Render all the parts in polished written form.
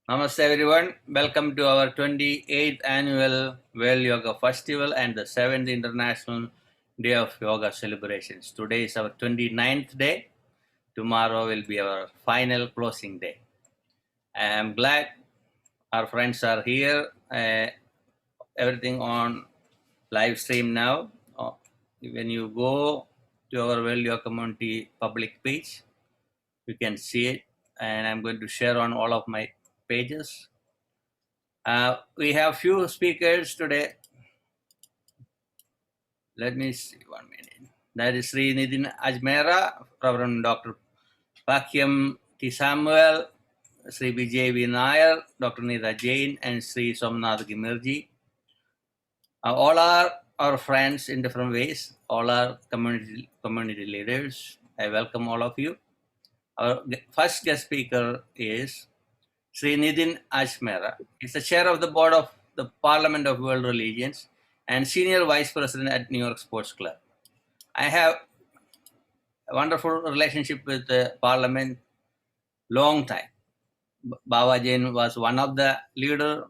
Namaste everyone. Welcome to our 28th annual World Yoga Festival and the 7th International Day of Yoga celebrations. Today is our 29th day. Tomorrow will be our final closing day. I am glad our friends are here. Everything on live stream now. When you go to our World Yoga Community public page, you can see it, and I'm going to share on all of my pages. We have few speakers today. Let me see 1 minute. That is Sri Nidin Ajmera, Reverend Dr. Pakyam T. Samuel, Sri Vijay V. Nair, Dr. Nida Jain, and Sri Somnath Gimirji. All are our friends in different ways. All are community leaders. I welcome all of you. Our first guest speaker is Sri Nidin Ajmera. He's the chair of the board of the Parliament of World Religions and senior vice president at New York Sports Club. I have a wonderful relationship with the Parliament, long time. Baba Jain was one of the leader.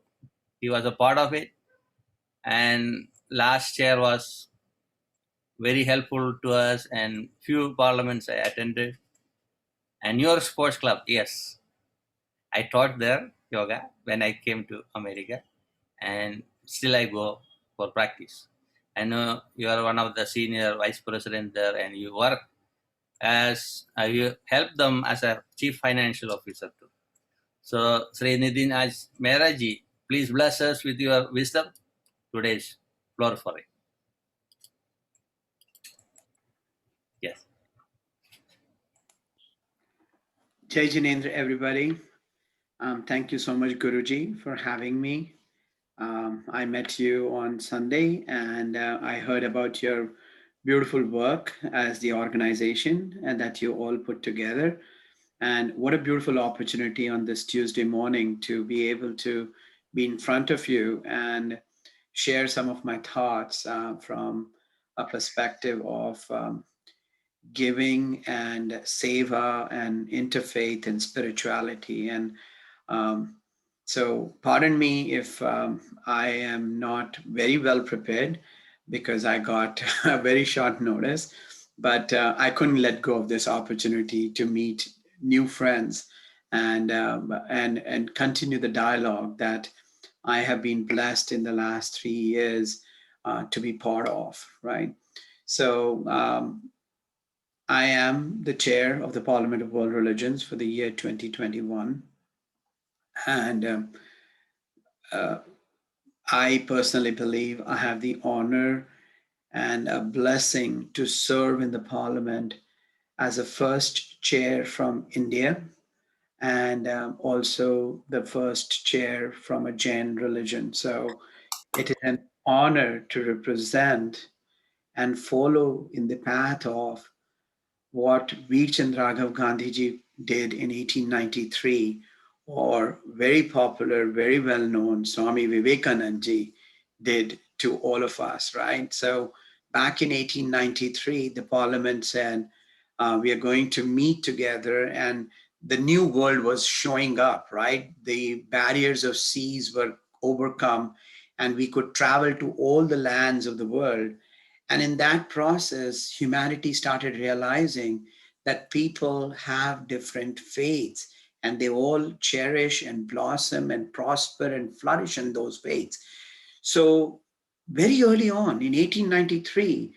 He was a part of it, and last chair was very helpful to us. And few parliaments I attended. And New York Sports Club, yes, I taught there yoga when I came to America, and still I go for practice. I know you are one of the senior vice president there, and you work as you help them as a chief financial officer too. So Sri Nidin Ajmera ji, please bless us with your wisdom. Today's floor for it. Yes. Jai Jinendra, everybody. Thank you so much, Guruji, for having me. I met you on Sunday, and I heard about your beautiful work as the organization and that you all put together. And what a beautiful opportunity on this Tuesday morning to be able to be in front of you and share some of my thoughts from a perspective of giving and seva and interfaith and spirituality. And so pardon me if I am not very well prepared, because I got a very short notice, but I couldn't let go of this opportunity to meet new friends and continue the dialogue that I have been blessed in the last 3 years to be part of, right? So I am the chair of the Parliament of World Religions for the year 2021. And I personally believe I have the honor and a blessing to serve in the Parliament as a first chair from India, and also the first chair from a Jain religion. So it is an honor to represent and follow in the path of what Veer Raghav Gandhiji did in 1893, or very popular, very well-known Swami Vivekananda did to all of us, right? So back in 1893, the parliament said, we are going to meet together, and the new world was showing up, right? The barriers of seas were overcome, and we could travel to all the lands of the world. And in that process, humanity started realizing that people have different faiths, and they all cherish and blossom and prosper and flourish in those faiths. So very early on in 1893,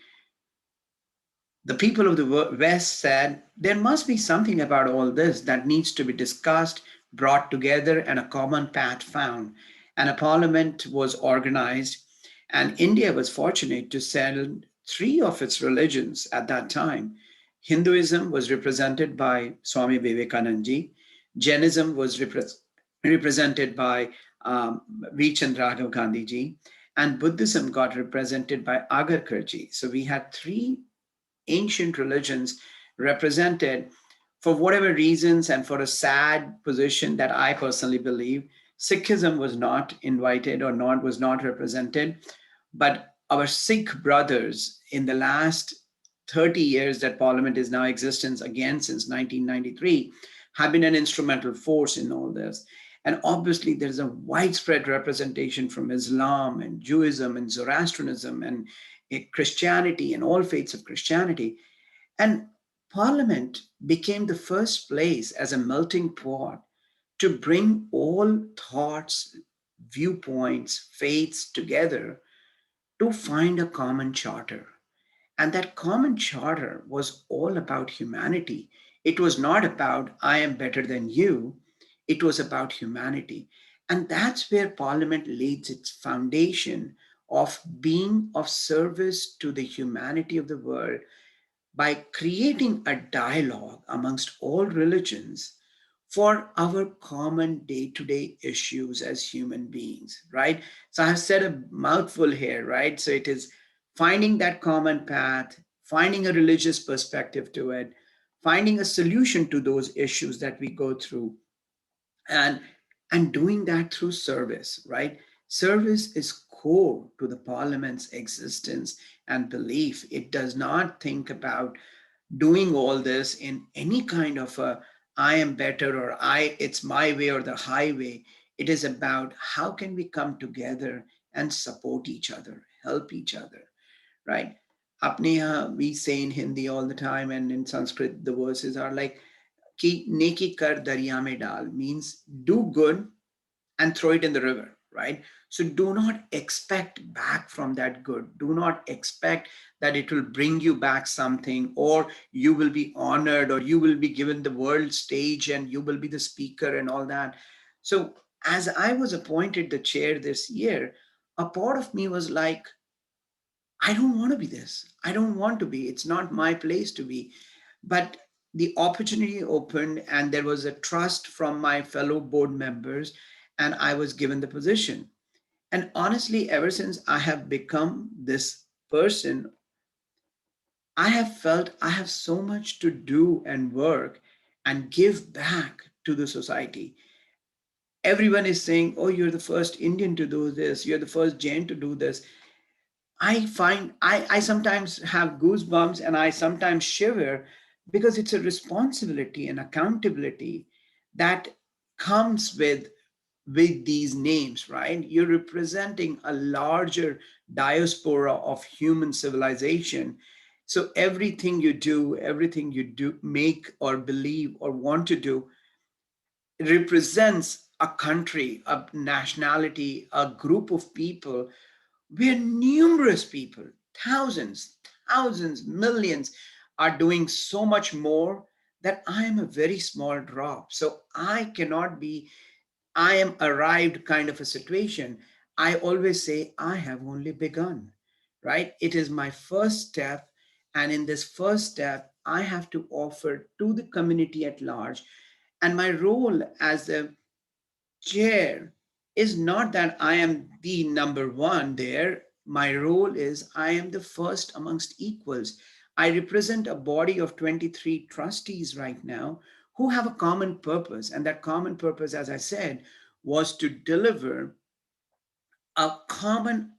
the people of the West said, there must be something about all this that needs to be discussed, brought together, and a common path found. And a parliament was organized. And India was fortunate to send 3 of its religions at that time. Hinduism was represented by Swami Vivekananda. Jainism was represented by Veer Raghav Gandhiji. And Buddhism got represented by Agarkarji. So we had 3 ancient religions represented. For whatever reasons and for a sad position that I personally believe, Sikhism was not invited or was not represented. But our Sikh brothers in the last 30 years that Parliament is now existence again since 1993 have been an instrumental force in all this. And obviously, there's a widespread representation from Islam and Judaism and Zoroastrianism and Christianity and all faiths of Christianity. And Parliament became the first place as a melting pot to bring all thoughts, viewpoints, faiths together to find a common charter. And that common charter was all about humanity. It was not about, I am better than you. It was about humanity. And that's where Parliament lays its foundation of being of service to the humanity of the world by creating a dialogue amongst all religions for our common day-to-day issues as human beings, right? So I've said a mouthful here, right? So it is finding that common path, finding a religious perspective to it, finding a solution to those issues that we go through, and doing that through service, right? Service is core to the parliament's existence and belief. It does not think about doing all this in any kind of a I am better or I it's my way or the highway. It is about how can we come together and support each other, help each other, right? अपने यहाँ we say in Hindi all the time, and in Sanskrit the verses are like कि नेकी कर दरिया में डाल means do good and throw it in the river, right? So do not expect back from that good. Do not expect that it will bring you back something, or you will be honored, or you will be given the world stage and you will be the speaker and all that. So as I was appointed the chair this year, a part of me was like, I don't want to be this. I don't want to be. It's not my place to be. But the opportunity opened, and there was a trust from my fellow board members, and I was given the position. And honestly, ever since I have become this person, I have felt I have so much to do and work and give back to the society. Everyone is saying, oh, you're the first Indian to do this, you're the first Jain to do this. I find I sometimes have goosebumps and I sometimes shiver because it's a responsibility and accountability that comes with these names, right? You're representing a larger diaspora of human civilization. So everything you do, make or believe or want to do represents a country, a nationality, a group of people where numerous people, thousands, millions, are doing so much more that I am a very small drop. So I cannot be, I am arrived kind of a situation. I always say, I have only begun, right? It is my first step. And in this first step, I have to offer to the community at large. And my role as the chair is not that I am the number one there. My role is I am the first amongst equals. I represent a body of 23 trustees right now who have a common purpose. And that common purpose, as I said, was to deliver a common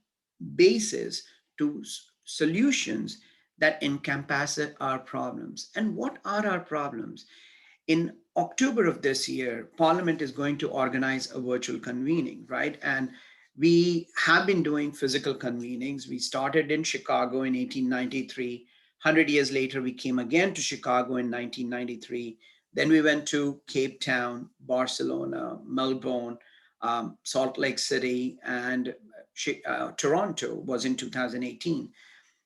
basis to solutions that encompass our problems. And what are our problems? In October of this year, Parliament is going to organize a virtual convening, right? And we have been doing physical convenings. We started in Chicago in 1893. 100 years later, we came again to Chicago in 1993. Then we went to Cape Town, Barcelona, Melbourne, Salt Lake City, and Toronto was in 2018.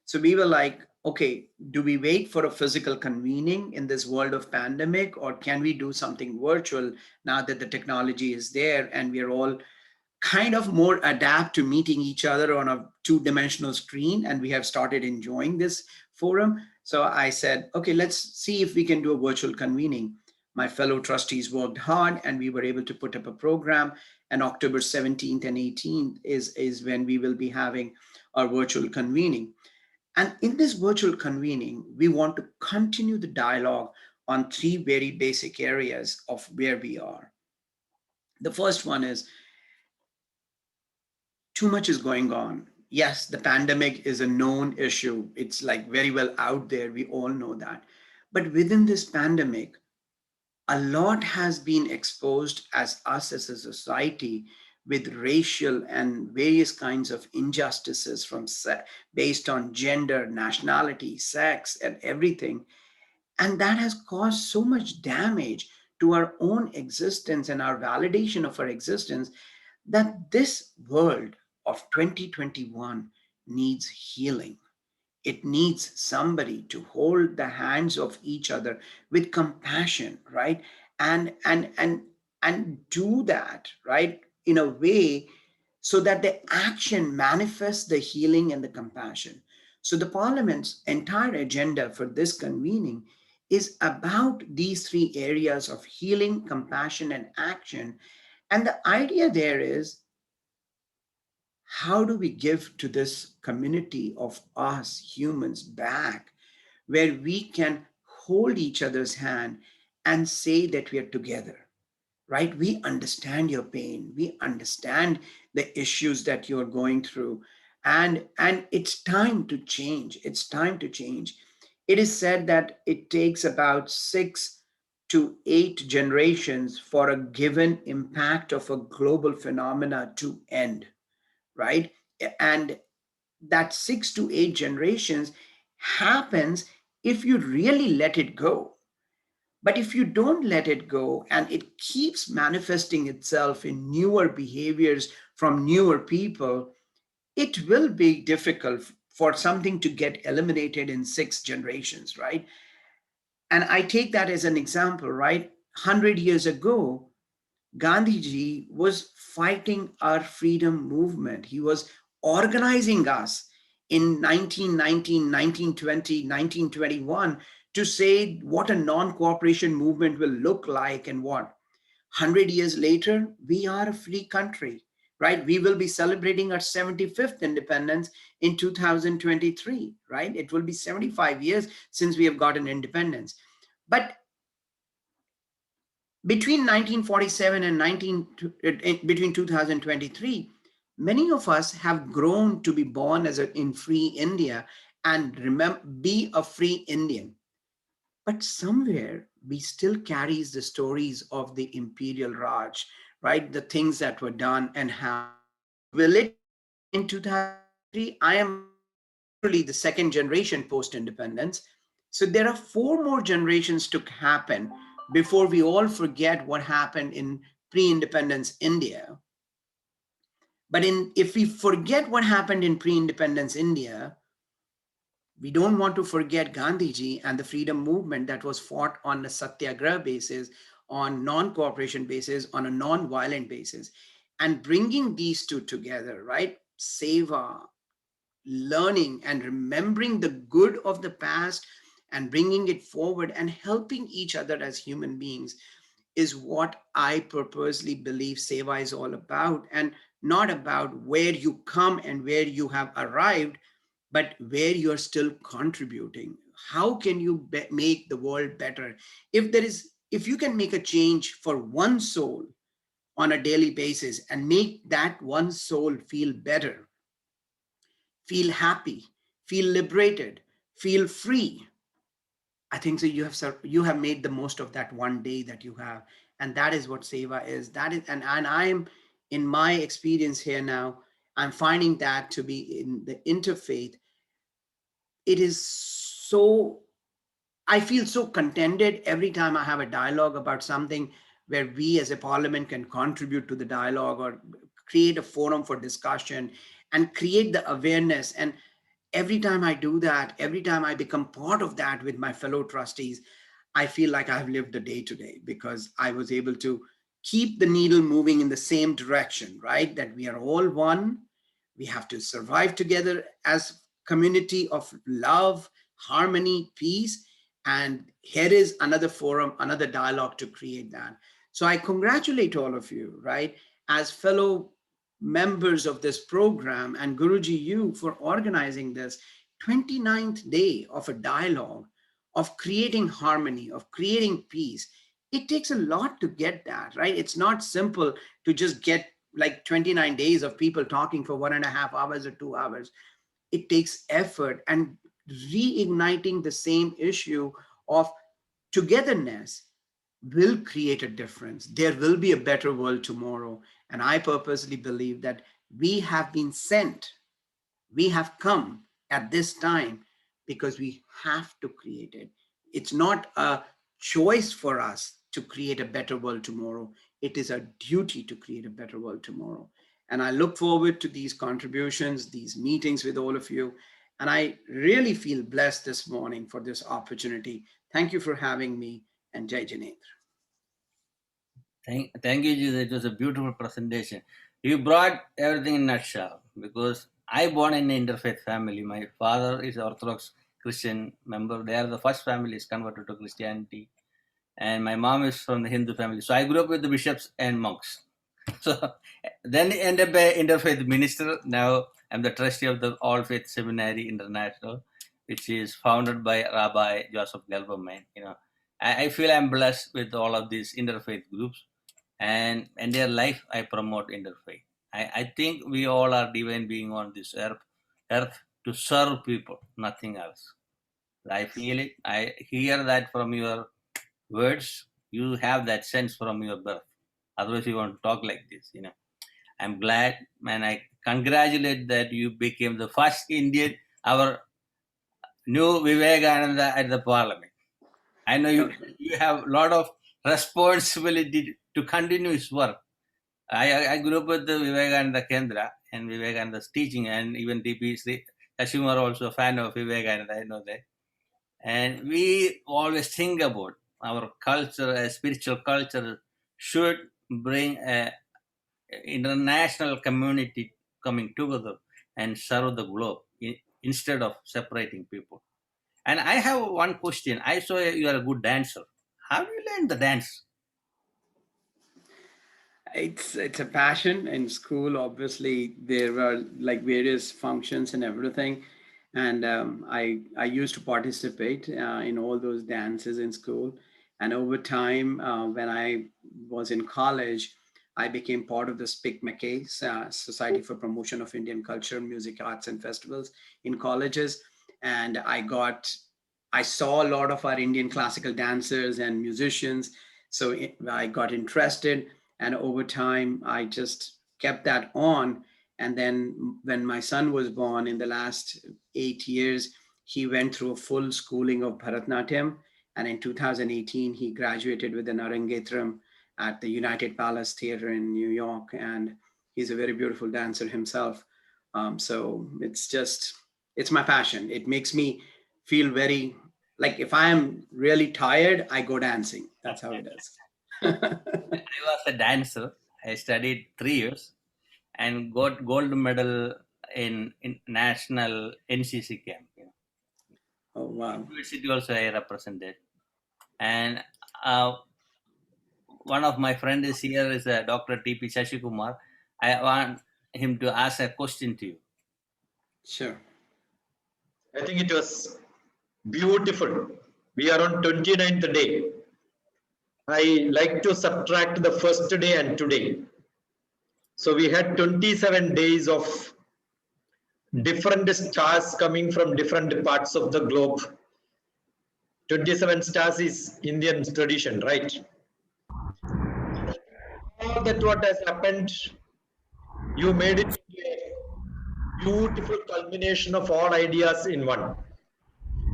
So we were like, okay, do we wait for a physical convening in this world of pandemic, or can we do something virtual now that the technology is there and we're all kind of more adapt to meeting each other on a two-dimensional screen, and we have started enjoying this forum. So I said, okay, let's see if we can do a virtual convening. My fellow trustees worked hard and we were able to put up a program, and October 17th and 18th is when we will be having our virtual convening. And in this virtual convening, we want to continue the dialogue on three very basic areas of where we are. The first one is too much is going on. yes, the pandemic is a known issue. It's like very well out there. We all know that. But within this pandemic, a lot has been exposed as us as a society with racial and various kinds of injustices based on gender, nationality, sex, and everything. And that has caused so much damage to our own existence and our validation of our existence that this world of 2021 needs healing. It needs somebody to hold the hands of each other with compassion, right? And do that, right, in a way so that the action manifests the healing and the compassion. So the parliament's entire agenda for this convening is about these three areas of healing, compassion, and action. And the idea there is, how do we give to this community of us humans back, where we can hold each other's hand and say that we are together, right? We understand your pain, we understand the issues that you're going through, and it's time to change. It's time to change. It is said that it takes about 6 to 8 generations for a given impact of a global phenomena to end, right? And that 6 to 8 generations happens if you really let it go. But if you don't let it go and it keeps manifesting itself in newer behaviors from newer people, it will be difficult for something to get eliminated in 6 generations, right? And I take that as an example, right? 100 years ago, Gandhiji was fighting our freedom movement. He was organizing us in 1919, 1920, 1921 to say what a non cooperation movement will look like and what. 100 years later, we are a free country, right? We will be celebrating our 75th independence in 2023, right? It will be 75 years since we have gotten independence. But between 1947 and between 2023, many of us have grown to be born in free India and be a free Indian. But somewhere we still carries the stories of the imperial Raj, right? The things that were done and how. Will it end in 2023? I am literally the second generation post independence. So there are 4 more generations to happen before we all forget what happened in pre independence India. But if we forget what happened in pre independence India, we don't want to forget Gandhiji and the freedom movement that was fought on a satyagraha basis, on non cooperation basis, on a non violent basis. And bringing these two together, right? Seva, learning and remembering the good of the past and bringing it forward and helping each other as human beings is what I purposely believe Seva is all about, and not about where you come and where you have arrived, but where you're still contributing. How can you make the world better? If you can make a change for one soul on a daily basis and make that one soul feel better, feel happy, feel liberated, feel free, I think so you have made the most of that one day that you have. And that is what Seva is. That is, and I'm, in my experience here now, I'm finding that to be in the interfaith, it is so, I feel so contented every time I have a dialogue about something where we as a parliament can contribute to the dialogue or create a forum for discussion and create the awareness. And every time I do that, every time I become part of that with my fellow trustees, I feel like I've lived the day today because I was able to keep the needle moving in the same direction, right? That we are all one. We have to survive together as community of love, harmony, peace. And here is another forum, another dialogue to create that. So I congratulate all of you, right, as fellow members of this program, and Guruji, you for organizing this 29th day of a dialogue, of creating harmony, of creating peace. It takes a lot to get that, right? It's not simple to just get like 29 days of people talking for 1.5 hours or 2 hours. It takes effort, and reigniting the same issue of togetherness will create a difference. There will be a better world tomorrow. And I purposely believe that we have been sent, we have come at this time because we have to create it. It's not a choice for us to create a better world tomorrow. It is a duty to create a better world tomorrow. And I look forward to these contributions, these meetings with all of you. And I really feel blessed this morning for this opportunity. Thank you for having me, and Jai Janendra. Thank you, Jesus. It was a beautiful presentation. You brought everything in a nutshell, because I born in an interfaith family. My father is Orthodox Christian member. They are the first families converted to Christianity. And my mom is from the Hindu family. So I grew up with the bishops and monks. So then ended up an interfaith minister. Now I'm the trustee of the All Faith Seminary International, which is founded by Rabbi Joseph Gelberman. I feel I'm blessed with all of these interfaith groups, and in their life I promote interfaith. I think we all are divine being on this earth to serve people, nothing else. I feel it. I hear that from your words. You have that sense from your birth. Otherwise, you won't talk like this. I'm glad, and I congratulate that you became the first Indian, our new Vivekananda at the parliament. I know you have a lot of responsibility to continue his work. I grew up with the Vivekananda Kendra and Vivekananda's teaching, and even DP Kashimar also a fan of Vivekananda, I know that. And we always think about our culture, a spiritual culture should bring a international community coming together and serve the globe instead of separating people. And I have one question. I saw you are a good dancer. How do you learn the dance? It's a passion. In school, obviously there were like various functions and everything, and I used to participate in all those dances in school. And over time, when I was in college, I became part of the SPIC McKay's Society for Promotion of Indian Culture, Music, Arts, and Festivals in colleges. And I saw a lot of our Indian classical dancers and musicians. So I got interested, and over time I just kept that on. And then when my son was born in the last 8 years, he went through a full schooling of Bharatnatyam, and in 2018 he graduated with an Arangetram at the United Palace Theater in New York, and he's a very beautiful dancer himself. So it's my passion. It makes me feel very, like, if I am really tired, I go dancing. That's how it is. I was a dancer. I studied 3 years and got gold medal in national NCC camp. Oh, wow. University also I represented. And one of my friends is here is Dr. TP Shashikumar. I want him to ask a question to you. Sure. I think it was beautiful. We are on 29th day. I like to subtract the first day and today. So we had 27 days of different stars coming from different parts of the globe. 27 stars is Indian tradition, right? All that what has happened, you made it into a beautiful culmination of all ideas in one.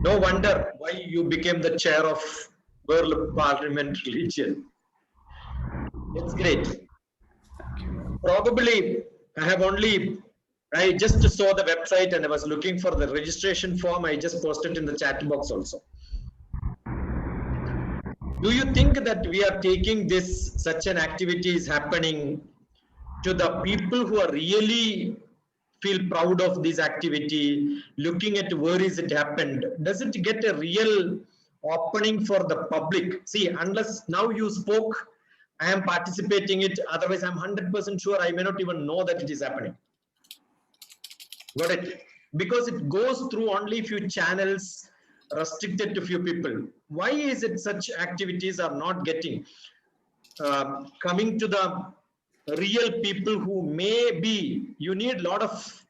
No wonder why you became the chair of World Parliament Religion. It's great. Probably I just saw the website and I was looking for the registration form. I just posted in the chat box also. Do you think that we are taking such an activity is happening to the people who are really feel proud of this activity, looking at where is it happened? Does it get a real opening for the public? See, unless now you spoke, I am participating it. Otherwise, I'm 100% sure I may not even know that it is happening. Got it? Because it goes through only few channels, restricted to few people. Why is it such activities are not getting coming to the real people who may be, you need a lot of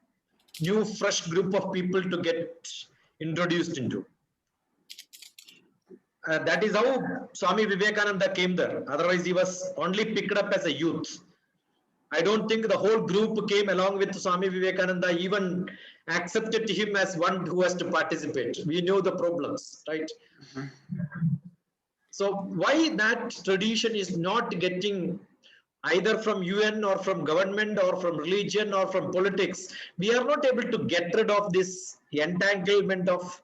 new fresh group of people to get introduced into. That is how Swami Vivekananda came there. Otherwise, he was only picked up as a youth. I don't think the whole group came along with Swami Vivekananda, even accepted him as one who has to participate. We know the problems, right? Mhm. So why that tradition is not getting either from UN or from government or from religion or from politics? We are not able to get rid of this entanglement of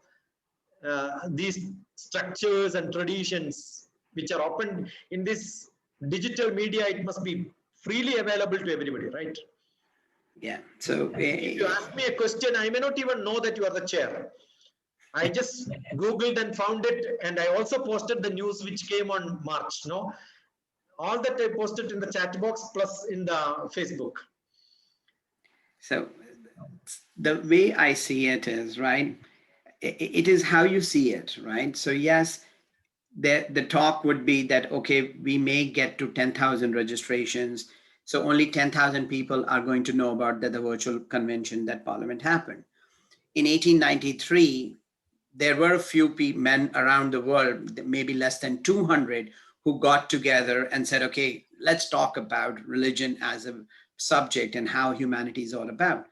these structures and traditions which are open in this digital media. It must be freely available to everybody, right? Yeah. So If you ask me a question, I may not even know that you are the chair. I just googled and found it, and I also posted the news which came on March. No, all that I posted in the chat box plus in the Facebook. so the way I see it is, right, it is how you see it, right? So yes, the talk would be that, okay, we may get to 10,000 registrations, so only 10,000 people are going to know about the virtual convention that Parliament happened. In 1893, there were a few men around the world, maybe less than 200, who got together and said, okay, let's talk about religion as a subject and how humanity is all about.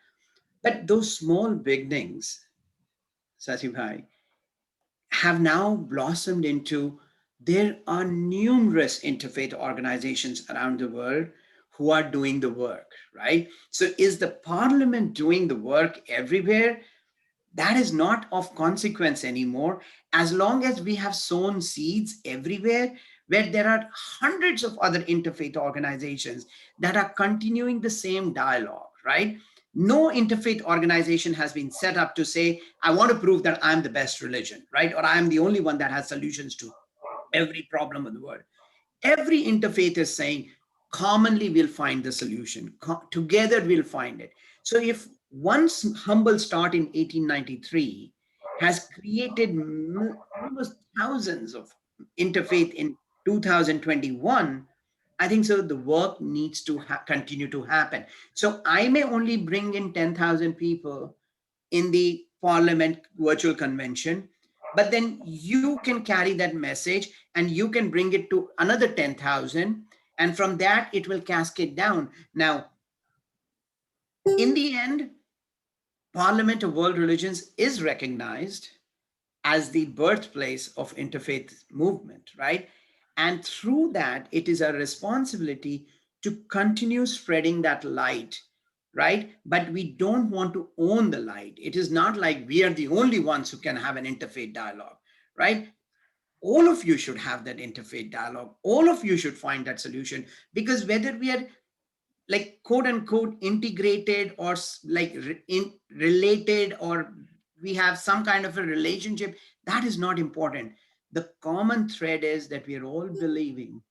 But those small beginnings, Sasibhai, have now blossomed into, there are numerous interfaith organizations around the world who are doing the work, right? So is the Parliament doing the work everywhere? That is not of consequence anymore, as long as we have sown seeds everywhere where there are hundreds of other interfaith organizations that are continuing the same dialogue, right? No interfaith organization has been set up to say, I want to prove that I'm the best religion, right? Or I'm the only one that has solutions to every problem of the world. Every interfaith is saying, commonly we'll find the solution. Together we'll find it. So if one humble start in 1893 has created almost thousands of interfaith in 2021, I think so the work needs to continue to happen. So I may only bring in 10,000 people in the Parliament virtual convention, but then you can carry that message and you can bring it to another 10,000, and from that it will cascade down. Now, in the end, Parliament of World Religions is recognized as the birthplace of interfaith movement, right? And through that, it is our responsibility to continue spreading that light, right? But we don't want to own the light. It is not like we are the only ones who can have an interfaith dialogue, right? All of you should have that interfaith dialogue. All of you should find that solution, because whether we are like quote unquote integrated or like related, or we have some kind of a relationship, that is not important. The common thread is that we are all believing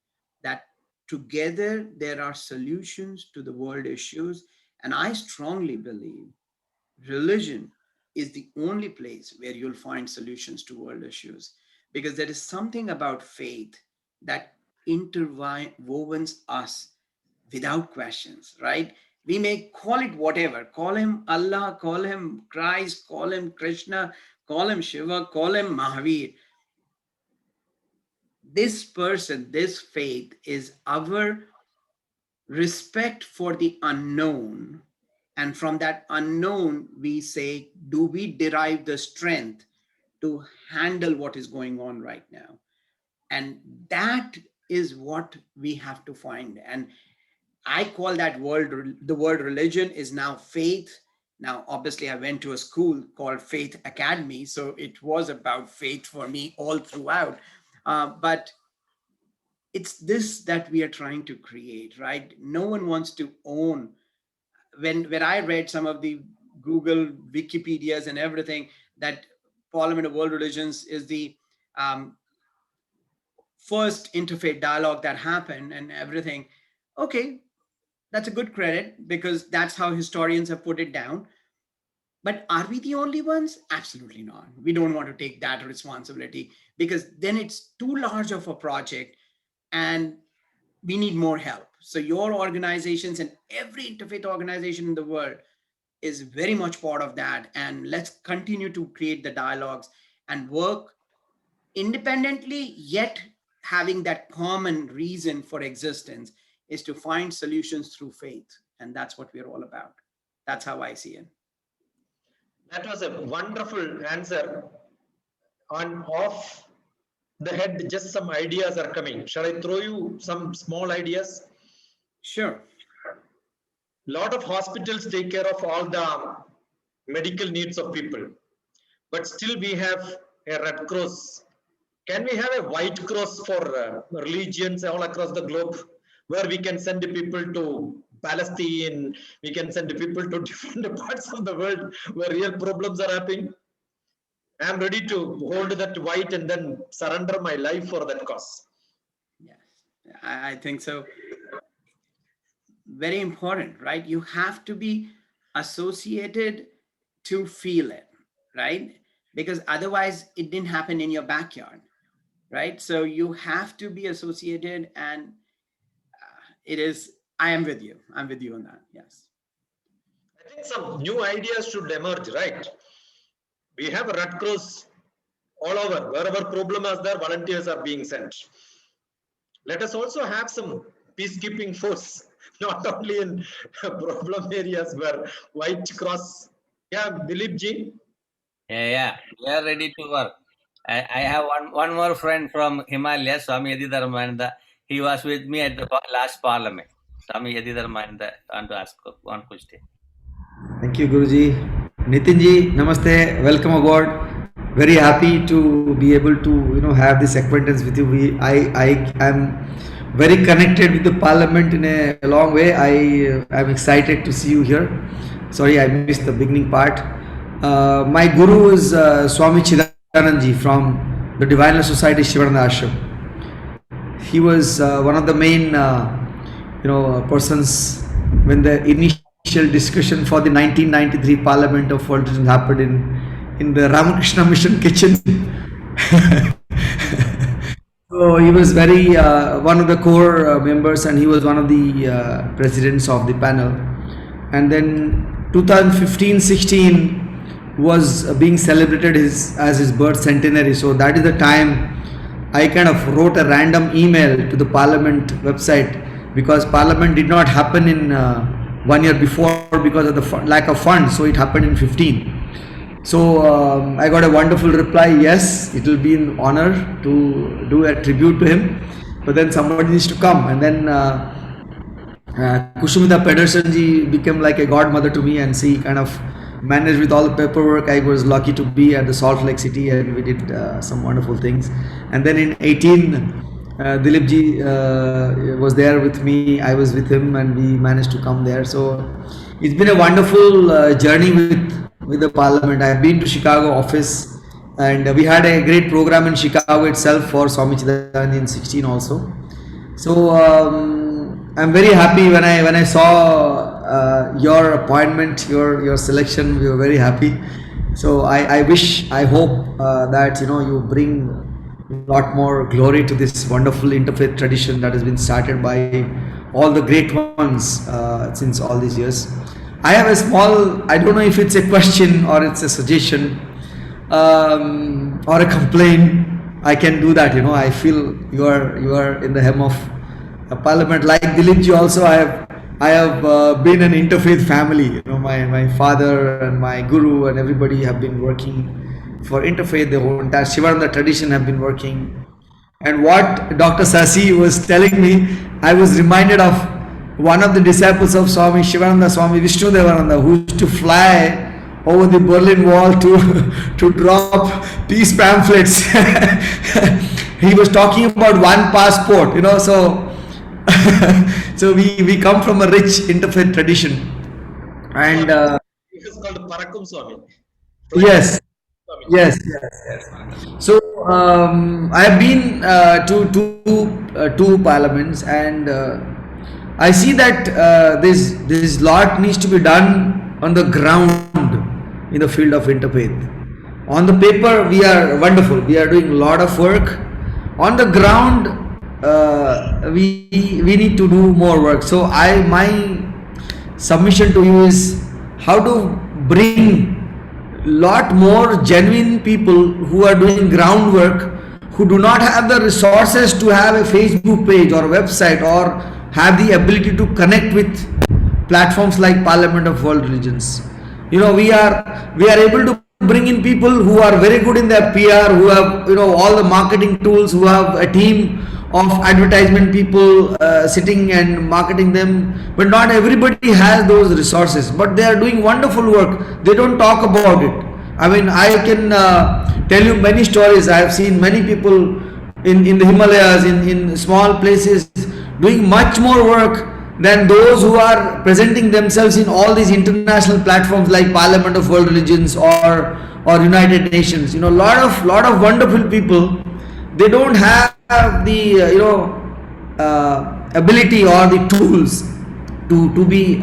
that together there are solutions to the world issues. And I strongly believe religion is the only place where you'll find solutions to world issues, because there is something about faith that interwovens us without questions, right? We may call it whatever, call him Allah, call him Christ, call him Krishna, call him Shiva, call him Mahavir. This person, this faith is our respect for the unknown. And from that unknown, we say, do we derive the strength to handle what is going on right now? And that is what we have to find. And I call that the word religion is now faith. Now, obviously, I went to a school called Faith Academy, so it was about faith for me all throughout. But it's this that we are trying to create, right? No one wants to own. When I read some of the Google Wikipedias and everything, that Parliament of World Religions is the first interfaith dialogue that happened and everything. Okay, that's a good credit, because that's how historians have put it down. But are we the only ones? Absolutely not. We don't want to take that responsibility, because then it's too large of a project and we need more help. So your organizations and every interfaith organization in the world is very much part of that. And let's continue to create the dialogues and work independently, yet having that common reason for existence is to find solutions through faith. And that's what we're all about. That's how I see it. That was a wonderful answer. On off the head, just some ideas are coming. Shall I throw you some small ideas? Sure. Lot of hospitals take care of all the medical needs of people, but still we have a Red Cross. Can we have a White Cross for religions all across the globe, where we can send people to Palestine, we can send people to different parts of the world where real problems are happening? I am ready to hold that white and then surrender my life for that cause. Yes, I think so. Very important, right? You have to be associated to feel it, right? Because otherwise it didn't happen in your backyard, right? So you have to be associated, and it is, I am with you. I'm with you on that. Yes. I think some new ideas should emerge, right? We have a Red Cross all over. Wherever problem is there, volunteers are being sent. Let us also have some peacekeeping force, not only in problem areas where White Cross. Yeah, Dileepji. Yeah, we are ready to work. I have one more friend from Himalaya, Swami Yadidharmananda. He was with me at the last parliament. Swami Yadidharmananda, I want to ask one question. Thank you, Guruji. Nitinji, namaste. Welcome aboard. Very happy to be able to have this acquaintance with you. I am very connected with the Parliament in a long way. I am excited to see you here. Sorry, I missed the beginning part. My Guru is Swami Chidananji from the Divine Life Society Shivananda Ashram. He was one of the main persons when the initial discussion for the 1993 Parliament of World Religions happened in the Ramakrishna Mission kitchen. So he was very one of the core members, and he was one of the presidents of the panel. And then 2015-16 was being celebrated as his birth centenary. So that is the time I kind of wrote a random email to the Parliament website, because Parliament did not happen in 1 year before because of the lack of funds. So it happened in 15. So I got a wonderful reply. Yes, it will be an honor to do a tribute to him, but then somebody needs to come. And then Kushumita Pedersen ji became like a godmother to me, and she kind of managed with all the paperwork. I was lucky to be at the Salt Lake City, and we did some wonderful things. And then in 18, Dileepji was there with me. I was with him, and we managed to come there. So it's been a wonderful journey with the Parliament. I've been to Chicago office, and we had a great program in Chicago itself for Swami Chidananand in 16 also. So I'm very happy when I saw your appointment, your selection. We were very happy. So I hope that you bring a lot more glory to this wonderful interfaith tradition that has been started by all the great ones since all these years. I have a small, I don't know if it's a question or it's a suggestion or a complaint. I can do that. I feel you are in the hem of a Parliament. Like Dileepji also, I have been an interfaith family. My father and my guru and everybody have been working for interfaith. The whole entire Shivananda tradition have been working. And what Dr. Sasi was telling me, I was reminded of one of the disciples of Swami Shivananda, Swami Vishnu Devananda, who used to fly over the Berlin Wall to drop peace pamphlets. He was talking about one passport, so we come from a rich interfaith tradition. And It is called Parakum Swami. yes. So I have been to two parliaments, and I see that this lot needs to be done on the ground in the field of interfaith. On the paper, we are wonderful. We are doing a lot of work. On the ground, we need to do more work. So my submission to you is how to bring lot more genuine people who are doing groundwork, who do not have the resources to have a Facebook page or website, or have the ability to connect with platforms like Parliament of World Religions. You know, we are able to bring in people who are very good in their PR, who have, you know, all the marketing tools, who have a team of advertisement people sitting and marketing them, but not everybody has those resources, but they are doing wonderful work. They don't talk about it. I mean, I can tell you many stories. I have seen many people in the Himalayas, in small places, doing much more work than those who are presenting themselves in all these international platforms like Parliament of World Religions or United Nations. You know, lot of wonderful people. They don't have the ability or the tools to be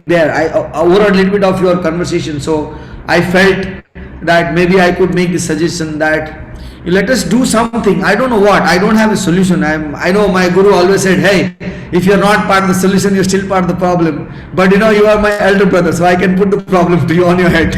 there. I overheard a little bit of your conversation, so I felt that maybe I could make the suggestion that let us do something. I don't know what. I don't have a solution. I know my guru always said, hey, if you're not part of the solution, you're still part of the problem. But you know, you are my elder brother, so I can put the problem to you on your head.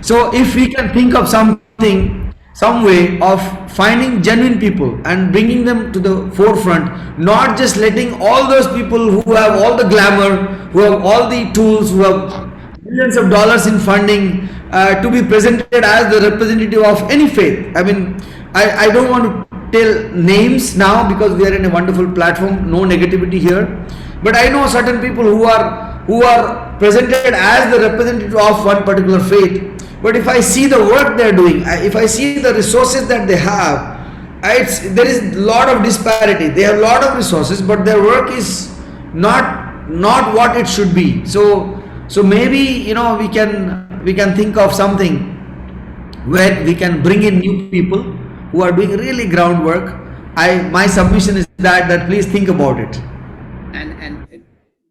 So if we can think of something, some way of finding genuine people and bringing them to the forefront, not just letting all those people who have all the glamour, who have all the tools, who have millions of dollars in funding, to be presented as the representative of any faith. I mean, I don't want to tell names now because we are in a wonderful platform, no negativity here, but I know certain people who are presented as the representative of one particular faith. But if I see the work they are doing, if I see the resources that they have, there is a lot of disparity. They have a lot of resources, but their work is not what it should be. So maybe, you know, we can think of something where we can bring in new people who are doing really groundwork. My submission is that please think about it. And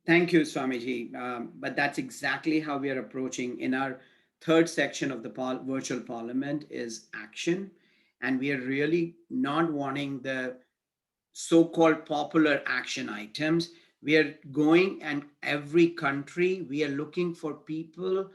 thank you, Swamiji. But that's exactly how we are approaching in our third section of the virtual parliament is action. And we are really not wanting the so-called popular action items. We are going, and every country, we are looking for people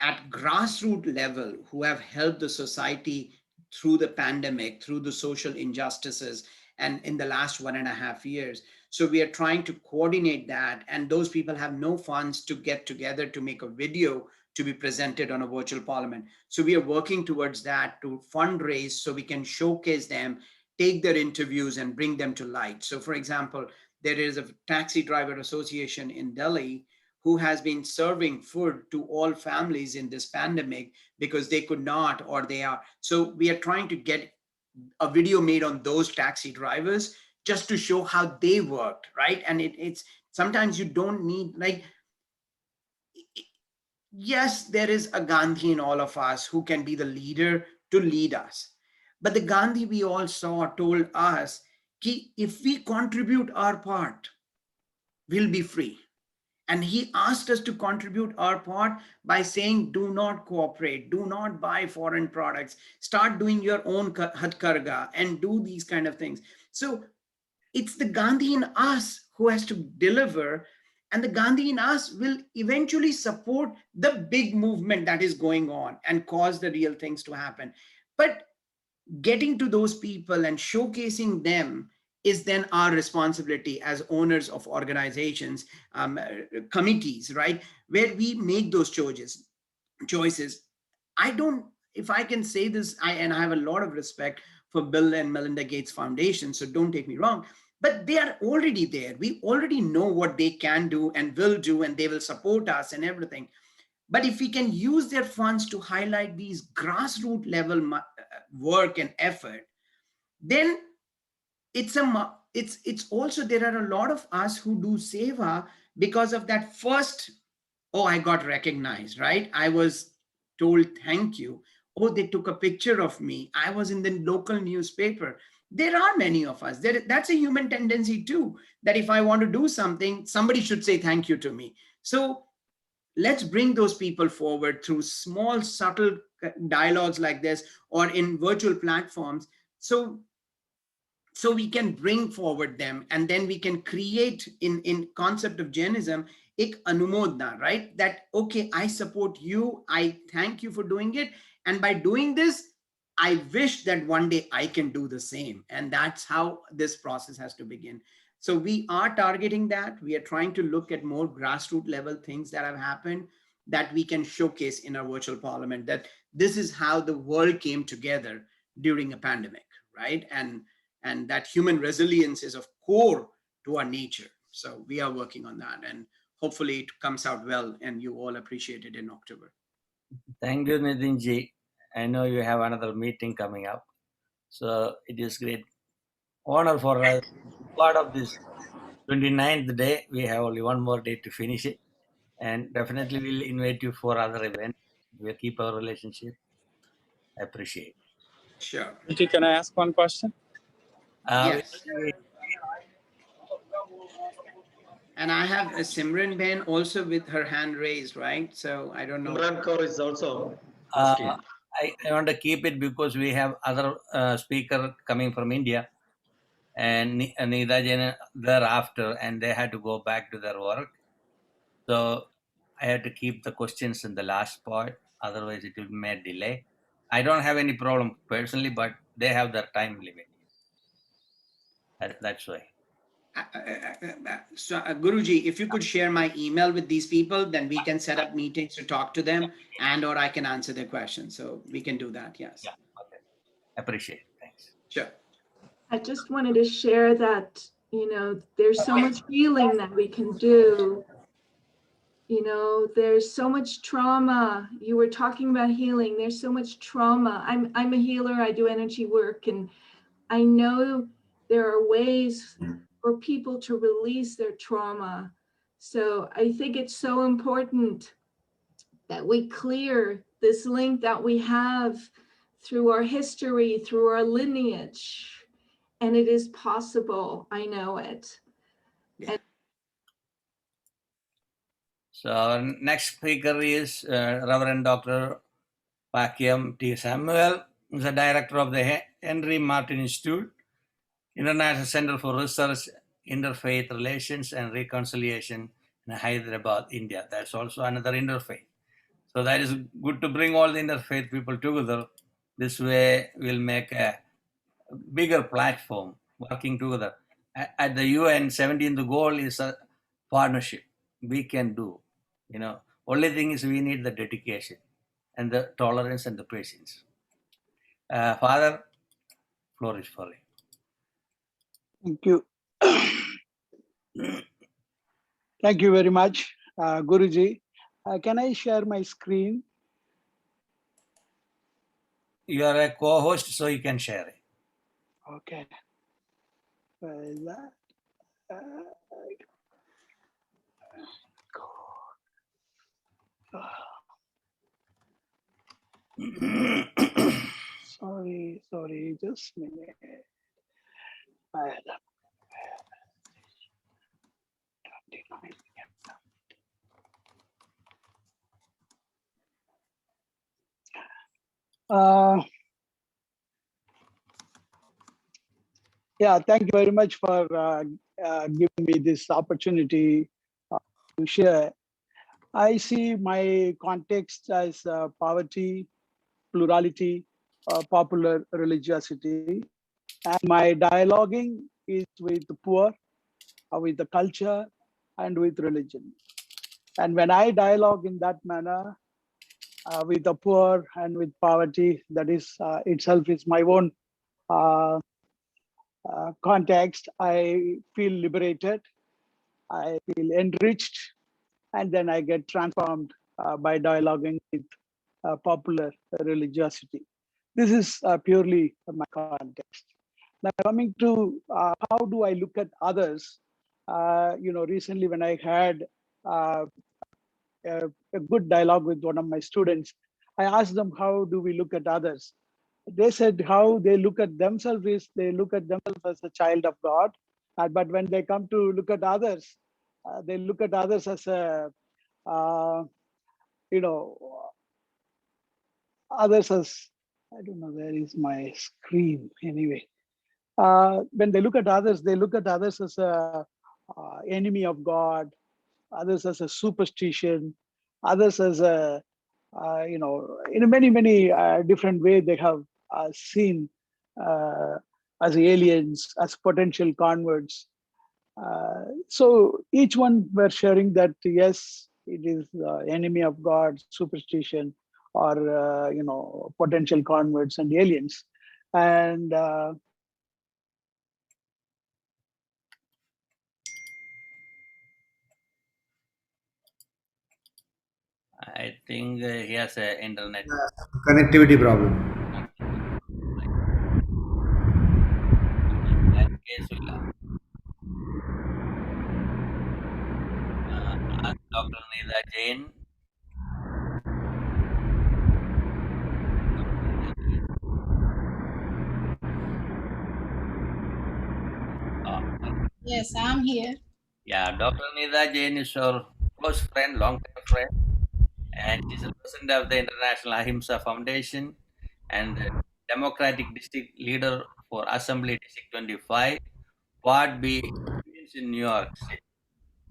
at grassroots level who have helped the society through the pandemic, through the social injustices, and in the last 1.5 years. So we are trying to coordinate that, and those people have no funds to get together to make a video to be presented on a virtual parliament. So we are working towards that to fundraise so we can showcase them, take their interviews and bring them to light. So for example, there is a taxi driver association in Delhi who has been serving food to all families in this pandemic because they could not, or they are. So we are trying to get a video made on those taxi drivers just to show how they worked, right? And it's sometimes you don't need, like, yes, there is a Gandhi in all of us who can be the leader to lead us. But the Gandhi we all saw told us, ki if we contribute our part, we'll be free. And he asked us to contribute our part by saying, do not cooperate, do not buy foreign products, start doing your own hatkarga and do these kind of things. So it's the Gandhi in us who has to deliver, and the Gandhi in us will eventually support the big movement that is going on and cause the real things to happen. But getting to those people and showcasing them is then our responsibility as owners of organizations, committees, right? Where we make those choices. I don't, if I can say this, and I have a lot of respect for Bill and Melinda Gates Foundation, so don't take me wrong, but they are already there. We already know what they can do and will do, and they will support us and everything. But if we can use their funds to highlight these grassroots level work and effort, then it's also, there are a lot of us who do seva because of that first, oh, I got recognized, right? I was told thank you. Oh, they took a picture of me. I was in the local newspaper. There are many of us. That's a human tendency too, that if I want to do something, somebody should say thank you to me. So let's bring those people forward through small, subtle dialogues like this or in virtual platforms. So so we can bring forward them, and then we can create in concept of Jainism ek anumodna, right? That okay, I support you, I thank you for doing it, and by doing this, I wish that one day I can do the same. And that's how this process has to begin. So we are targeting that. We are trying to look at more grassroots level things that have happened that we can showcase in our virtual parliament, that this is how the world came together during a pandemic, right? And that human resilience is of core to our nature. So we are working on that, and hopefully it comes out well and you all appreciate it in October. Thank you, Nitinji. I know you have another meeting coming up. So it is great honor for us part of this 29th day. We have only one more day to finish it. And definitely we'll invite you for other events. We'll keep our relationship. I appreciate. Sure. Guruji, can I ask one question? Yes. And I have a Simran Ben also with her hand raised, right? So I don't know. Imran Kaur is also asking. I want to keep it because we have other speaker coming from India and Nida Jain thereafter, and they had to go back to their work. So I had to keep the questions in the last part. Otherwise, it will may delay. I don't have any problem personally, but they have their time limit. That's why. So, Guruji, if you could share my email with these people, then we can set up meetings to talk to them, and or I can answer their questions. So we can do that. Yes. Yeah. Okay. Appreciate it. Thanks. Sure. I just wanted to share that, there's so much healing that we can do. There's so much trauma. You were talking about healing. There's so much trauma. I'm a healer. I do energy work, and I know there are ways for people to release their trauma. So I think it's so important that we clear this link that we have through our history, through our lineage. And it is possible. I know it. Yeah. So our next speaker is Reverend Dr. Pakyam T. Samuel, who is the director of the Henry Martin Institute, International Center for Research, Interfaith Relations and Reconciliation in Hyderabad, India. That's also another interfaith. So that is good to bring all the interfaith people together. This way we'll make a bigger platform working together. At the UN, 17th goal is a partnership. We can do, only thing is we need the dedication and the tolerance and the patience. Father, floor is for you. Thank you. Thank you very much, Guruji. Can I share my screen? You are a co-host, so you can share it. Okay. Where is that? Sorry, just a minute. Yeah, thank you very much for giving me this opportunity to share. I see my context as poverty, plurality, popular religiosity, and my dialoguing is with the poor, with the culture, and with religion. And when I dialogue in that manner with the poor and with poverty, that is itself is my own context, I feel liberated, I feel enriched, and then I get transformed by dialoguing with popular religiosity. This is purely my context. Now coming to how do I look at others, recently when I had a good dialogue with one of my students, I asked them, how do we look at others? They said how they look at themselves is they look at themselves as a child of God, but when they come to look at others, they look at others as a, others as, I don't know, where is my screen anyway. when they look at others, they look at others as a enemy of God, others as a superstition, others as a, in many different ways they have seen as aliens, as potential converts. So each one were sharing that, yes, it is enemy of God, superstition, or potential converts and aliens. And I think he has an internet. Connectivity problem. In that case, we'll ask Dr. Neela Jain. Uh, Yes, I'm here. yeah, Dr. Neela Jain is our close friend, long-time friend, and she's the president of the International Ahimsa Foundation and the Democratic District Leader for Assembly District 25, Part B, Queens in New York City.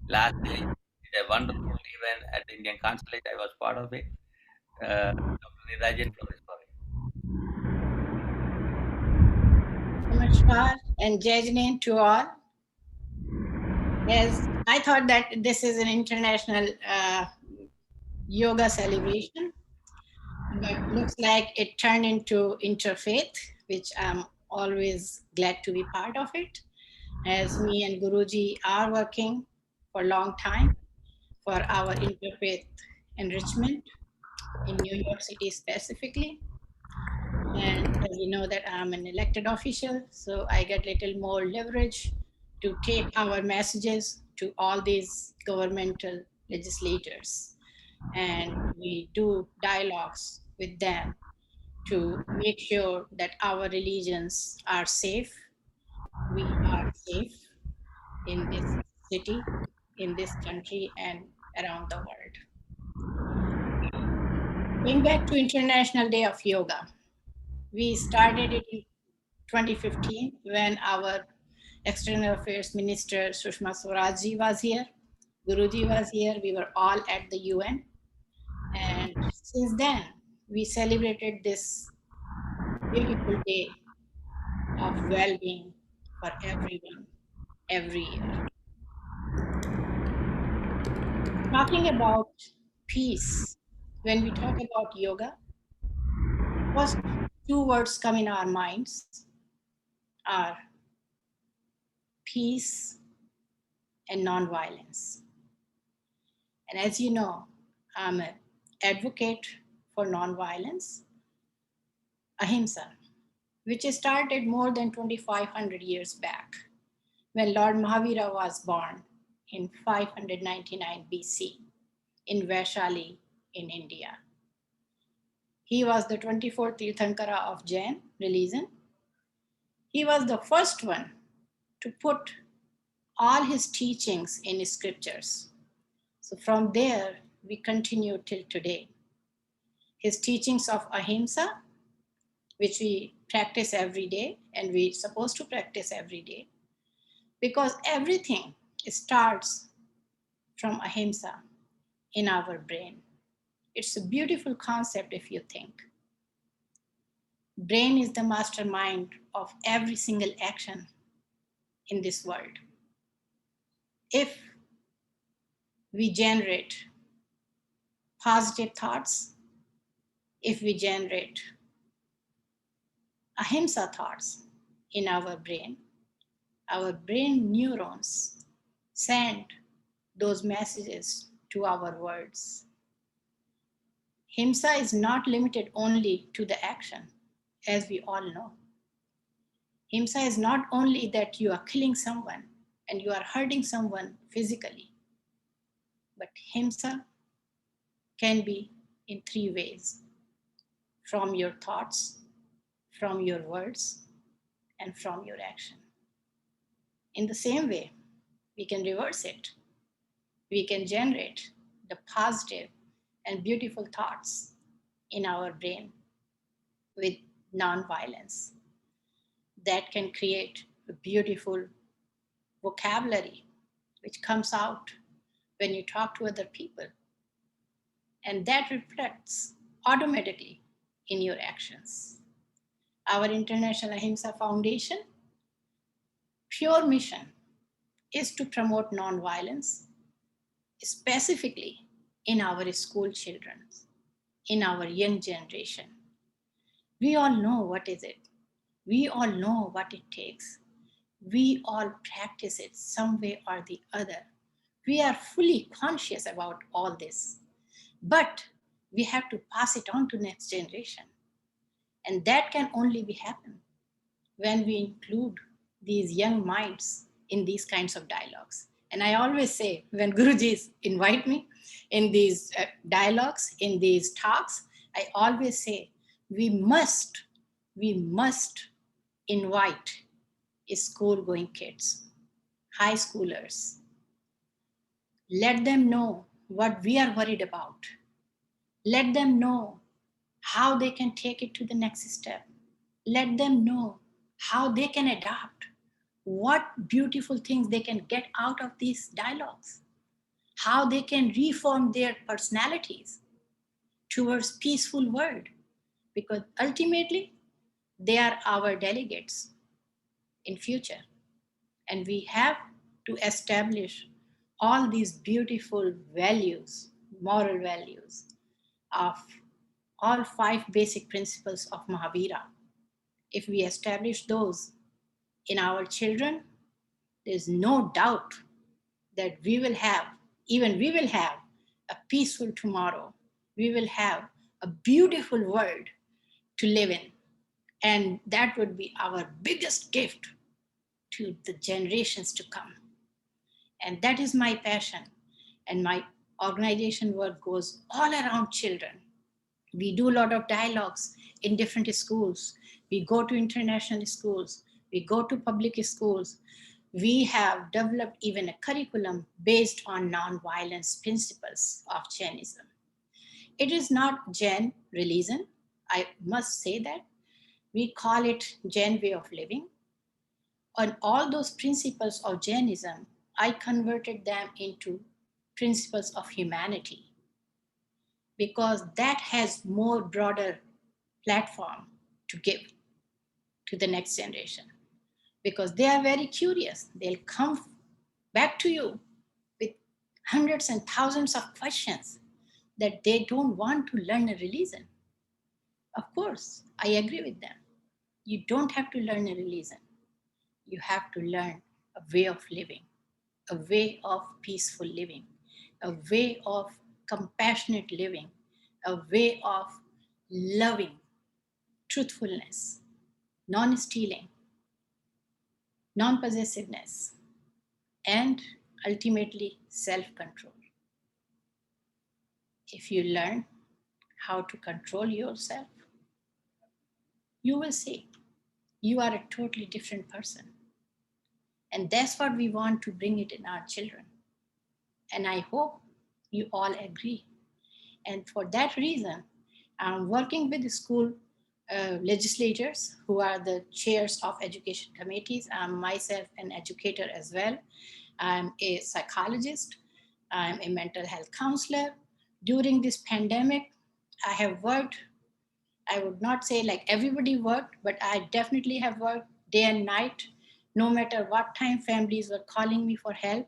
Lastly, we did a wonderful event at the Indian Consulate. I was part of it. Dr. Neela Jain, floor is yours. Namaskar and Jai Jane to all. Yes, I thought that this is an international yoga celebration, but looks like it turned into interfaith, which I'm always glad to be part of it, as me and Guruji are working for a long time for our interfaith enrichment in New York City specifically. And as you know that I'm an elected official, so I get little more leverage to take our messages to all these governmental legislators. And we do dialogues with them to make sure that our religions are safe. We are safe in this city, in this country, and around the world. Going back to International Day of Yoga, we started it in 2015 when our External Affairs Minister Sushma Swaraj was here, Guruji was here, we were all at the UN. And since then, we celebrated this beautiful day of well-being for everyone, every year. Talking about peace, when we talk about yoga, first two words come in our minds are peace and non-violence. And as you know, I'm an advocate for non-violence, ahimsa, which started more than 2,500 years back when Lord Mahavira was born in 599 BC in Vaishali in India. He was the 24th Tirthankara of Jain religion. He was the first one to put all his teachings in scriptures. So from there, we continue till today. His teachings of ahimsa, which we practice every day, and we're supposed to practice every day, because everything starts from ahimsa in our brain. It's a beautiful concept if you think. Brain is the mastermind of every single action in this world. If we generate positive thoughts, if we generate ahimsa thoughts in our brain neurons send those messages to our words. Himsa is not limited only to the action, as we all know. Himsa is not only that you are killing someone and you are hurting someone physically, but himsa can be in three ways: from your thoughts, from your words, and from your action. In the same way, we can reverse it. We can generate the positive and beautiful thoughts in our brain with non-violence. that can create a beautiful vocabulary which comes out when you talk to other people. And that reflects automatically in your actions. Our International Ahimsa Foundation pure mission is to promote nonviolence, specifically in our school children, in our young generation. We all know what is it. We all know what it takes. We all practice it some way or the other. We are fully conscious about all this, but we have to pass it on to next generation. And that can only be happen when we include these young minds in these kinds of dialogues. And I always say, when Gurujis invite me in these dialogues, in these talks, I always say, we must invite school-going kids, high schoolers. Let them know what we are worried about. Let them know how they can take it to the next step. Let them know how they can adapt, what beautiful things they can get out of these dialogues, how they can reform their personalities towards peaceful world, because ultimately they are our delegates in future. And we have to establish all these beautiful values, moral values of all 5 basic principles of Mahavira. If we establish those in our children, there's no doubt that we will have a peaceful tomorrow. We will have a beautiful world to live in. And that would be our biggest gift to the generations to come. And that is my passion. And my organization work goes all around children. We do a lot of dialogues in different schools. We go to international schools. We go to public schools. We have developed even a curriculum based on nonviolence principles of Jainism. It is not Jain religion, I must say that. We call it Jain way of living. On all those principles of Jainism, I converted them into principles of humanity, because that has more broader platform to give to the next generation, because they are very curious. They'll come back to you with hundreds and thousands of questions that they don't want to learn a religion. Of course, I agree with them. You don't have to learn a religion. You have to learn a way of living, a way of peaceful living, a way of compassionate living, a way of loving, truthfulness, non-stealing, non-possessiveness, and ultimately self-control. If you learn how to control yourself, you will see you are a totally different person. And that's what we want to bring it in our children. And I hope you all agree. And for that reason, I'm working with the school legislators who are the chairs of education committees. I'm myself an educator as well. I'm a psychologist. I'm a mental health counselor. During this pandemic, I have worked, I would not say like everybody worked, but I definitely have worked day and night. No matter what time families were calling me for help,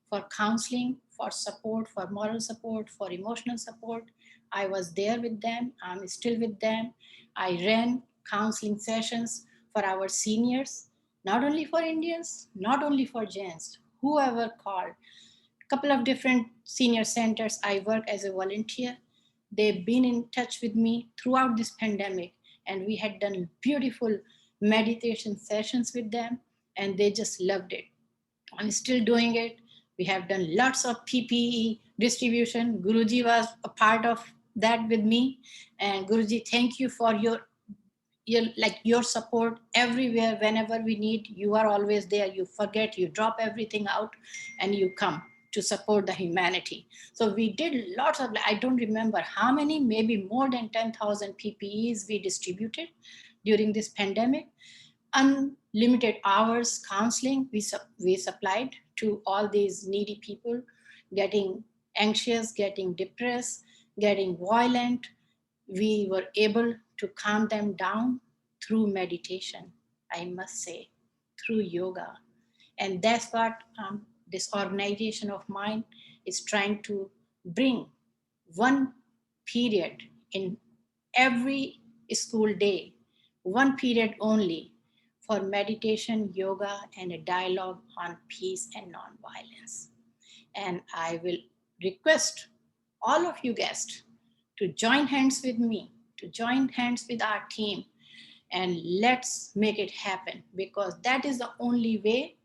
for counseling, for support, for moral support, for emotional support, I was there with them. I'm still with them. I ran counseling sessions for our seniors, not only for Indians, not only for Jains, whoever called. A couple of different senior centers, I work as a volunteer. They've been in touch with me throughout this pandemic, and we had done beautiful meditation sessions with them, and they just loved it. I'm still doing it. We have done lots of PPE distribution. Guruji was a part of that with me. And Guruji, thank you for your support everywhere. Whenever we need, you are always there. You forget, you drop everything out and you come to support the humanity. So we did lots of, I don't remember how many, maybe more than 10,000 PPEs we distributed during this pandemic. unlimited hours counseling we supplied to all these needy people, getting anxious, getting depressed, getting violent. We were able to calm them down through meditation, I must say, through yoga. And that's what this organization of mine is trying to bring. One period in every school day, one period only for meditation, yoga, and a dialogue on peace and nonviolence. And I will request all of you guests to join hands with me, to join hands with our team, and let's make it happen, because that is the only way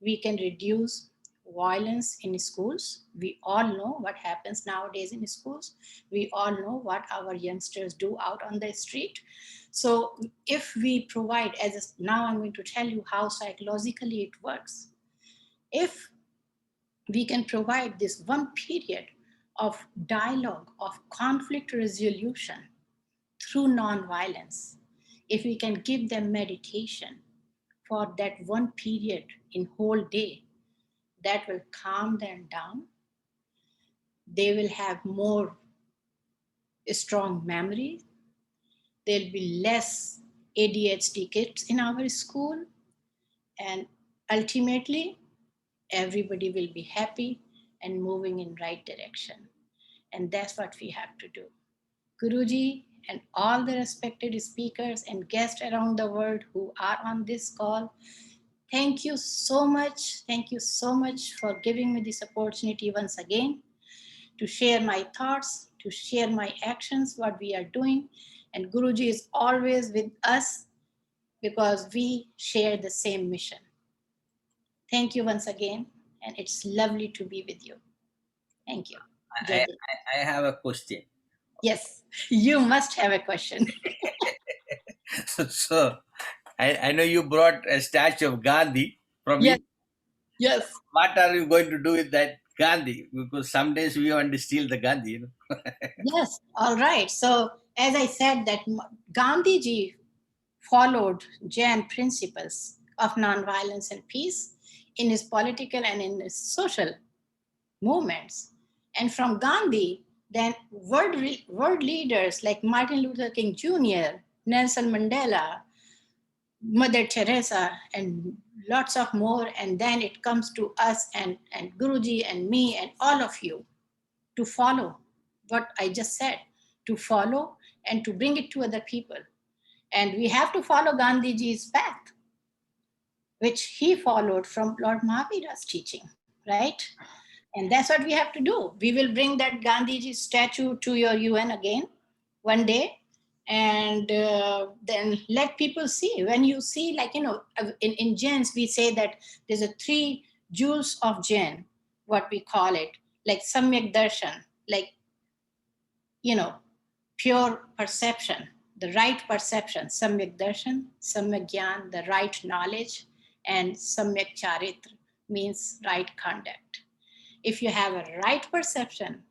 we can reduce violence in schools. We all know what happens nowadays in schools. We all know what our youngsters do out on the street. So if we provide, now I'm going to tell you how psychologically it works. If we can provide this one period of dialogue, of conflict resolution through nonviolence, if we can give them meditation for that one period in whole day, that will calm them down. They will have more strong memory. There'll be less ADHD kids in our school. And ultimately, everybody will be happy and moving in right direction. And that's what we have to do. Guruji and all the respected speakers and guests around the world who are on this call, thank you so much. Thank you so much for giving me this opportunity once again to share my thoughts, to share my actions, what we are doing. And Guruji is always with us because we share the same mission. Thank you once again. And it's lovely to be with you. Thank you. I have a question. Yes, you must have a question. So, I know you brought a statue of Gandhi from Yes. India. Yes. What are you going to do with that Gandhi? Because some days we want to steal the Gandhi, you know. Yes. All right. So, as I said, that Gandhi ji followed Jain principles of nonviolence and peace in his political and in his social movements. And from Gandhi, then world leaders like Martin Luther King Jr., Nelson Mandela, Mother Teresa, and lots of more. And then it comes to us and Guruji and me and all of you to follow what I just said, to follow and to bring it to other people. And we have to follow Gandhiji's path, which he followed from Lord Mahavira's teaching, right? And that's what we have to do. We will bring that Gandhiji statue to your UN again one day, and then let people see. When you see, like, in Jains, we say that there's a 3 jewels of Jain, what we call it, like Samyak Darshan, like, pure perception, the right perception, Samyak Darshan, Samyak Gyan, the right knowledge, and Samyak Charitra means right conduct. If you have a right perception,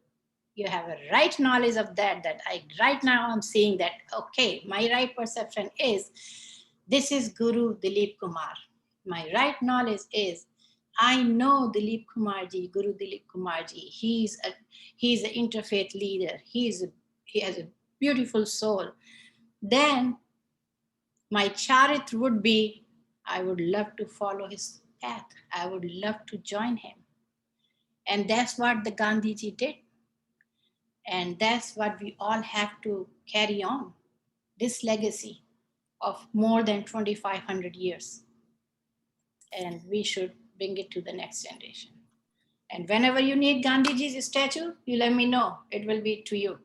you have a right knowledge of that right now I'm saying that, okay, my right perception is, this is Guru Dileepkumar. My right knowledge is, I know Dileepkumarji, Guru Dileepkumarji. He's an interfaith leader. He has a beautiful soul. Then my charitra would be, I would love to follow his path. I would love to join him. And that's what the Gandhiji did. And that's what we all have to carry on, this legacy of more than 2,500 years. And we should bring it to the next generation. And whenever you need Gandhiji's statue, you let me know. It will be to you.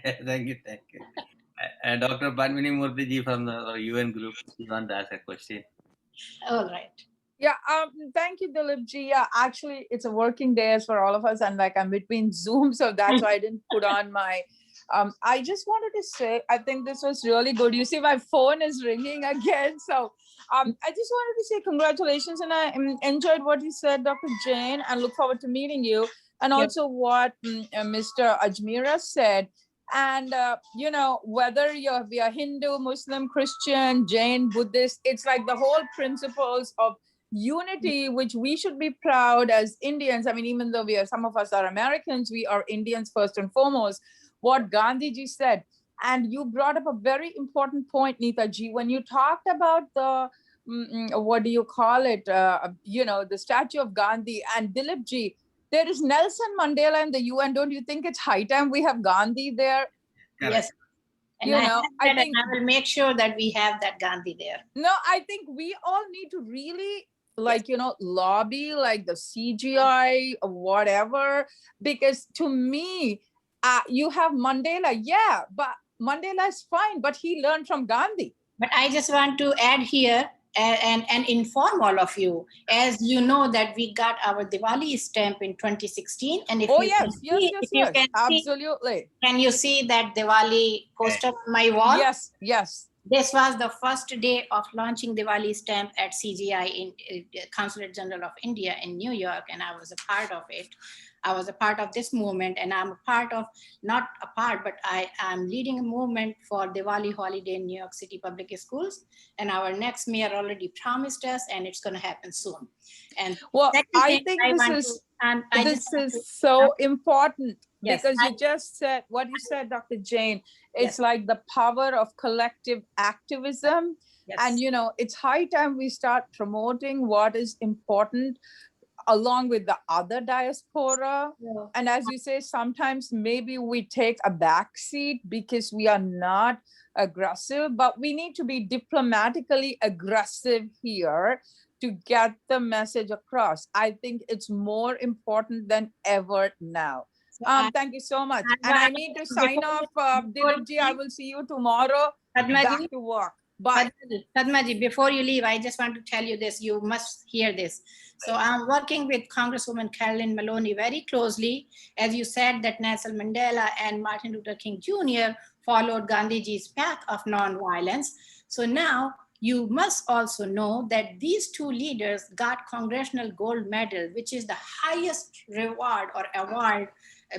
Thank you. And Dr. Padmini Murthy ji from the UN group, you want to ask a question? All right. Yeah, thank you, Dileepji. Yeah, actually, it's a working day for all of us, and like I'm between Zoom, so that's why I didn't put on my. I just wanted to say, I think this was really good. You see, my phone is ringing again, so I just wanted to say congratulations, and I enjoyed what you said, Dr. Jain, and look forward to meeting you. And also what Mr. Ajmera said. And you know, whether we are Hindu, Muslim, Christian, Jain, Buddhist, it's like the whole principles of unity, which we should be proud as Indians. I mean, even though some of us are Americans, we are Indians first and foremost. What Gandhiji said. And you brought up a very important point, Neetaji, when you talked about the what do you call it, you know, the statue of Gandhi and Dileepji. There is Nelson Mandela in the UN. Don't you think it's high time we have Gandhi there? Yes. And You know, I think I will make sure that we have that Gandhi there. No, I think we all need to really, like, you know, lobby like the CGI or whatever, because to me, you have Mandela, yeah, but Mandela is fine, but he learned from Gandhi. But I just want to add here and inform all of you, as you know, that we got our Diwali stamp in 2016. And if absolutely. Can you see that Diwali poster on my wall? Yes, yes. This was the first day of launching Diwali stamp at CGI in Consulate General of India in New York, and I was a part of it. I was a part of this movement, and I'm a part of, not a part, but I am leading a movement for Diwali holiday in New York City public schools. And our next mayor already promised us, and it's going to happen soon. And well, I think this is so important. Yes, because you just said what you said, Dr. Jain. It's like the power of collective activism. Yes. And, you know, it's high time we start promoting what is important along with the other diaspora. Yeah. And as you say, sometimes maybe we take a backseat because we are not aggressive, but we need to be diplomatically aggressive here to get the message across. I think it's more important than ever now. Thank you so much. And I need to sign off, Dileepji. I will see you tomorrow. Back to work. Bye. Padmaji, before you leave, I just want to tell you this. You must hear this. So I'm working with Congresswoman Carolyn Maloney very closely. As you said, that Nelson Mandela and Martin Luther King Jr. followed Gandhiji's path of nonviolence. So now you must also know that these two leaders got Congressional Gold Medal, which is the highest reward or award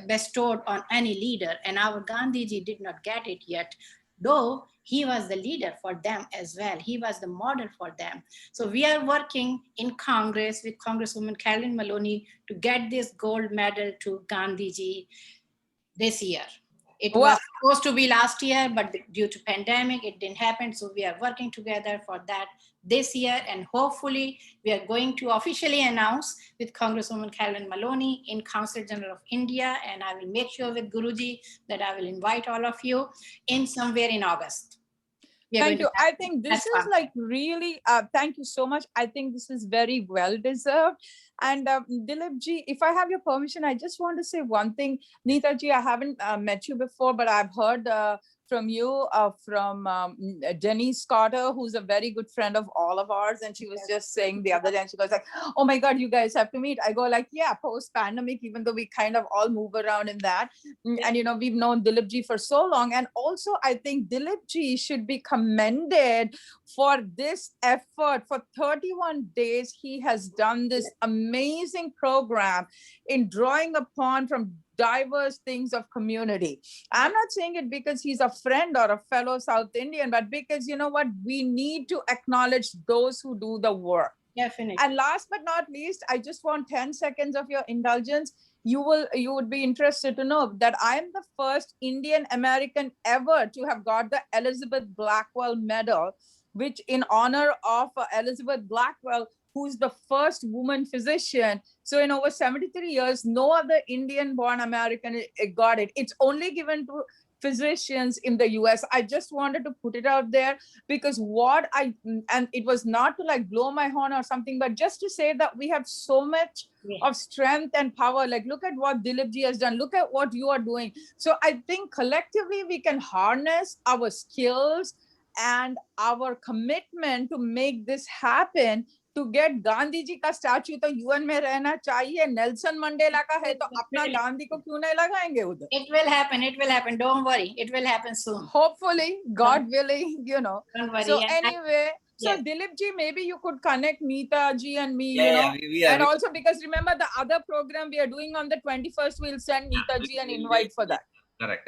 bestowed on any leader. And our Gandhiji did not get it yet, though he was the leader for them as well. He was the model for them. So we are working in Congress with Congresswoman Carolyn Maloney to get this gold medal to Gandhiji this year. It was supposed to be last year, but due to pandemic, it didn't happen. So we are working together for that this year. And hopefully we are going to officially announce with Congresswoman Carolyn Maloney in Consulate General of India. And I will make sure with Guruji that I will invite all of you in somewhere in August. Thank you. I think this is like really, thank you so much. I think this is very well deserved. And Dileepji, if I have your permission, I just want to say one thing. Neetaji, I haven't met you before, but I've heard from you, from Denise Carter, who's a very good friend of all of ours. And she was just saying the other day, and she goes like, oh my God, you guys have to meet. I go like, yeah, post-pandemic, even though we kind of all move around in that. And, you know, we've known Dileepji for so long. And also, I think Dileepji should be commended for this effort. For 31 days, he has done this amazing program in drawing upon from diverse things of community. I'm not saying it because he's a friend or a fellow South Indian, but because, you know what, we need to acknowledge those who do the work. Definitely. And last but not least, I just want 10 seconds of your indulgence. You would be interested to know that I am the first Indian American ever to have got the Elizabeth Blackwell Medal, which in honor of Elizabeth Blackwell, who's the first woman physician. So in over 73 years, no other Indian-born American got it. It's only given to physicians in the US. I just wanted to put it out there because and it was not to like blow my horn or something, but just to say that we have so much of strength and power. Like, look at what Dileepji has done. Look at what you are doing. So I think collectively we can harness our skills and our commitment to make this happen. To get Gandhi जी का statue तो UN में रहना चाहिए, Nelson Mandela का है तो अपना गांधी को क्यों नहीं लगाएंगे उधर? It will happen. It will happen. Don't worry. It will happen soon. Hopefully, God willing, you know. Don't worry. So anyway, so Dileepji, maybe you could connect Neeta ji and me, you know. And also because remember the other program we are doing on the 21st, we'll send Neeta ji an invite for that. Correct.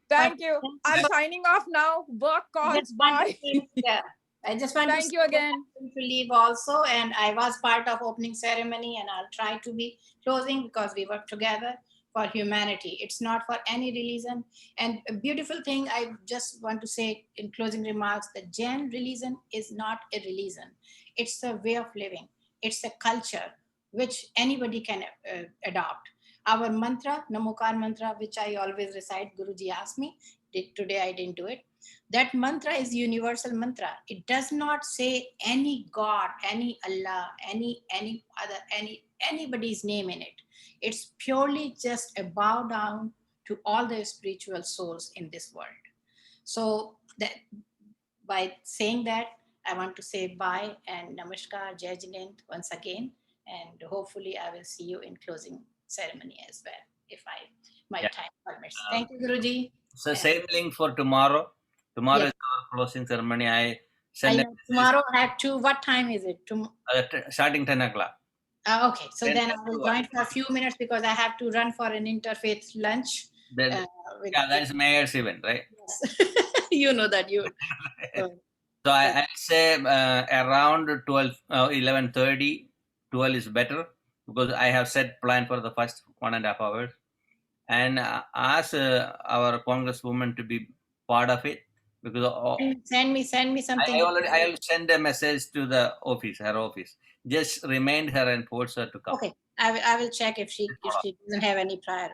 Thank you. I'm signing off now. Work calls. Bye. Yeah, I just want Thank you again. to leave also, and I was part of opening ceremony, and I'll try to be closing because we work together for humanity. It's not for any religion. And a beautiful thing I just want to say in closing remarks, that Jain religion is not a religion. It's a way of living. It's a culture which anybody can adopt. Our mantra, Namokar mantra, which I always recite, Guruji asked me, today I didn't do it. That mantra is universal mantra. It does not say any God, any Allah, any other, anybody's name in it. It's purely just a bow down to all the spiritual souls in this world. So that by saying that, I want to say bye and namaskar, Jai Jinend once again, and hopefully I will see you in closing ceremony as well, if my time permits. Thank you, Guruji. So same link for tomorrow. Tomorrow is our closing ceremony. I send tomorrow at 2. What time is it? starting 10 o'clock. Okay, so then I will join for a few minutes because I have to run for an interfaith lunch. Then, that is mayor's event, right? Yes. You know that you. So I'll say around 12, 11:30, 12 is better because I have set plan for the first 1.5 hours, and ask our congresswoman to be part of it because send me something. I'll send a message to the office, her office. Just remind her and force her to come. Okay, I will check if she doesn't have any prior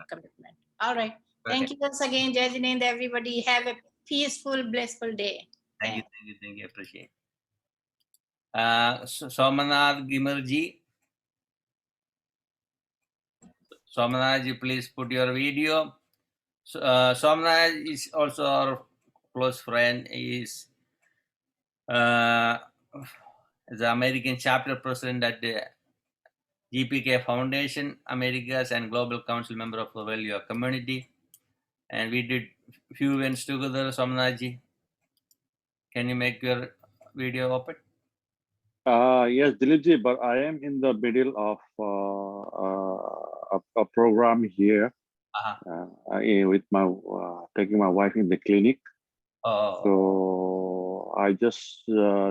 commitment. All right. Thank you once again, Jai Jinend, everybody. Have a peaceful, blissful day. Thank you. Appreciate. Somanath Gimarji. Somanath, please put your video. Somanath is also our close friend. He is the American chapter president at the GPK Foundation, Americas, and Global Council member of the Value Community. And we did few events together, Somanathji. Can you make your video open? Yes, Dileepji, but I am in the middle of a program here with my taking my wife in the clinic. So I just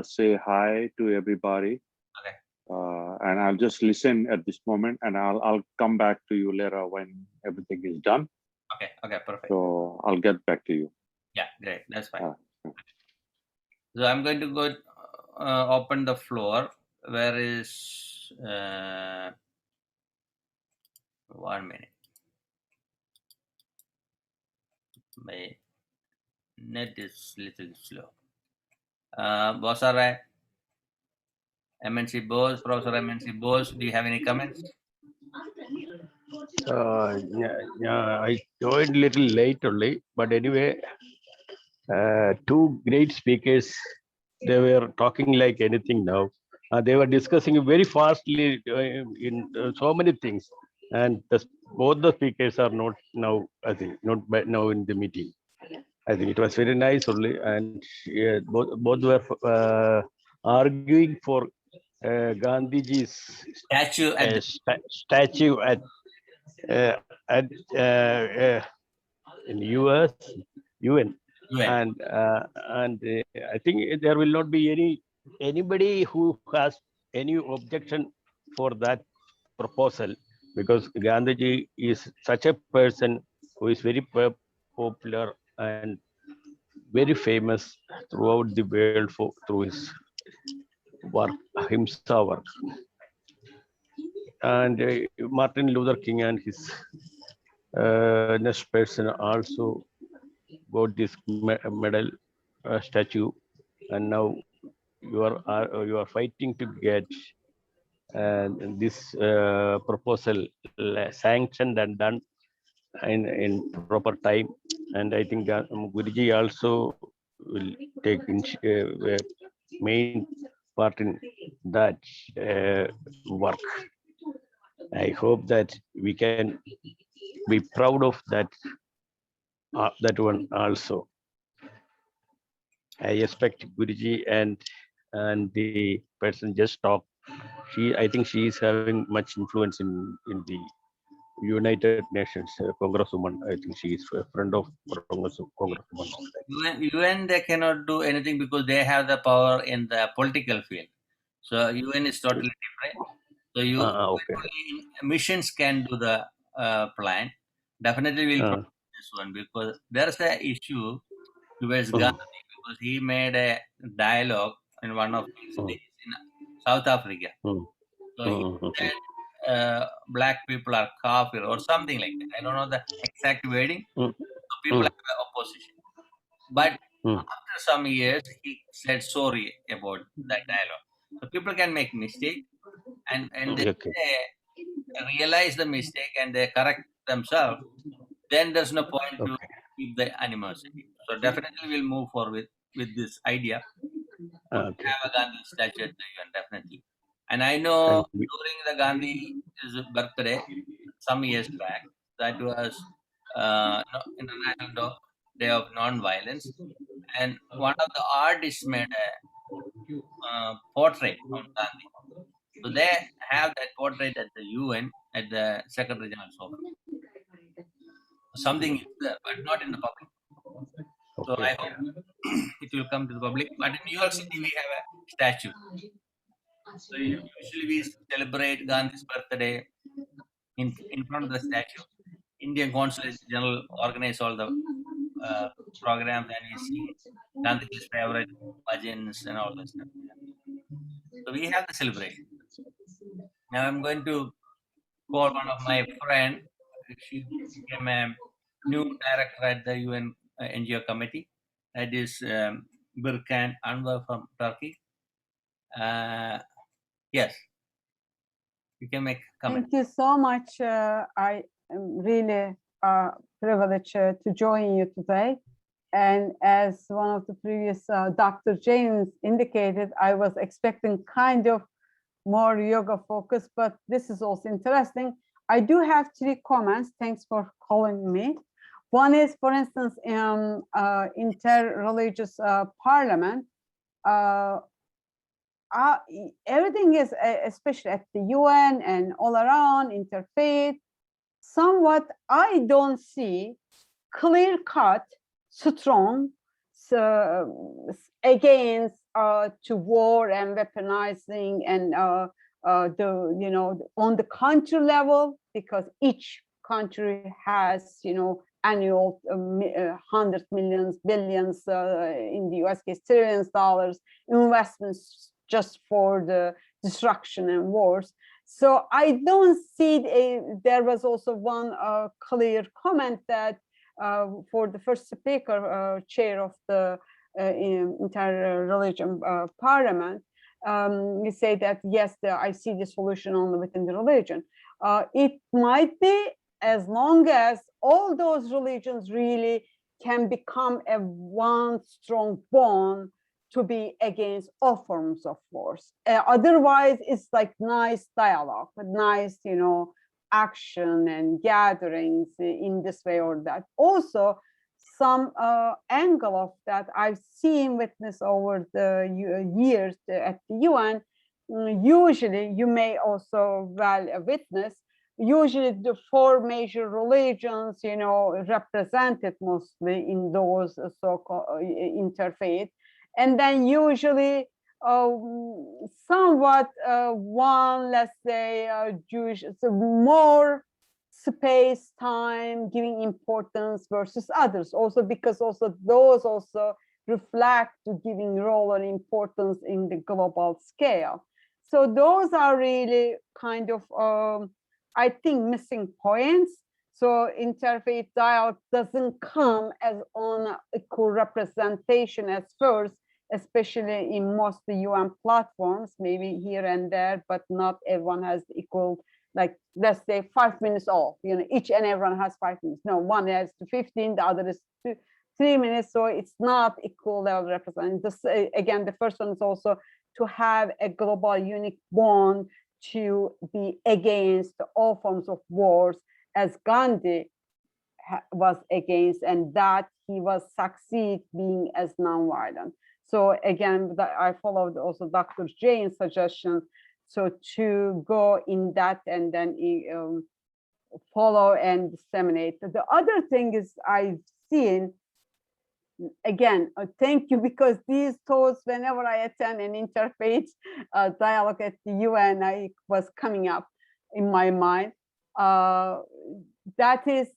say hi to everybody. Okay. And I'll just listen at this moment, and I'll come back to you later when everything is done. Okay, perfect. So I'll get back to you. Yeah, great. That's fine. So I'm going to go open the floor. Where is 1 minute? My net is little slow. Boss, MNC Bose, Professor MNC Bose, do you have any comments? I joined a little late only, but anyway, two great speakers, they were talking like anything now. They were discussing very fastly in so many things, and both the speakers are not now, I think, not now in the meeting. I think it was very nice only, and both were arguing for Gandhiji's statue at in UN. And I think there will not be anybody who has any objection for that proposal, because Gandhiji is such a person who is very popular and very famous throughout the world through his work, Ahimsa work. And Martin Luther King and his next person also got this medal statue, and now you are fighting to get this proposal sanctioned and done in proper time. And I think Guruji also will take main part in that work. I hope that we can be proud of that one also. I expect Guruji and the person just talked. I think she is having much influence in the United Nations Congresswoman. I think she is a friend of Congresswoman. UN, they cannot do anything because they have the power in the political field. So UN is totally different. So Okay. only missions can do the plan. Definitely we'll promote this one because there's an issue towards Gandhi because he made a dialogue in one of his days in South Africa. So he said black people are kafir or something like that. I don't know the exact wording. So people have the opposition. But after some years, he said sorry about that dialogue. So people can make mistake and they realize the mistake and they correct themselves, then there's no point to keep the animosity. So definitely we'll move forward with this idea. Have a Gandhi statue at the UN, definitely. And I know during the Gandhi's birthday, some years back, that was International Day of Non-Violence, and one of the artists made a portrait of Gandhi. So they have that portrait at the UN at the Secretary General's office. Something is there, but not in the public. So I hope it will come to the public. But in New York City, we have a statue. So usually we celebrate Gandhi's birthday in front of the statue. Indian Consulate General organize all the programs and we sing Gandhi's favorite bhajans and all that stuff. So we have the celebration. Now I'm going to call one of my friend. She became a new director at the UN NGO committee. That is Birkan Anwar from Turkey. Yes, you can make comment. Thank you so much. I am really privileged to join you today. And as one of the previous Dr. James indicated, I was expecting kind of more yoga focus, but this is also interesting. I do have 3 comments. Thanks for calling me. One is, for instance, in interreligious parliament, everything is, especially at the UN and all around, interfaith, somewhat I don't see clear-cut, strong against to war and weaponizing and on the country level, because each country has annual hundreds, millions, billions, in the US case trillions dollars investments just for the destruction and wars. So I don't see there was also one clear comment that for the first speaker, chair of the inter-religion parliament, you say that yes, I see the solution only within the religion. It might be, as long as all those religions really can become a one strong bond to be against all forms of force. Otherwise, it's like nice dialogue, but nice, action and gatherings in this way or that. Also, some angle of that I've seen witness over the years at the UN. Usually, you may also witness. Usually, the 4 major religions, represented mostly in those so-called interfaith, and then usually somewhat one, let's say, Jewish, so more space, time, giving importance versus others. Also because also those also reflect to giving role and importance in the global scale. So those are really kind of, I think, missing points. So interfaith dialogue doesn't come as on equal representation as first, especially in most the UN platforms, maybe here and there, but not everyone has equal, like, let's say 5 minutes off, each and everyone has 5 minutes. No, one has 15, the other is 3 minutes. So it's not equal level representation. This, again, the first one is also to have a global unique bond to be against all forms of wars, as Gandhi was against, and that he was succeed being as non-violent. So again, I followed also Dr. Jane's suggestion, so to go in that and then follow and disseminate. The other thing is I've seen, again, thank you, because these thoughts, whenever I attend an interfaith dialogue at the UN, I was coming up in my mind. That is,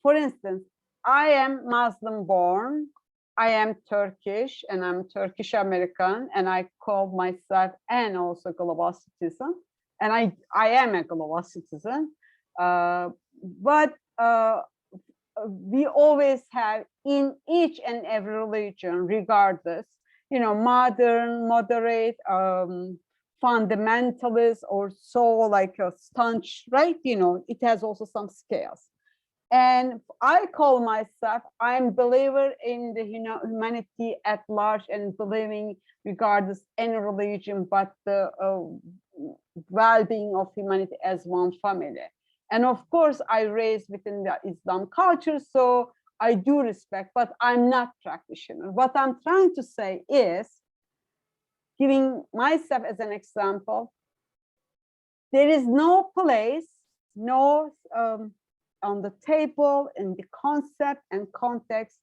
for instance, I am Muslim born, I am Turkish, and I'm Turkish American, and I call myself and also global citizen, and I am a global citizen. But we always have in each and every religion, regardless, you know, modern, moderate, fundamentalist, or so like a staunch, right? You know, it has also some scales. And I call myself, I'm believer in the humanity at large, and believing regardless any religion, but the well-being of humanity as one family. And of course, I raised within the Islam culture, so I do respect, but I'm not practitioner. What I'm trying to say is, giving myself as an example, there is no place, no on the table, in the concept and context.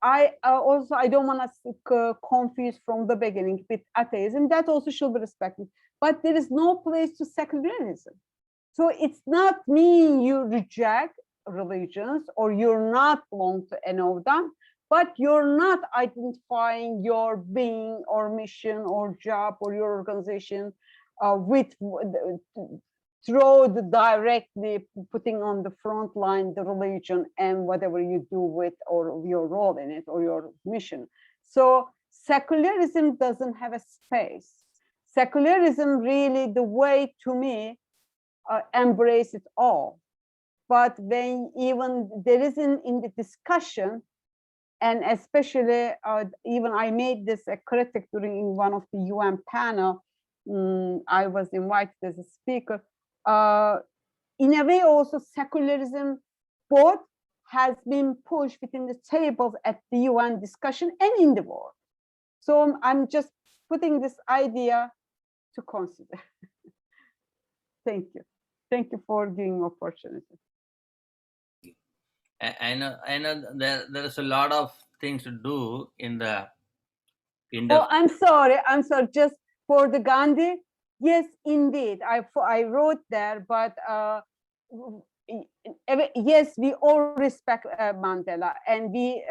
I don't want to confuse from the beginning with atheism. That also should be respected. But there is no place to secularism. So it's not meaning you reject religions or you're not belong to any of them, but you're not identifying your being or mission or job or your organization through the directly putting on the front line the religion and whatever you do with or your role in it or your mission. So secularism doesn't have a space. Secularism really, the way to me, embrace it all. But when even there isn't in the discussion, and especially even I made this a critic during one of the UN panel, I was invited as a speaker. In a way also secularism both has been pushed within the tables at the UN discussion and in the world. So I'm just putting this idea to consider. Thank you. Thank you for giving me opportunity. I know there is a lot of things to do in the Oh, I'm sorry, just for the Gandhi. Yes, indeed, I wrote there, but yes, we all respect Mandela, and we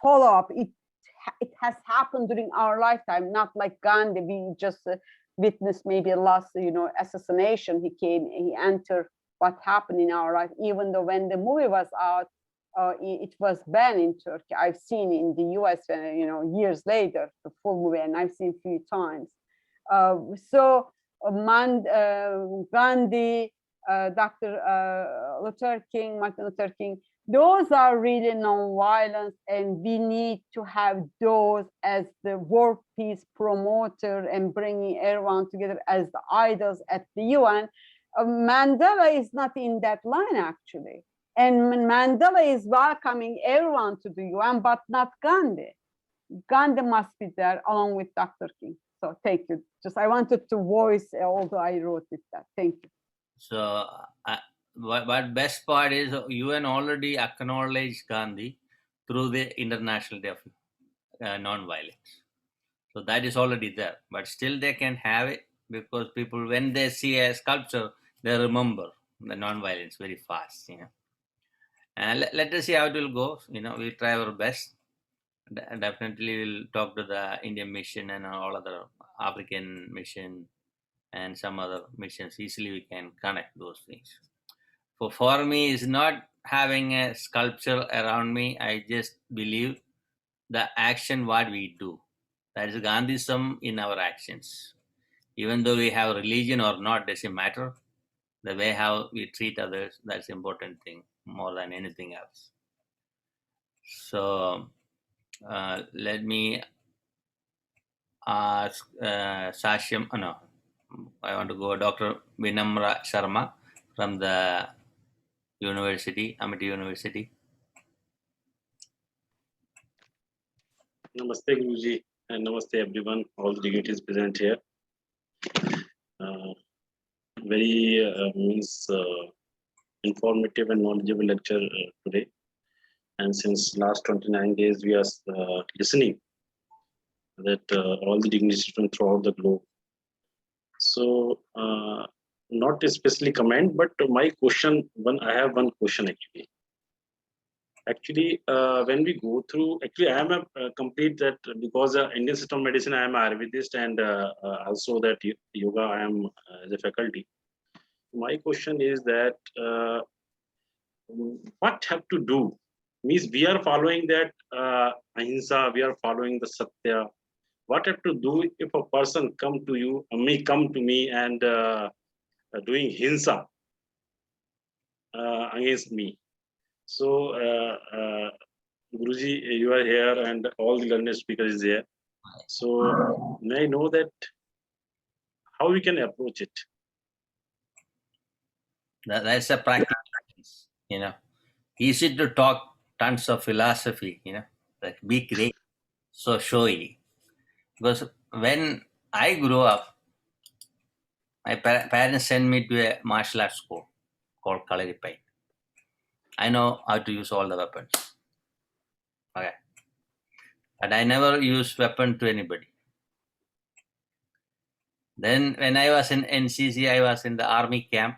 follow up. It has happened during our lifetime, not like Gandhi. We just witnessed maybe last, assassination. He entered what happened in our life. Even though when the movie was out, it was banned in Turkey. I've seen in the US, years later, the full movie, and I've seen a few times. So Gandhi, Dr. Luther King, Martin Luther King, those are really non-violence, and we need to have those as the world peace promoter and bringing everyone together as the idols at the UN. Mandela is not in that line, actually. And Mandela is welcoming everyone to the UN, but not Gandhi. Gandhi must be there along with Dr. King. So thank you. Just I wanted to voice, although I wrote it that. Thank you. So what best part is UN already acknowledged Gandhi through the International Day of Non-Violence. So that is already there, but still they can have it because people, when they see a sculpture, they remember the non-violence very fast. And let us see how it will go. We'll try our best. Definitely we'll talk to the Indian mission and all other African mission and some other missions. Easily we can connect those things. For me, it's not having a sculpture around me. I just believe the action what we do. That is Gandhism in our actions. Even though we have religion or not, doesn't matter. The way how we treat others, that's the important thing more than anything else. So let me ask Sashyam. No, I want to go Dr. Vinamra Sharma from the university, Amity University. Namaste, Guruji, and namaste, everyone, all the dignitaries present here. informative and knowledgeable lecture today. And since last 29 days, we are listening that all the dignitaries from throughout the globe. So, not especially comment, but my question, I have one question actually. Actually, when we go through, actually, I am a complete that because Indian system of medicine, I am Ayurvedist, and also that yoga, I am as a faculty. My question is that what have to do? Means we are following that ahimsa, we are following the satya. What have to do if a person come to you, come to me and doing hinsa against me? So, Guruji, you are here and all the learned speakers is there. So, may I know that how we can approach it? That's a practical, you know. Easy to talk tons of philosophy, you know, like be great, so showy. Because when I grew up, my parents sent me to a martial arts school called Kalaripai. I know how to use all the weapons. Okay. But I never used weapon to anybody. Then when I was in NCC, I was in the army camp,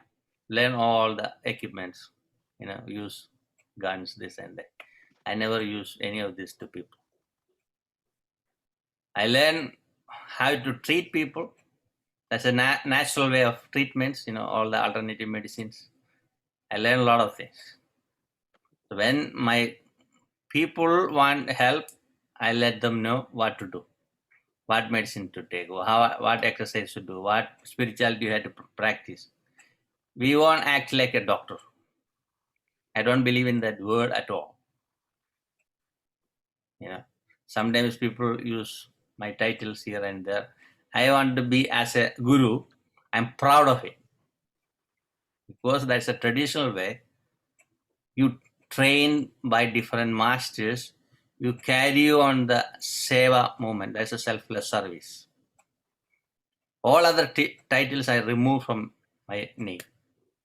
learn all the equipments, you know, use guns, this and that. I never used any of this to people. I learned how to treat people. That's a natural way of treatments, you know, all the alternative medicines. I learned a lot of things. So when my people want help, I let them know what to do, what medicine to take, what exercise to do, what spirituality you have to practice. We won't act like a doctor. I don't believe in that word at all. You know, sometimes people use my titles here and there. I want to be as a guru. I'm proud of it because that's a traditional way. You train by different masters. You carry on the seva movement. That's a selfless service. All other titles I removed from my name.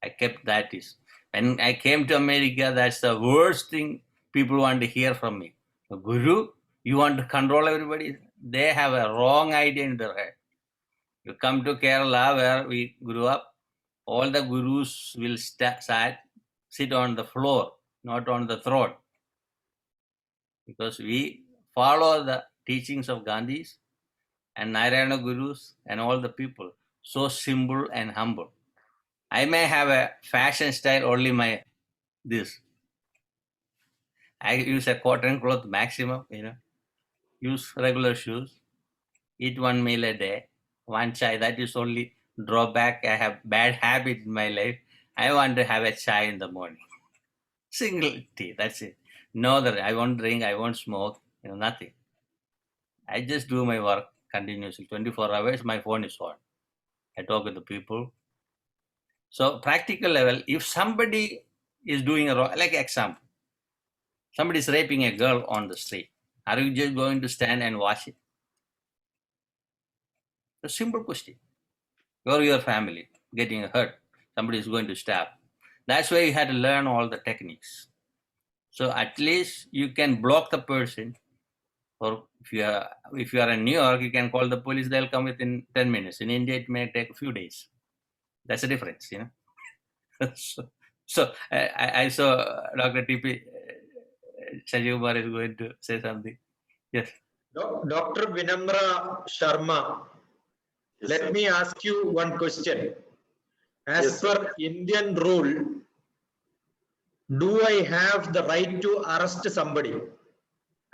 I kept that is. When I came to America, that's the worst thing people want to hear from me. Guru, you want to control everybody? They have a wrong idea in their head. You come to Kerala where we grew up, all the gurus will sit on the floor, not on the throne. Because we follow the teachings of Gandhis and Narayana Gurus and all the people. So simple and humble. I may have a fashion style, only this. I use a cotton cloth maximum, you know. Use regular shoes. Eat one meal a day. One chai. That is only drawback. I have bad habit in my life. I want to have a chai in the morning. Single tea. That's it. No other. I won't drink. I won't smoke. You know, nothing. I just do my work continuously. 24 hours. My phone is on. I talk with the people. So practical level. If somebody is doing a wrong, like example, somebody is raping a girl on the street. Are you just going to stand and watch it? A simple question. Or your family getting hurt. Somebody is going to stab. That's why you had to learn all the techniques. So at least you can block the person. Or if you are in New York, you can call the police. They'll come within 10 minutes. In India, it may take a few days. That's the difference, you know. so I saw Dr. TP Shajikumar is going to say something. Yes. Dr. Vinamra Sharma, Yes, let sir. me ask you one question. As Yes, sir. per Indian rule, do I have the right to arrest somebody?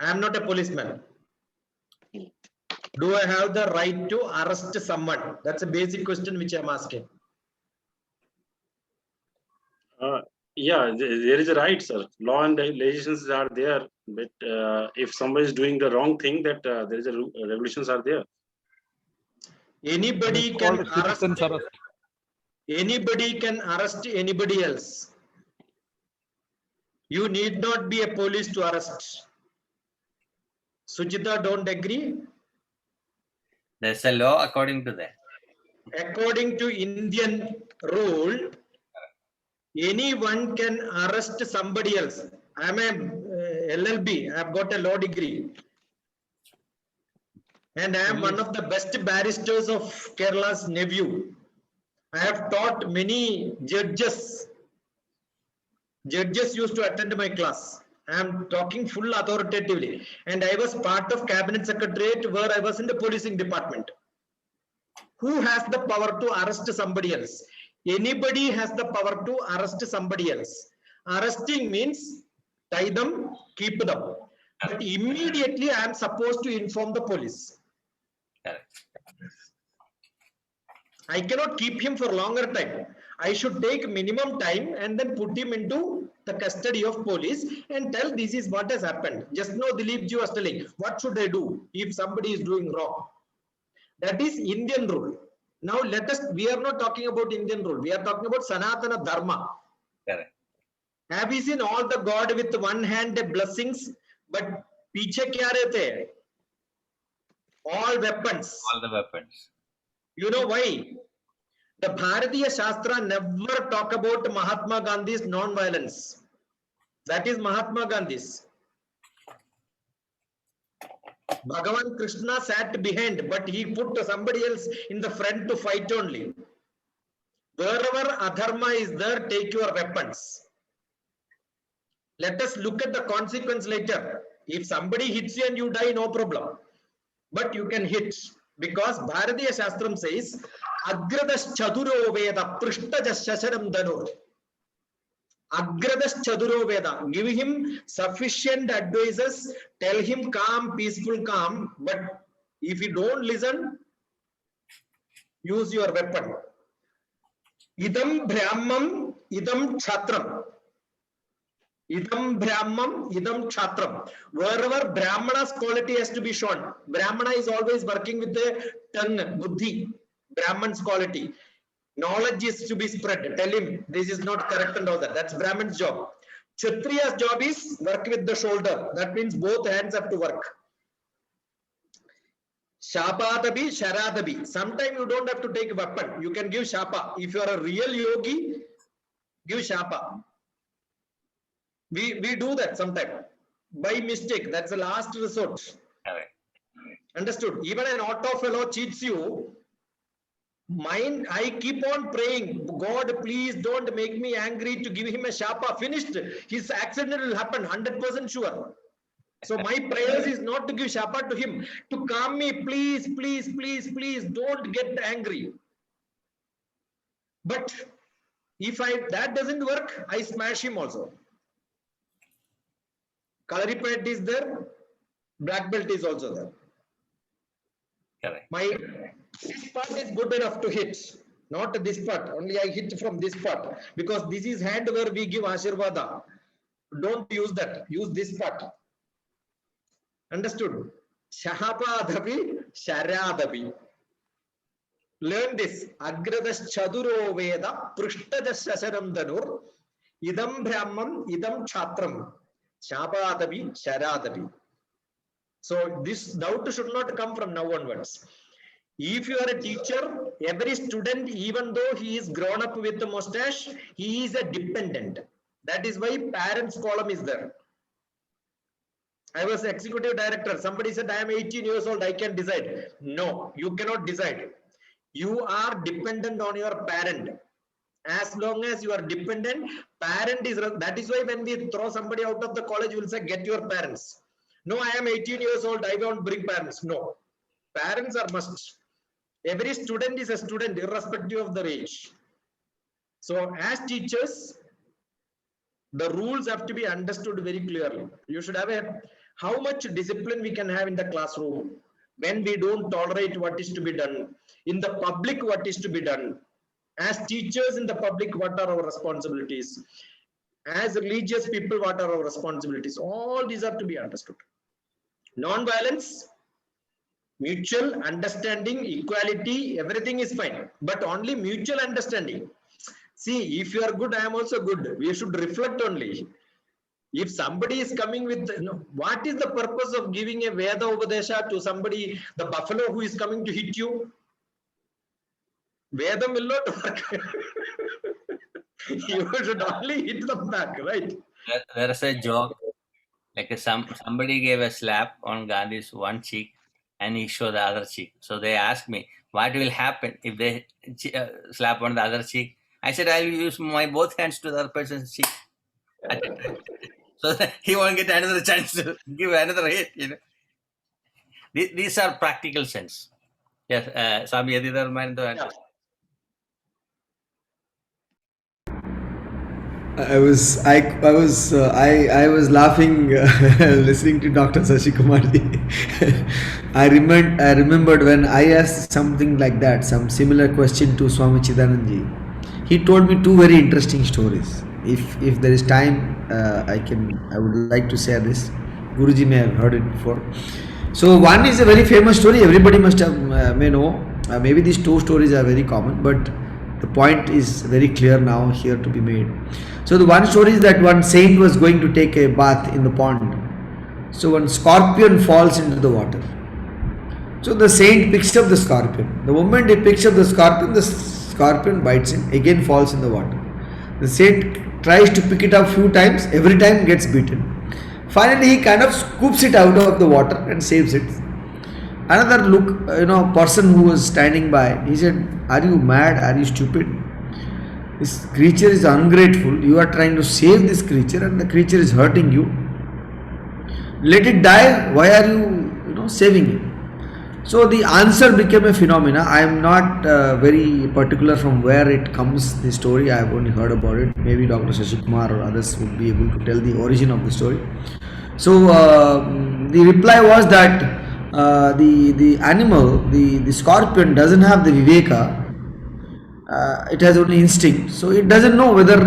I am not a policeman. Do I have the right to arrest someone? That's a basic question which I am asking. Yeah, there is a right, sir. Law and legislations are there, but if somebody is doing the wrong thing, that there is a regulations are there. Anybody It's can called arrest. citizen's arrest. Anybody can arrest anybody else. You need not be a police to arrest. Suchita, don't agree? There's a law according to that. According to Indian rule, anyone can arrest somebody else. I'm a LLB, I've got a law degree. And I am one of the best barristers of Kerala's nephew. I have taught many judges. Judges used to attend my class. I am talking full authoritatively. And I was part of cabinet secretariat where I was in the policing department. Who has the power to arrest somebody else? Anybody has the power to arrest somebody else. Arresting means tie them, keep them. But immediately I am supposed to inform the police. I cannot keep him for longer time. I should take minimum time and then put him into the custody of police and tell this is what has happened. Just now Dileepji was telling, what should I do if somebody is doing wrong? That is Indian rule. Now we are not talking about Indian rule. We are talking about Sanatana Dharma. Correct. Have you seen all the God with one hand blessings, but piche kya rehte? All weapons. All the weapons. You know why? The Bharatiya Shastra never talk about Mahatma Gandhi's non-violence. That is Mahatma Gandhi's. Bhagavan Krishna sat behind, but he put somebody else in the front to fight only. Wherever adharma is there, take your weapons. Let us look at the consequence later. If somebody hits you and you die, no problem. But you can hit. Because Bharatiya Shastram says, Agradas Chaduro Veda, Prishtajas Shasharam Danur. Agradas Chaduro Veda. Give him sufficient advices, tell him calm, peaceful, calm. But if you don't listen, use your weapon. Idam Brahmam, Idam Chatram. Idam Brahmam, Idam Chatram. Wherever Brahmana's quality has to be shown, Brahmana is always working with the tongue, buddhi, Brahman's quality. Knowledge is to be spread. Tell him this is not correct and all that. That's Brahman's job. Kshatriya's job is work with the shoulder. That means both hands have to work. Shapadabi, Sharadabi. Sometimes you don't have to take a weapon. You can give Shapa. If you are a real yogi, give Shapa. We do that sometimes by mistake. That's the last resort. Understood? Even an auto fellow cheats you. Mine, I keep on praying, God, please don't make me angry, to give him a shapa. Finished. His accident will happen, 100% sure. So my prayers is not to give shapa to him, to calm me, please, please, please, please, don't get angry. But if that doesn't work, I smash him also. Kalaripet is there, black belt is also there. Correct. This part is good enough to hit, not this part. Only I hit from this part, because this is hand where we give Ashirvada. Don't use that. Use this part. Understood? Shahapadabi, Sharadabi. Learn this. Agradas Chaduro Veda, Prishtajas Shasaram Danur, Idam Brahmam, Idam Chatram, Shapadabi, Sharadabi. So this doubt should not come from now onwards. If you are a teacher, every student, even though he is grown up with a mustache, he is a dependent. That is why parents column is there. I was executive director. Somebody said, I am 18 years old, I can decide. No, you cannot decide. You are dependent on your parent. As long as you are dependent, parent is, that is why when we throw somebody out of the college, we will say, get your parents. No, I am 18 years old, I won't bring parents. No, parents are must. Every student is a student, irrespective of their age. So as teachers, the rules have to be understood very clearly. You should have how much discipline we can have in the classroom, when we don't tolerate what is to be done, in the public what is to be done, as teachers in the public what are our responsibilities, as religious people what are our responsibilities. All these are to be understood. Non-violence, mutual understanding, equality, everything is fine, but only mutual understanding. See, if you are good, I am also good. We should reflect only. If somebody is coming with, what is the purpose of giving a Veda Upadesha to somebody, the buffalo who is coming to hit you? Vedam will not work. You should only hit the back, right? There is a joke, like somebody gave a slap on Gandhi's one cheek and he showed the other cheek. So they asked me, what will happen if they slap on the other cheek? I said, I will use my both hands to the other person's cheek at a time. So that he won't get another chance to give another hit. These are practical sense. Yes, Swami Adidharma. I was laughing listening to Dr. Shashi Kumarji. I remembered when I asked something like that, some similar question to Swami Chidanandji. He told me two very interesting stories. If there is time, I would like to share this. Guruji may have heard it before. So one is a very famous story. Everybody must have may know. Maybe these two stories are very common, but the point is very clear now here to be made. So the one story is that one saint was going to take a bath in the pond. So one scorpion falls into the water. So the saint picks up the scorpion. The moment he picks up the scorpion bites him, again falls in the water. The saint tries to pick it up few times, every time gets beaten. Finally he kind of scoops it out of the water and saves it. Another person who was standing by, he said, "Are you mad? Are you stupid? This creature is ungrateful. You are trying to save this creature and the creature is hurting you. Let it die. Why are you, saving it?" So the answer became a phenomena. I am not very particular from where it comes, the story. I have only heard about it. Maybe Dr. Shashi Kumar or others would be able to tell the origin of the story. So the reply was that the animal, the scorpion doesn't have the viveka. It has only instinct. So it doesn't know whether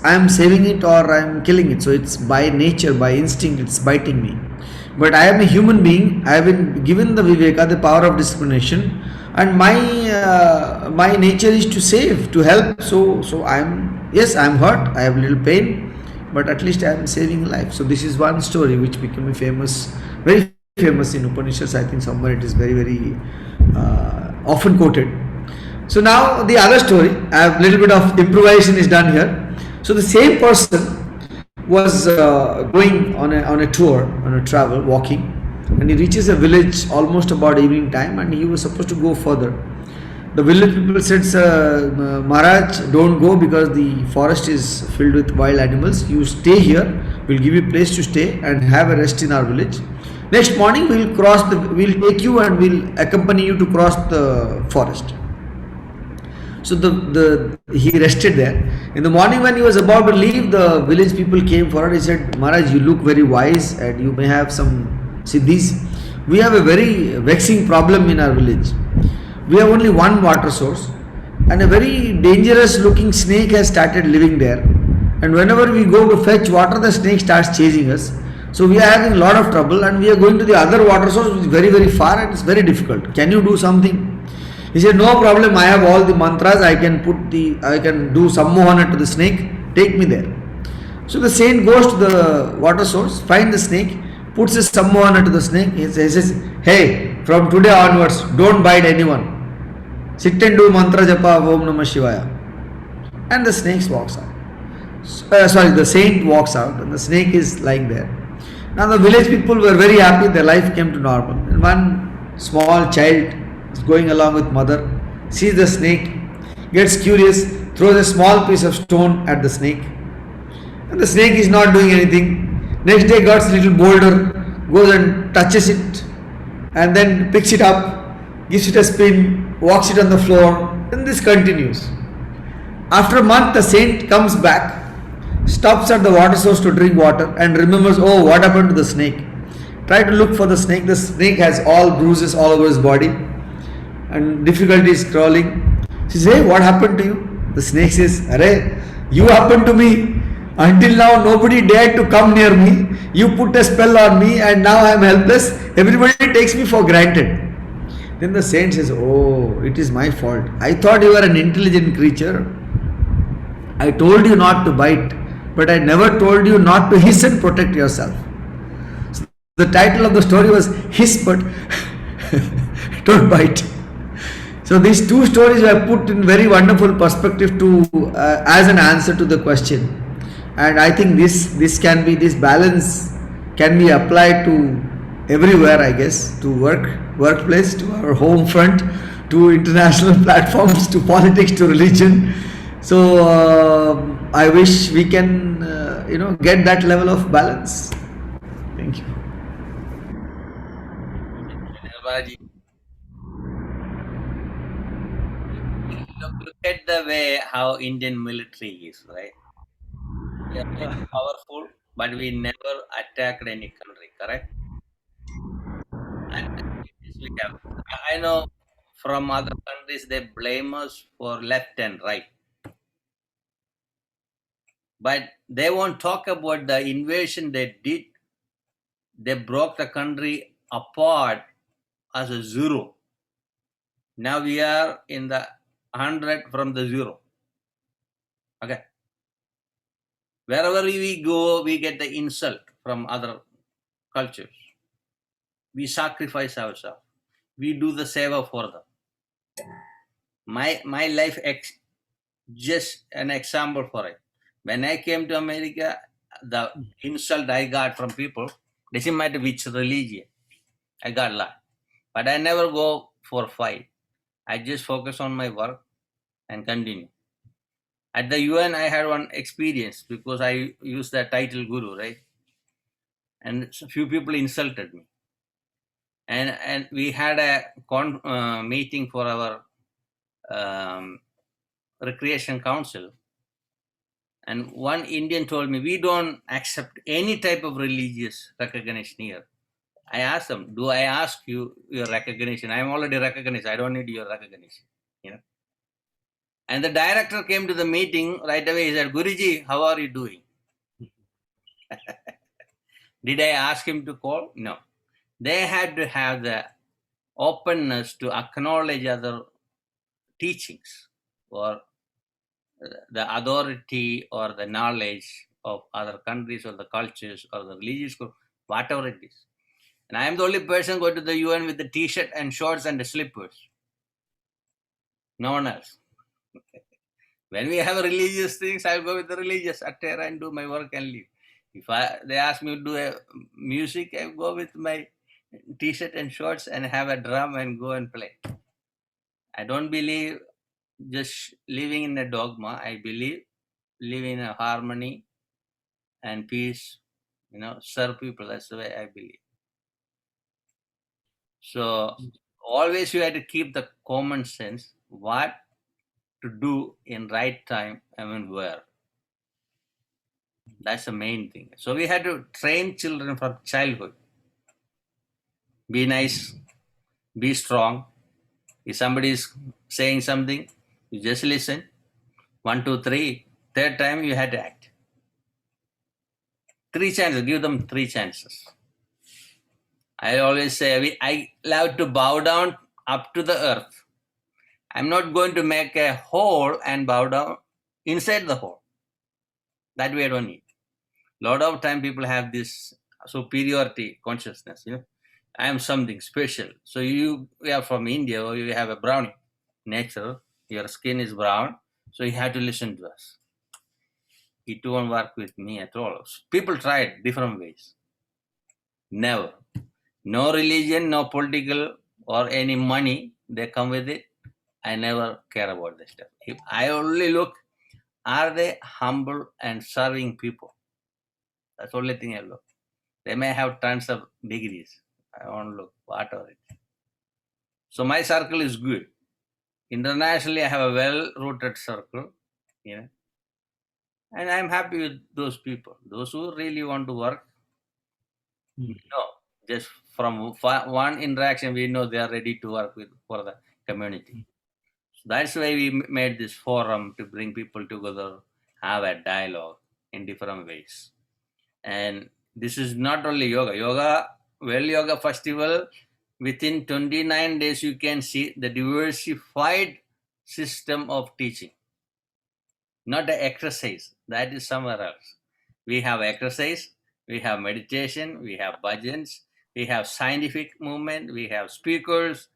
I am saving it or I am killing it. So it's by nature, by instinct, it's biting me. But I am a human being. I have been given the viveka, the power of discrimination, and my nature is to save, to help. So I am hurt. I have little pain, but at least I am saving life. So this is one story which became very famous in Upanishads. I think somewhere it is very, very often quoted. So now the other story, I have little bit of improvisation is done here. So the same person was going on a tour, on a travel, walking, and he reaches a village almost about evening time, and he was supposed to go further. The village people said, "Maharaj, don't go because the forest is filled with wild animals. You stay here. We'll give you a place to stay and have a rest in our village. Next morning we'll take you and we'll accompany you to cross the forest." So he rested there. In the morning when he was about to leave, the village people came forward. He said, "Maharaj, you look very wise and you may have some siddhis. We have a very vexing problem in our village. We have only one water source and a very dangerous looking snake has started living there. And whenever we go to fetch water, the snake starts chasing us. So we are having a lot of trouble and we are going to the other water source which is very, very far and it's very difficult. Can you do something?" He said, "No problem, I have all the mantras, I can do sammohana to the snake, take me there." So the saint goes to the water source, finds the snake, puts his sammohana to the snake. He says, "Hey, from today onwards, don't bite anyone. Sit and do mantra japa of Om Namah Shivaya." And the snake walks out. The saint walks out and the snake is lying there. Now the village people were very happy, their life came to normal. And one small child is going along with mother, sees the snake, gets curious, throws a small piece of stone at the snake. And the snake is not doing anything. Next day gets a little bolder, goes and touches it and then picks it up, gives it a spin, walks it on the floor, and this continues. After a month, the saint comes back, stops at the water source to drink water and remembers, "Oh, what happened to the snake?" Try to look for the snake. The snake has all bruises all over his body and difficulties crawling. She says, "Hey, what happened to you?" The snake says, "Arey, you happened to me. Until now, nobody dared to come near me. You put a spell on me and now I am helpless. Everybody takes me for granted." Then the saint says, "Oh, it is my fault. I thought you were an intelligent creature. I told you not to bite, but I never told you not to hiss and protect yourself." So the title of the story was "Hiss but don't bite." So these two stories were put in very wonderful perspective to as an answer to the question, and I think this can be, this balance can be applied to everywhere, I guess, to workplace, to our home front, to international platforms, to politics, to religion. So I wish we can get that level of balance. Thank you. Raji, look at the way how Indian military is, right? We are very powerful, but we never attacked any country, correct? And this we have. I know from other countries they blame us for left and right, but they won't talk about the invasion they did. They broke the country apart as a zero. Now we are in the 100 from the zero. Okay. Wherever we go, we get the insult from other cultures. We sacrifice ourselves. We do the seva for them. My life just an example for it. When I came to America, the insult I got from people, doesn't matter which religion, I got a lot. But I never go for fight. I just focus on my work and continue. At the UN, I had one experience because I used the title Guru, right? And a few people insulted me. And we had a meeting for our recreation council. And one Indian told me, we don't accept any type of religious recognition here. I asked them, do I ask you your recognition? I'm already recognized. I don't need your recognition. And the director came to the meeting right away. He said, Guruji, how are you doing? Did I ask him to call? No. They had to have the openness to acknowledge other teachings or the authority or the knowledge of other countries or the cultures or the religious group, whatever it is. And I am the only person going to the UN with the t-shirt and shorts and the slippers. No one else. When we have religious things, I'll go with the religious attire and do my work and leave. If they ask me to do a music, I go with my t-shirt and shorts and have a drum and go and play. I don't believe just living in a dogma. I believe living in a harmony and peace, serve people. That's the way I believe. So always you have to keep the common sense, what to do in right time, where. That's the main thing. So we had to train children from childhood. Be nice, be strong. If somebody is saying something, you just listen. 1, 2, 3. Third time you had to act. 3 chances. Give them 3 chances. I always say I love to bow down up to the earth. I'm not going to make a hole and bow down inside the hole. That way I don't need. A lot of time people have this superiority consciousness. I am something special. So you are from India or you have a brown nature. Your skin is brown. So you have to listen to us. It won't work with me at all. People tried different ways. Never. No religion, no political or any money, they come with it. I never care about this stuff. If I only look, are they humble and serving people? That's the only thing I look. They may have tons of degrees. I won't look, whatever it is. So my circle is good. Internationally, I have a well-rooted circle, and I'm happy with those people. Those who really want to work, just from one interaction, we know they are ready to work for the community. So that's why we made this forum to bring people together, have a dialogue in different ways. And this is not only yoga. Well Yoga Festival, within 29 days, you can see the diversified system of teaching. Not the exercise, that is somewhere else. We have exercise, we have meditation, we have bhajans, we have scientific movement, we have speakers,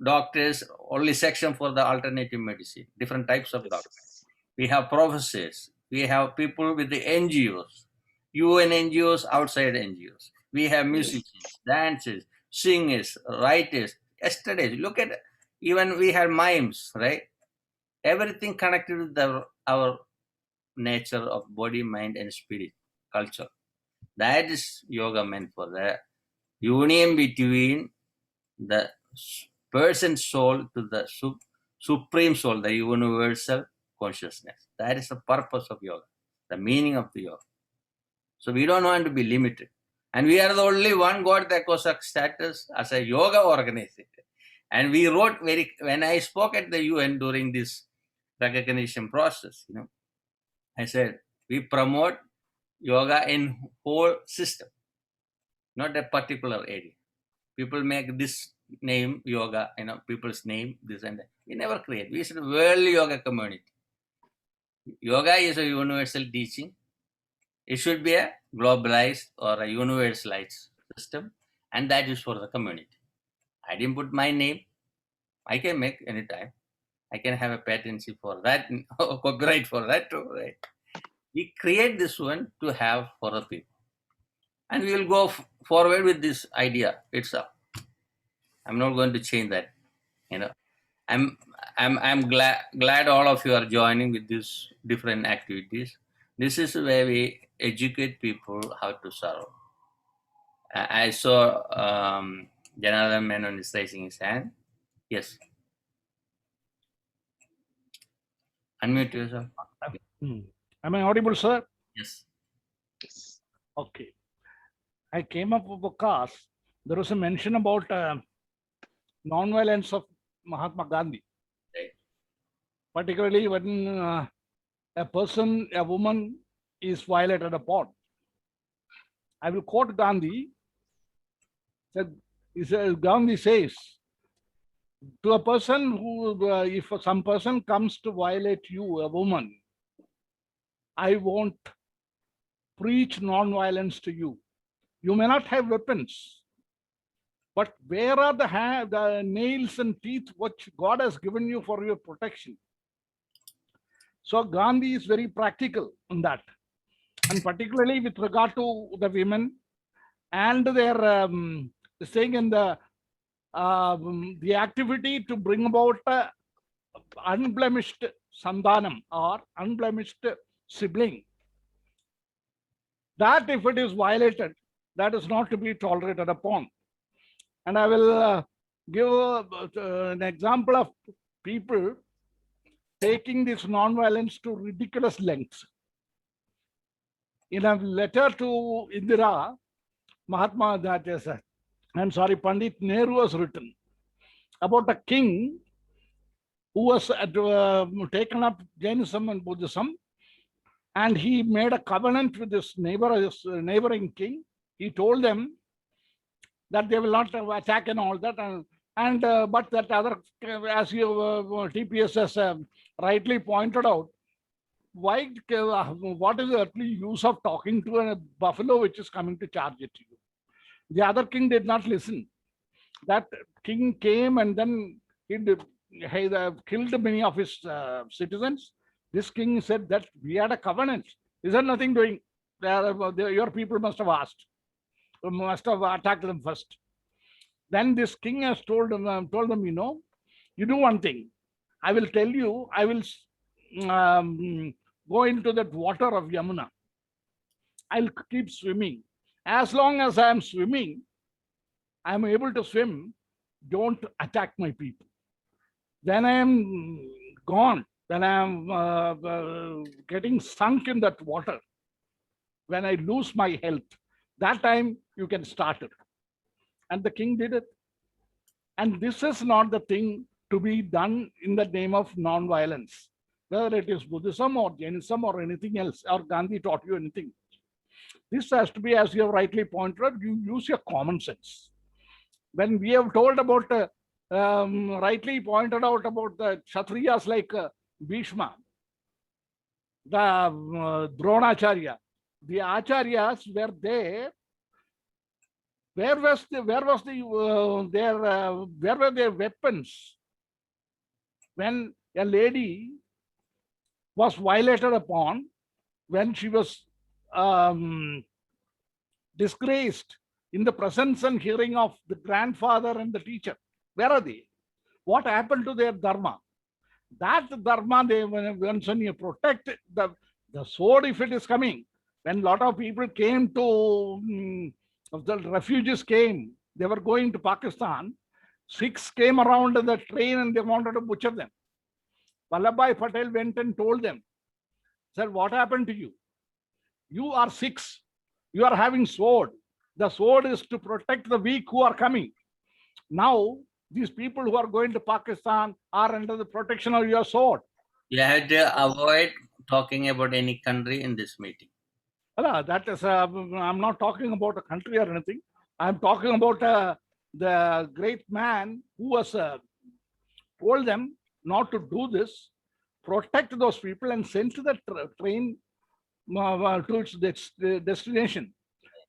doctors, only section for the alternative medicine, different types of doctors. We have professors, we have people with the NGOs, UN NGOs, outside NGOs. We have musicians, dancers, singers, writers. Yesterday, look at, even we had mimes, right? Everything connected with our nature of body, mind, and spirit, culture. That is yoga meant for, the union between the person's soul to the supreme soul, the universal consciousness. That is the purpose of yoga, the meaning of the yoga. So we don't want to be limited. And we are the only one got the COSAC status as a yoga organization. And we wrote when I spoke at the UN during this recognition process, I said, we promote yoga in whole system, not a particular area. People make this name yoga, people's name, this and that. We never create. We said world yoga community. Yoga is a universal teaching. It should be a globalized or a universalized system, and that is for the community. I didn't put my name. I can make anytime. I can have a patency for that, copyright for that too, right? We create this one to have for the people. And we will go forward with this idea itself. I'm not going to change that. I'm glad all of you are joining with these different activities. This is where we educate people how to serve. I saw Janardhan Menon is raising his hand. Yes. Unmute yourself. Am I audible, sir? Yes. Okay. I came up because there was a mention about non-violence of Mahatma Gandhi. Right. Particularly when a woman is violated upon. I will quote Gandhi. Gandhi says, to a person who, if some person comes to violate you, a woman, I won't preach non-violence to you. You may not have weapons, but where are the nails and teeth which God has given you for your protection? So Gandhi is very practical on that. And particularly with regard to the women and their saying in the activity to bring about unblemished sandanam or unblemished sibling. That if it is violated, that is not to be tolerated upon. And I will give an example of people taking this non-violence to ridiculous lengths. In a letter to Indira, Pandit Nehru has written about a king who was taken up Jainism and Buddhism, and he made a covenant with his neighboring king. He told them that they will not attack and all that, but that other, as you TPS has rightly pointed out, what is the earthly use of talking to a buffalo which is coming to charge at you? The other king did not listen. That king came and then he killed many of his citizens. This king said that we had a covenant. Is there nothing doing? Your people must have asked. Must have attacked them first. Then this king has told them, you do one thing. I will tell you, I will go into that water of Yamuna. I'll keep swimming. As long as I am swimming, I am able to swim. Don't attack my people. Then I am gone. When I am getting sunk in that water, when I lose my health, that time you can start it. And the king did it. And this is not the thing to be done in the name of non-violence, whether it is Buddhism or Jainism or anything else, or Gandhi taught you anything. This has to be, as you have rightly pointed out, you use your common sense. When we have told about, rightly pointed out about the Kshatriyas like Bhishma, the Dronacharya, the Acharyas were there where were their weapons when a lady was violated upon, when she was disgraced in the presence and hearing of the grandfather and the teacher? Where are they? What happened to their dharma? That dharma, when you protect the sword, if it is coming, when a lot of people came to, the refugees came, they were going to Pakistan, Sikhs came around the train and they wanted to butcher them. Vallabhbhai Patel went and told them, sir, what happened to you? You are Sikhs, you are having sword. The sword is to protect the weak who are coming. Now, these people who are going to Pakistan are under the protection of your sword. You have to avoid talking about any country in this meeting. That is, I'm not talking about a country or anything. I'm talking about the great man who was told them not to do this, protect those people and send to the train to its destination.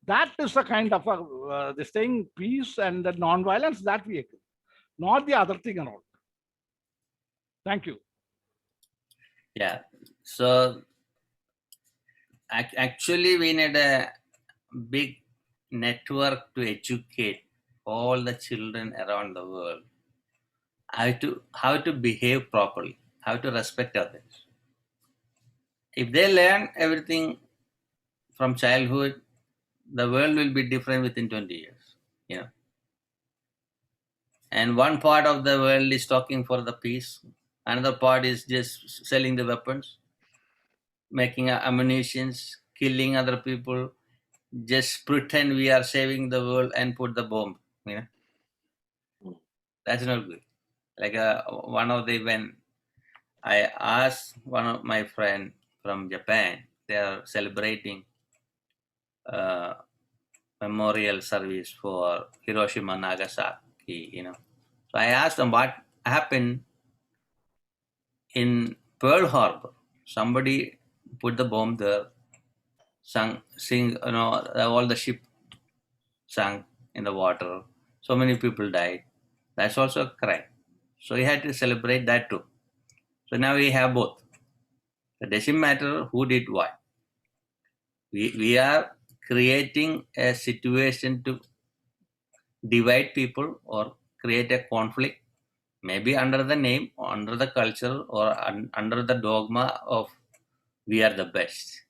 That is the kind of this thing, peace and the non-violence that we agree, not the other thing and all. Thank you. Yeah. So actually, we need a big network to educate all the children around the world how to behave properly, how to respect others. If they learn everything from childhood, the world will be different within 20 years. And one part of the world is talking for the peace, another part is just selling the weapons, making ammunitions, killing other people, just pretend we are saving the world and put the bomb. That's not good. Like when I asked one of my friends from Japan, they are celebrating memorial service for Hiroshima, Nagasaki, So I asked them what happened in Pearl Harbor. Somebody put the bomb there, all the ship sank in the water. So many people died. That's also a crime. So we had to celebrate that too. So now we have both. It doesn't matter who did what. We are creating a situation to divide people or create a conflict, maybe under the name, under the culture, or under the dogma of we are the best.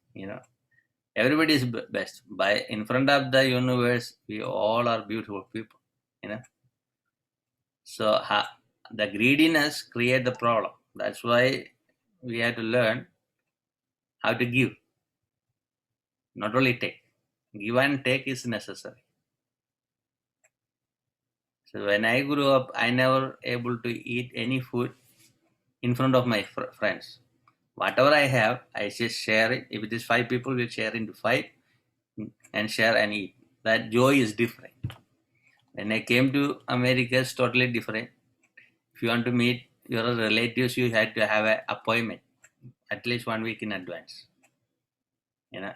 Everybody is best. In front of the universe, we all are beautiful people. So the greediness create the problem. That's why we have to learn how to give, not only take. Give and take is necessary. So when I grew up, I never able to eat any food in front of my friends. Whatever I have, I just share it. If it is 5 people, we'll share into 5 and share and eat. That joy is different. When I came to America, it's totally different. If you want to meet your relatives, you had to have an appointment at least 1 week in advance.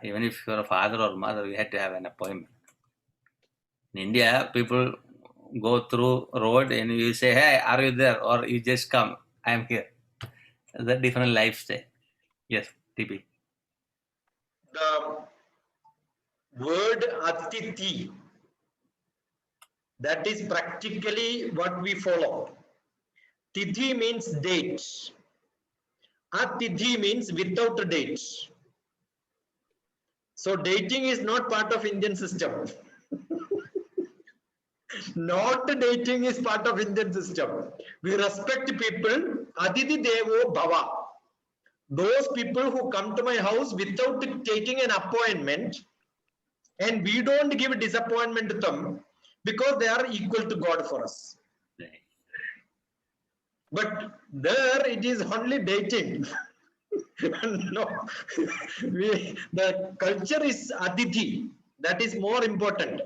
Even if you're a father or mother, you had to have an appointment. In India, people go through road and you say, hey, are you there? Or you just come, I'm here. It's a different lifestyle. Yes, TP. The word Atithi, that is practically what we follow. Tithi means date. Atithi means without a date. So dating is not part of Indian system. Not dating is part of Indian system. We respect people. Aditi Devo Bhava. Those people who come to my house without taking an appointment, and we don't give disappointment to them because they are equal to God for us. But there it is only dating. No, the culture is Aditi. That is more important.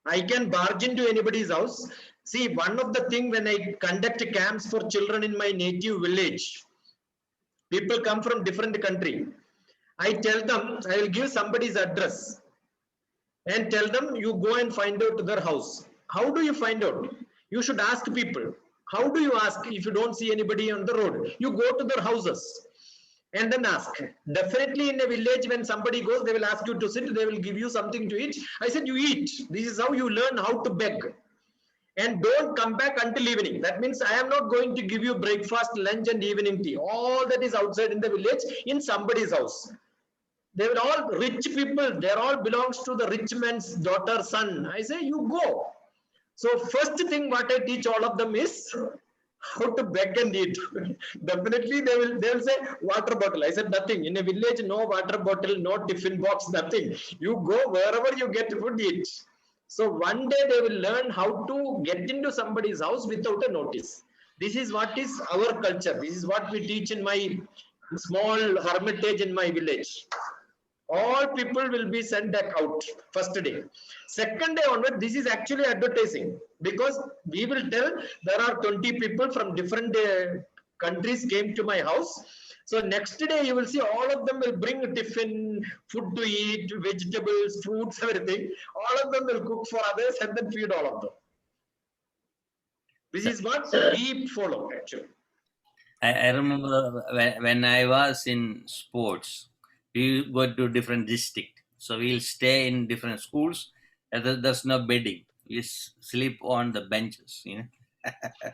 I can barge into anybody's house. See, one of the things when I conduct camps for children in my native village, people come from different country. I tell them, I will give somebody's address. and tell them you go and find out their house. How do you find out? You should ask people. How do you ask if you don't see anybody on the road? You go to their houses and then ask. Definitely in a village, when somebody goes, they will ask you to sit, they will give you something to eat. I said, you eat. This is how you learn how to beg. And don't come back until evening. That means I am not going to give you breakfast, lunch, and evening tea. All that is outside in the village in somebody's house. They were all rich people. They all belongs to the rich man's daughter, son. I say, you go. So first thing what I teach all of them is how to beg and eat. Definitely they will say water bottle. I said nothing. In a village, no water bottle, no tiffin box, nothing. You go wherever you get food, eat. So one day they will learn how to get into somebody's house without a notice. This is what is our culture. This is what we teach in my small hermitage in my village. All people will be sent back out first day. Second day onward, this is actually advertising, because we will tell there are 20 people from different countries came to my house. So next day you will see all of them will bring tiffin, food to eat, vegetables, fruits, everything. All of them will cook for others and then feed all of them. This is what we follow actually. I remember when I was in sports, we go to different district. So we'll stay in different schools. And there's no bedding. We sleep on the benches, you know.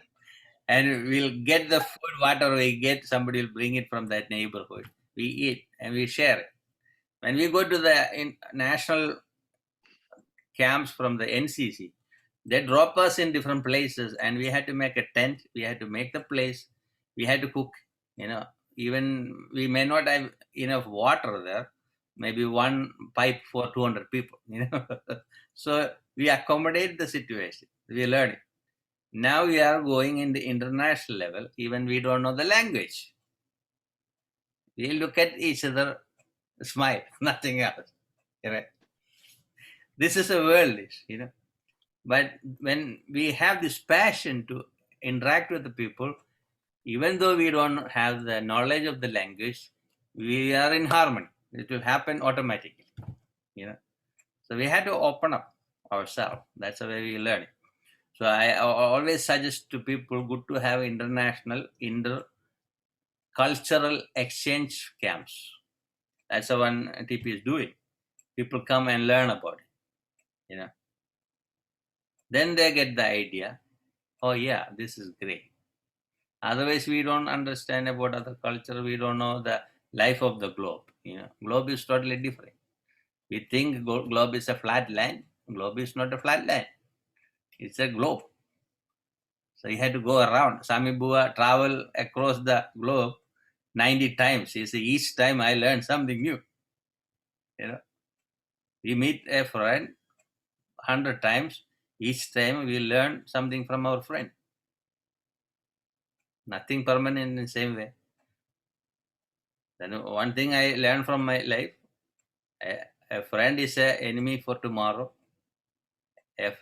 And we'll get the food, whatever we get, somebody will bring it from that neighborhood. We eat and we share it. When we go to the national camps from the NCC, they drop us in different places and we had to make a tent. We had to make the place. We had to cook, you know. Even we may not have enough water there, maybe one pipe for 200 people, you know. So we accommodate the situation. We learn it. Now we are going in the international level, even we don't know the language. We look at each other, smile, nothing else. Right? This is a world, you know. But when we have this passion to interact with the people, even though we don't have the knowledge of the language, we are in harmony. It will happen automatically, you know. So we have to open up ourselves. That's the way we learn it. So I always suggest to people, good to have international, inter-cultural exchange camps. That's the one TP is doing. People come and learn about it, you know. Then they get the idea, oh yeah, this is great. Otherwise, we don't understand about other culture. We don't know the life of the globe. You know, globe is totally different. We think globe is a flat land. Globe is not a flat land. It's a globe. So you had to go around. Sami Bua travel across the globe 90 times. He said, each time I learn something new. You know, we meet a friend 100 times. Each time we learn something from our friend. Nothing permanent in the same way. Then one thing I learned from my life, a friend is an enemy for tomorrow. If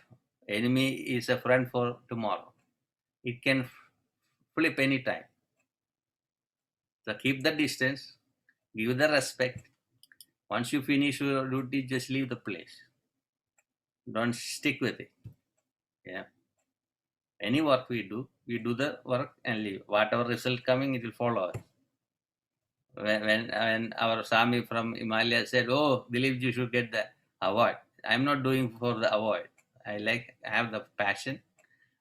enemy is a friend for tomorrow, it can flip anytime. So keep the distance, give the respect. Once you finish your duty, just leave the place. Don't stick with it. Yeah. Any work we do the work and leave. Whatever result coming, it will follow us. When our Sami from Himalaya said, oh, Dileepji should get the award. I'm not doing for the award. I have the passion.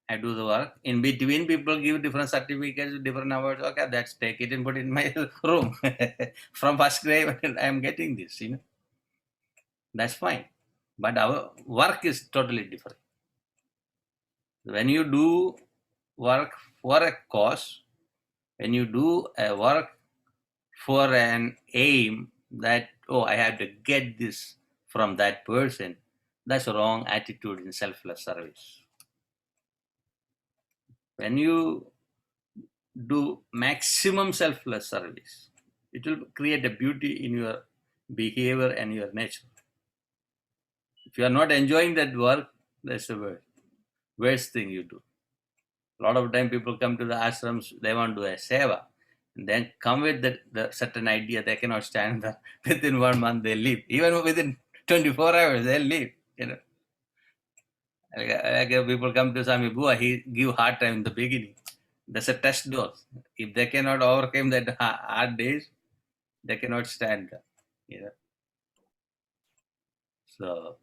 I do the work. In between, people give different certificates, different awards. Okay, that's take it and put it in my room. From first grade, I'm getting this, you know. That's fine. But our work is totally different. When you do work for a cause, when you do a work for an aim that, oh, I have to get this from that person, that's a wrong attitude in selfless service. When you do maximum selfless service, it will create a beauty in your behavior and your nature. If you are not enjoying that work, that's the worst thing you do. A lot of time people come to the ashrams, they want to do a seva, and then come with the certain idea, they cannot stand there. Within 1 month they leave. Even within 24 hours they leave. You know, like people come to Swami Bua, he give hard time in the beginning. That's a test dose. If they cannot overcome that hard days, they cannot stand. You know. So,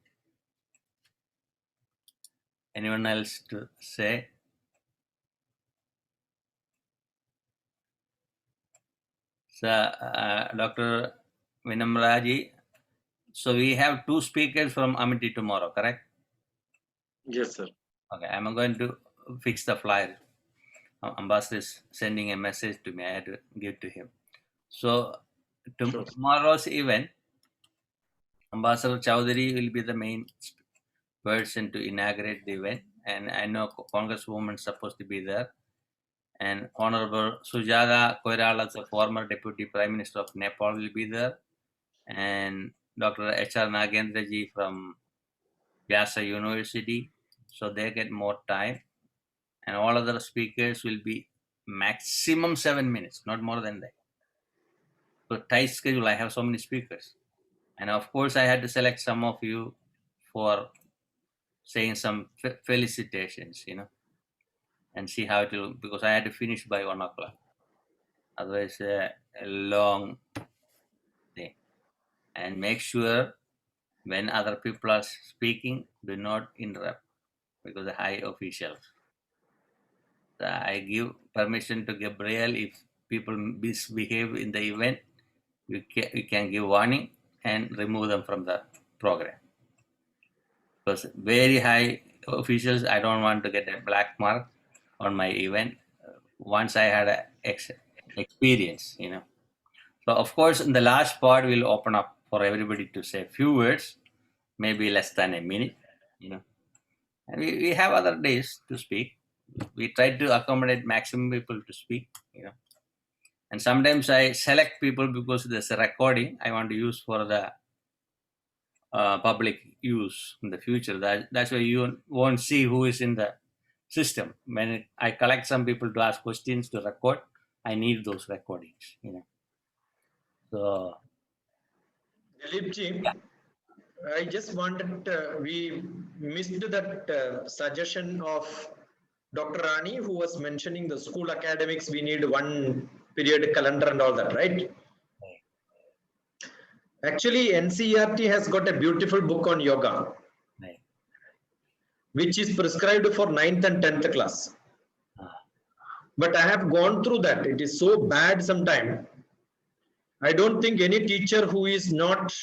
anyone else to say? So, Dr. Vinamraji, so we have 2 speakers from Amity tomorrow, correct? Yes, sir. Okay, I'm going to fix the flyer. Ambassador is sending a message to me. I had to give to him. So, Sure. tomorrow's event, Ambassador Chowdhury will be the main person to inaugurate the event, and I know Congresswoman is supposed to be there, and Honorable Sujata Koirala, the former Deputy Prime Minister of Nepal, will be there, and Dr. H.R. Nagendra ji from Vyasa University, so they get more time, and all other speakers will be maximum 7 minutes, not more than that. So tight schedule, I have so many speakers, and of course I had to select some of you for saying some felicitations, you know, and see how it will, because I had to finish by 1 o'clock. Otherwise, a long thing. And make sure when other people are speaking, do not interrupt, because the high officials. So I give permission to Gabriel. If people misbehave in the event, you can give warning and remove them from the program. Because very high officials, I don't want to get a black mark on my event. Once I had a experience, you know. So of course, in the last part, we'll open up for everybody to say a few words, maybe less than a minute, you know. And we have other days to speak. We try to accommodate maximum people to speak, you know. And sometimes I select people because there's a recording I want to use for the public use in the future. That's why you won't see who is in the system. When I collect some people to ask questions to record, I need those recordings, you know. So, Dileepji, I just wanted, we missed that suggestion of Dr. Rani, who was mentioning the school academics, we need 1 period calendar and all that, right? Actually, NCERT has got a beautiful book on yoga, which is prescribed for 9th and 10th class. But I have gone through that. It is so bad sometimes. I don't think any teacher who is not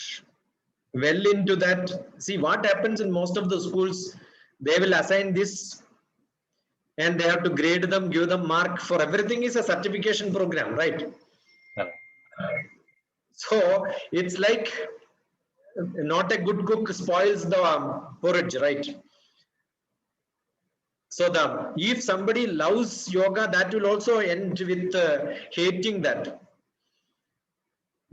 well into that. See what happens in most of the schools, they will assign this and they have to grade them, give them mark. For everything is a certification program, right? So it's like not a good cook spoils the porridge, right? So if somebody loves yoga, that will also end with hating that.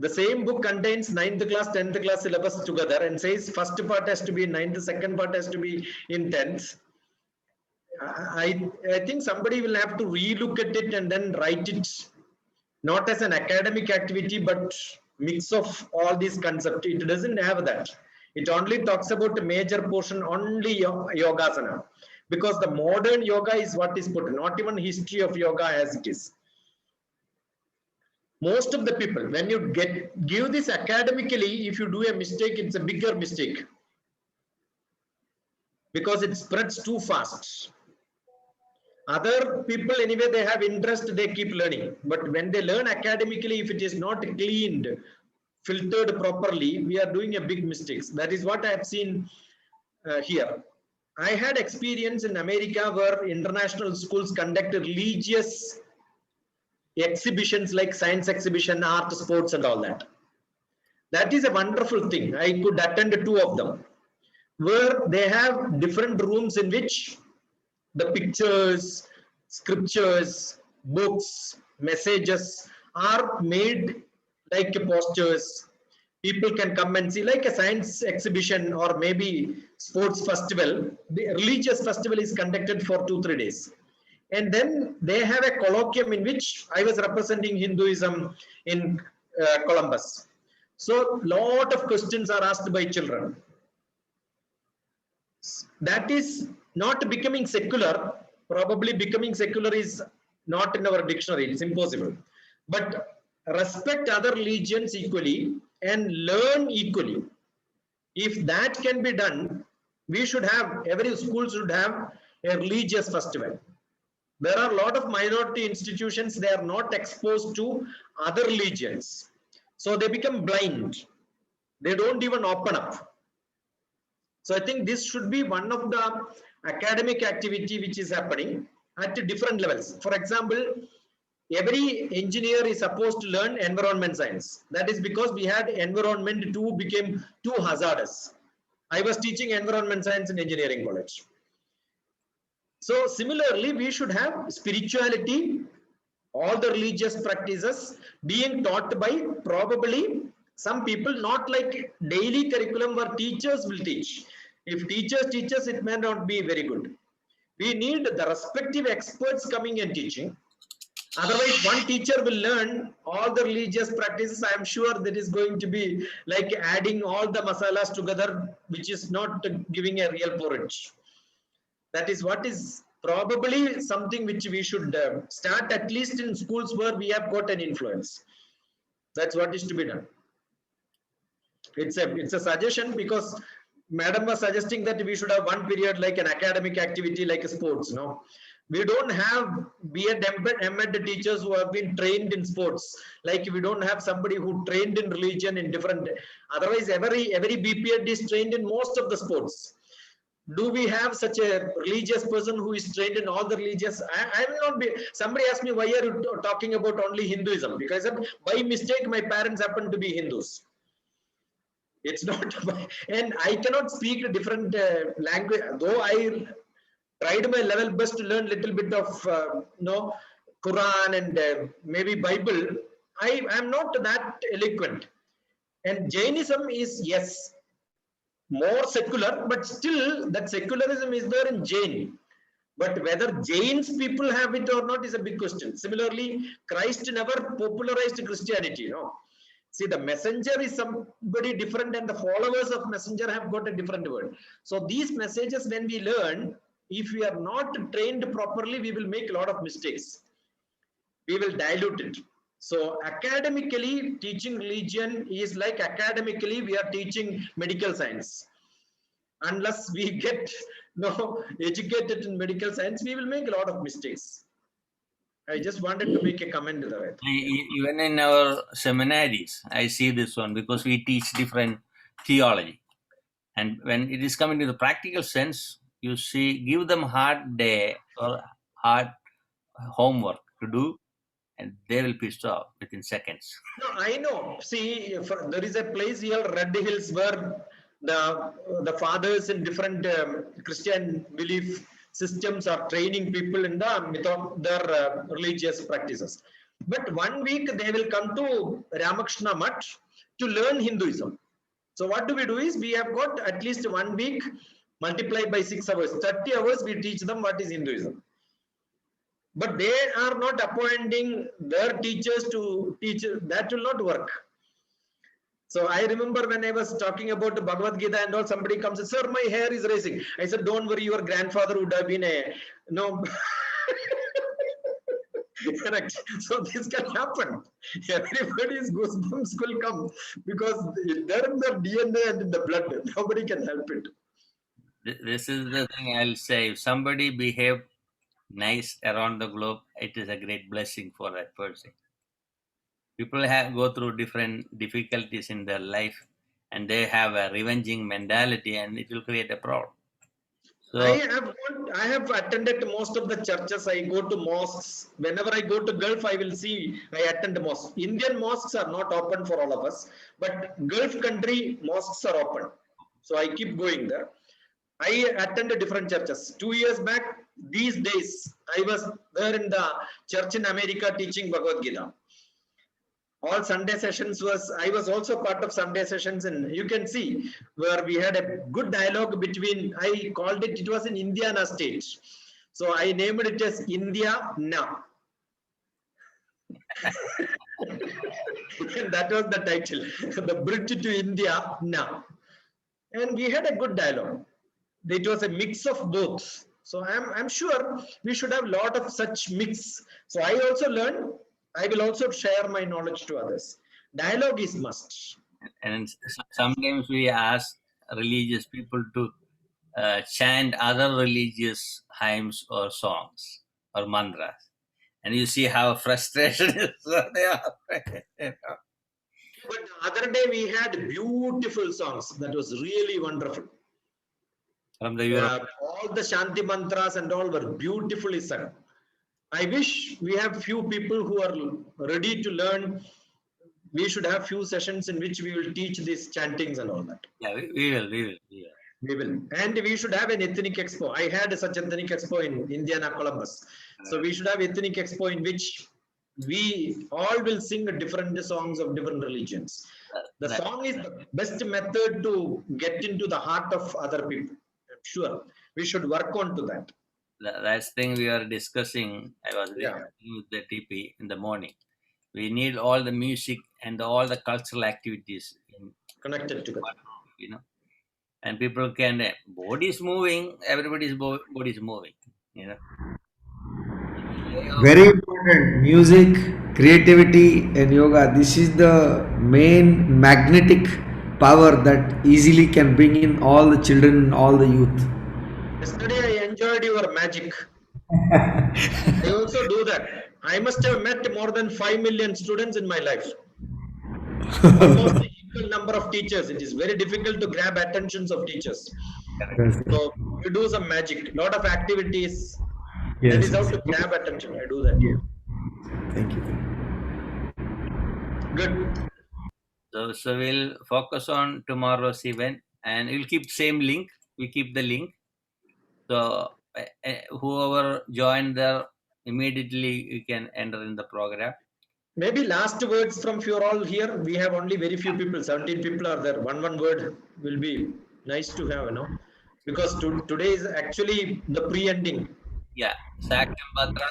The same book contains 9th class, 10th class syllabus together and says first part has to be in 9th, second part has to be in 10th. I think somebody will have to relook at it and then write it, not as an academic activity, but mix of all these concepts. It doesn't have that. It only talks about a major portion, only yogasana, because the modern yoga is what is put, not even history of yoga as it is. Most of the people, when you give this academically, if you do a mistake, it's a bigger mistake because it spreads too fast. Other people, anyway, they have interest, they keep learning. But when they learn academically, if it is not cleaned, filtered properly, we are doing a big mistake. That is what I have seen here. I had experience in America where international schools conduct religious exhibitions like science exhibition, art, sports and all that. That is a wonderful thing. I could attend 2 of them where they have different rooms in which the pictures, scriptures, books, messages are made like posters. People can come and see, like a science exhibition or maybe sports festival. The religious festival is conducted for 2-3 days. And then they have a colloquium in which I was representing Hinduism in Columbus. So lot of questions are asked by children. That is not becoming secular. Probably becoming secular is not in our dictionary. It's impossible. But respect other religions equally and learn equally. If that can be done, we should have, every school should have a religious festival. There are a lot of minority institutions, they are not exposed to other religions. So they become blind. They don't even open up. So I think this should be one of the academic activity which is happening at different levels. For example, every engineer is supposed to learn environment science. That is because we had environment 2 became too hazardous. I was teaching environment science in engineering college. So similarly, we should have spirituality, all the religious practices being taught by probably some people, not like daily curriculum where teachers will teach. If teachers teaches, it may not be very good. We need the respective experts coming and teaching. Otherwise, one teacher will learn all the religious practices. I am sure that is going to be like adding all the masalas together, which is not giving a real porridge. That is what is probably something which we should start at least in schools where we have got an influence. That's what is to be done. It's a suggestion because madam was suggesting that we should have one period like an academic activity like sports. No, we don't have B.Ed, M.Ed teachers who have been trained in sports. Like we don't have somebody who trained in religion in different. Otherwise, every BP.Ed is trained in most of the sports. Do we have such a religious person who is trained in all the religious? I will not be. Somebody asked me, why are you talking about only Hinduism? Because I said, by mistake, my parents happen to be Hindus. It's not, and I cannot speak a different language. Though I tried my level best to learn little bit of Quran and maybe Bible. I am not that eloquent. And Jainism is, yes, more secular, but still that secularism is there in Jain. But whether Jains people have it or not is a big question. Similarly, Christ never popularized Christianity. No. See, the messenger is somebody different and the followers of messenger have got a different word. So these messages, when we learn, if we are not trained properly, we will make a lot of mistakes. We will dilute it. So academically, teaching religion is like academically we are teaching medical science. Unless we get educated in medical science, we will make a lot of mistakes. I just wanted to make a comment to that. Even in our seminaries, I see this one because we teach different theology. And when it is coming to the practical sense, you see, give them hard day or hard homework to do, and they will piss off within seconds. No, I know. See, there is a place here, Red Hills, where the fathers in different Christian belief systems are training people in their religious practices. But 1 week they will come to Ramakrishna Mutt to learn Hinduism. So what do? Is we have got at least 1 week multiplied by 6 hours. 30 hours we teach them what is Hinduism. But they are not appointing their teachers to teach. That will not work. So I remember when I was talking about the Bhagavad Gita and all, somebody comes and says, sir, my hair is raising. I said, don't worry, your grandfather would have been correct. So this can happen. Everybody's goosebumps will come because they're in the DNA and in the blood. Nobody can help it. This is the thing I'll say. If somebody behave nice around the globe, it is a great blessing for that person. People go through different difficulties in their life and they have a revenging mentality and it will create a problem. So I have attended most of the churches. I go to mosques. Whenever I go to Gulf, I will see, I attend mosques. Indian mosques are not open for all of us, but Gulf country mosques are open. So I keep going there. I attended different churches. 2 years back, these days, I was there in the church in America teaching Bhagavad Gita. All Sunday sessions I was also part of Sunday sessions, and you can see where we had a good dialogue between, I called it was in Indiana state. So I named it as India Now. And that was the title, the bridge to India Now. And we had a good dialogue. it was a mix of both. So I'm sure we should have a lot of such mix. So I also learned, I will also share my knowledge to others. Dialogue is must. And sometimes we ask religious people to chant other religious hymns or songs or mantras, and you see how frustrated they are. But the other day we had beautiful songs. That was really wonderful. From the Europe. All the Shanti mantras and all were beautifully sung. I wish we have few people who are ready to learn. We should have few sessions in which we will teach these chantings and all that. Yeah, we will. We will. And we should have an ethnic expo. I had such an ethnic expo in Indiana, Columbus. So we should have ethnic expo in which we all will sing different songs of different religions. The song is the best method to get into the heart of other people. I'm sure we should work on to that. The last thing we are discussing, I was discussing with the TP in the morning. We need all the music and all the cultural activities connected together. You know, and people can body is moving, everybody's body is moving. You know. Very important. Music, creativity, and yoga. This is the main magnetic power that easily can bring in all the children, all the youth. Yesterday I enjoyed your magic. I also do that. I must have met more than 5 million students in my life. Almost the equal number of teachers. It is very difficult to grab attentions of teachers. So you do some magic, lot of activities. Yes. That is how to grab attention. I do that. Yeah. Thank you. Good. So we'll focus on tomorrow's event, and we'll keep same link. We keep the link. So whoever joined there, immediately you can enter in the program. Maybe last words from you all here. We have only very few people. 17 people are there. One word will be nice to have, you know, because today is actually the pre-ending. Yeah, Sakyam Bhadra.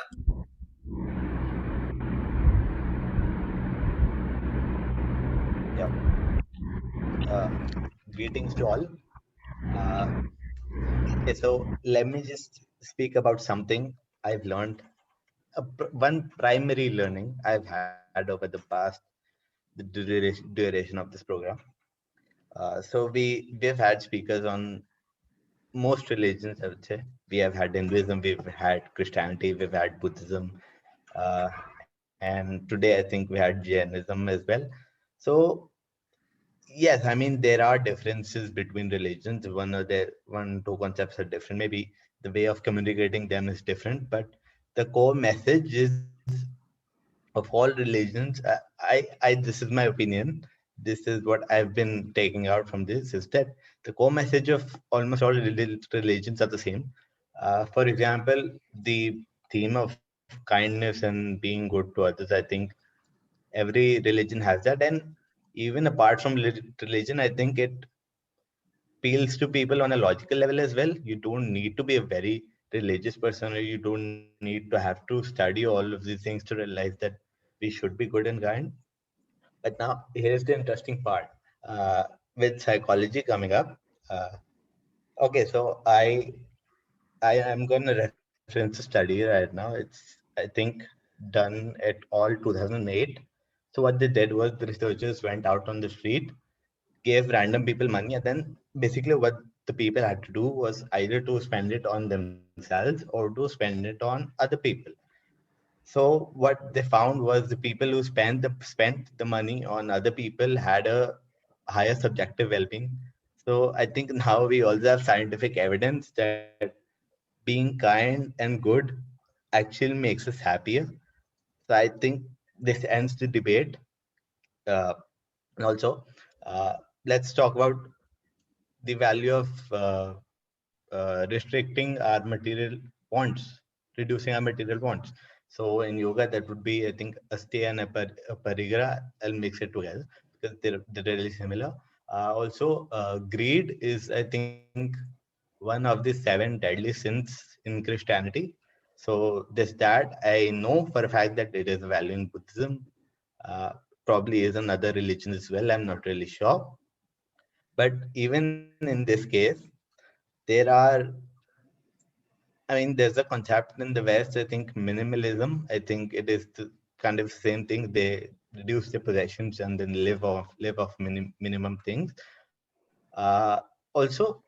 Greetings to all. Okay, so let me just speak about something I've learned. One primary learning I've had over the past the duration of this program. So we've had speakers on most religions, I would say. We have had Hinduism, we've had Christianity, we've had Buddhism, and today I think we had Jainism as well. So yes, I mean there are differences between religions. Two concepts are different. Maybe the way of communicating them is different, but the core message is of all religions. This is my opinion. This is what I've been taking out from this is that the core message of almost all religions are the same. For example, the theme of kindness and being good to others. I think every religion has that, and even apart from religion, I think it appeals to people on a logical level as well. You don't need to be a very religious person, or you don't need to have to study all of these things to realize that we should be good and kind. But now here's the interesting part with psychology coming up. Okay, so I am going to reference a study right now. It's, I think, done at all 2008. So what they did was the researchers went out on the street, gave random people money, and then basically what the people had to do was either to spend it on themselves or to spend it on other people. So what they found was the people who spent the money on other people had a higher subjective well-being. So I think now we also have scientific evidence that being kind and good actually makes us happier. So I think this ends the debate. And also, let's talk about the value of restricting our material wants, reducing our material wants. So in yoga, that would be, I think, Asti and Parigra. I'll mix it together because they're really similar. Also, greed is, I think, one of the 7 deadly sins in Christianity. So this that I know for a fact that it is a value in Buddhism. Probably is another religion as well. I'm not really sure. But even in this case, the there are, I mean, there's a concept in the West, I think minimalism. I think it is the kind of same thing. They reduce their possessions and then live off minimum things. Also,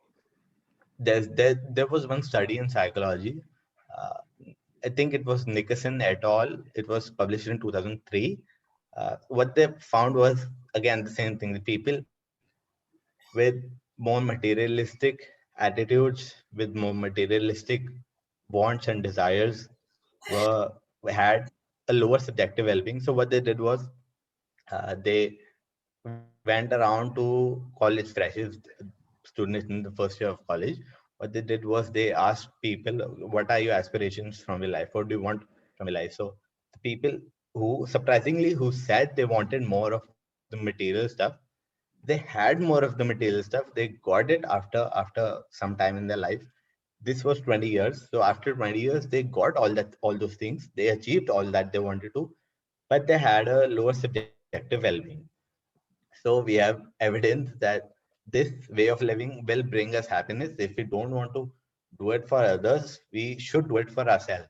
there was one study in psychology. Uh, I think it was Nickerson et al. It was published in 2003. What they found was, again, the same thing. The people with more materialistic attitudes, with more materialistic wants and desires, were had a lower subjective well-being. So what they did was, they went around to college freshes, students in the first year of college. What they did was they asked people, what are your aspirations from your life? What do you want from your life? So the people who surprisingly who said they wanted more of the material stuff, they had more of the material stuff. They got it after some time in their life. This was 20 years. So after 20 years, they got all those things. They achieved all that they wanted to, but they had a lower subjective well-being. So we have evidence that this way of living will bring us happiness. If we don't want to do it for others, we should do it for ourselves.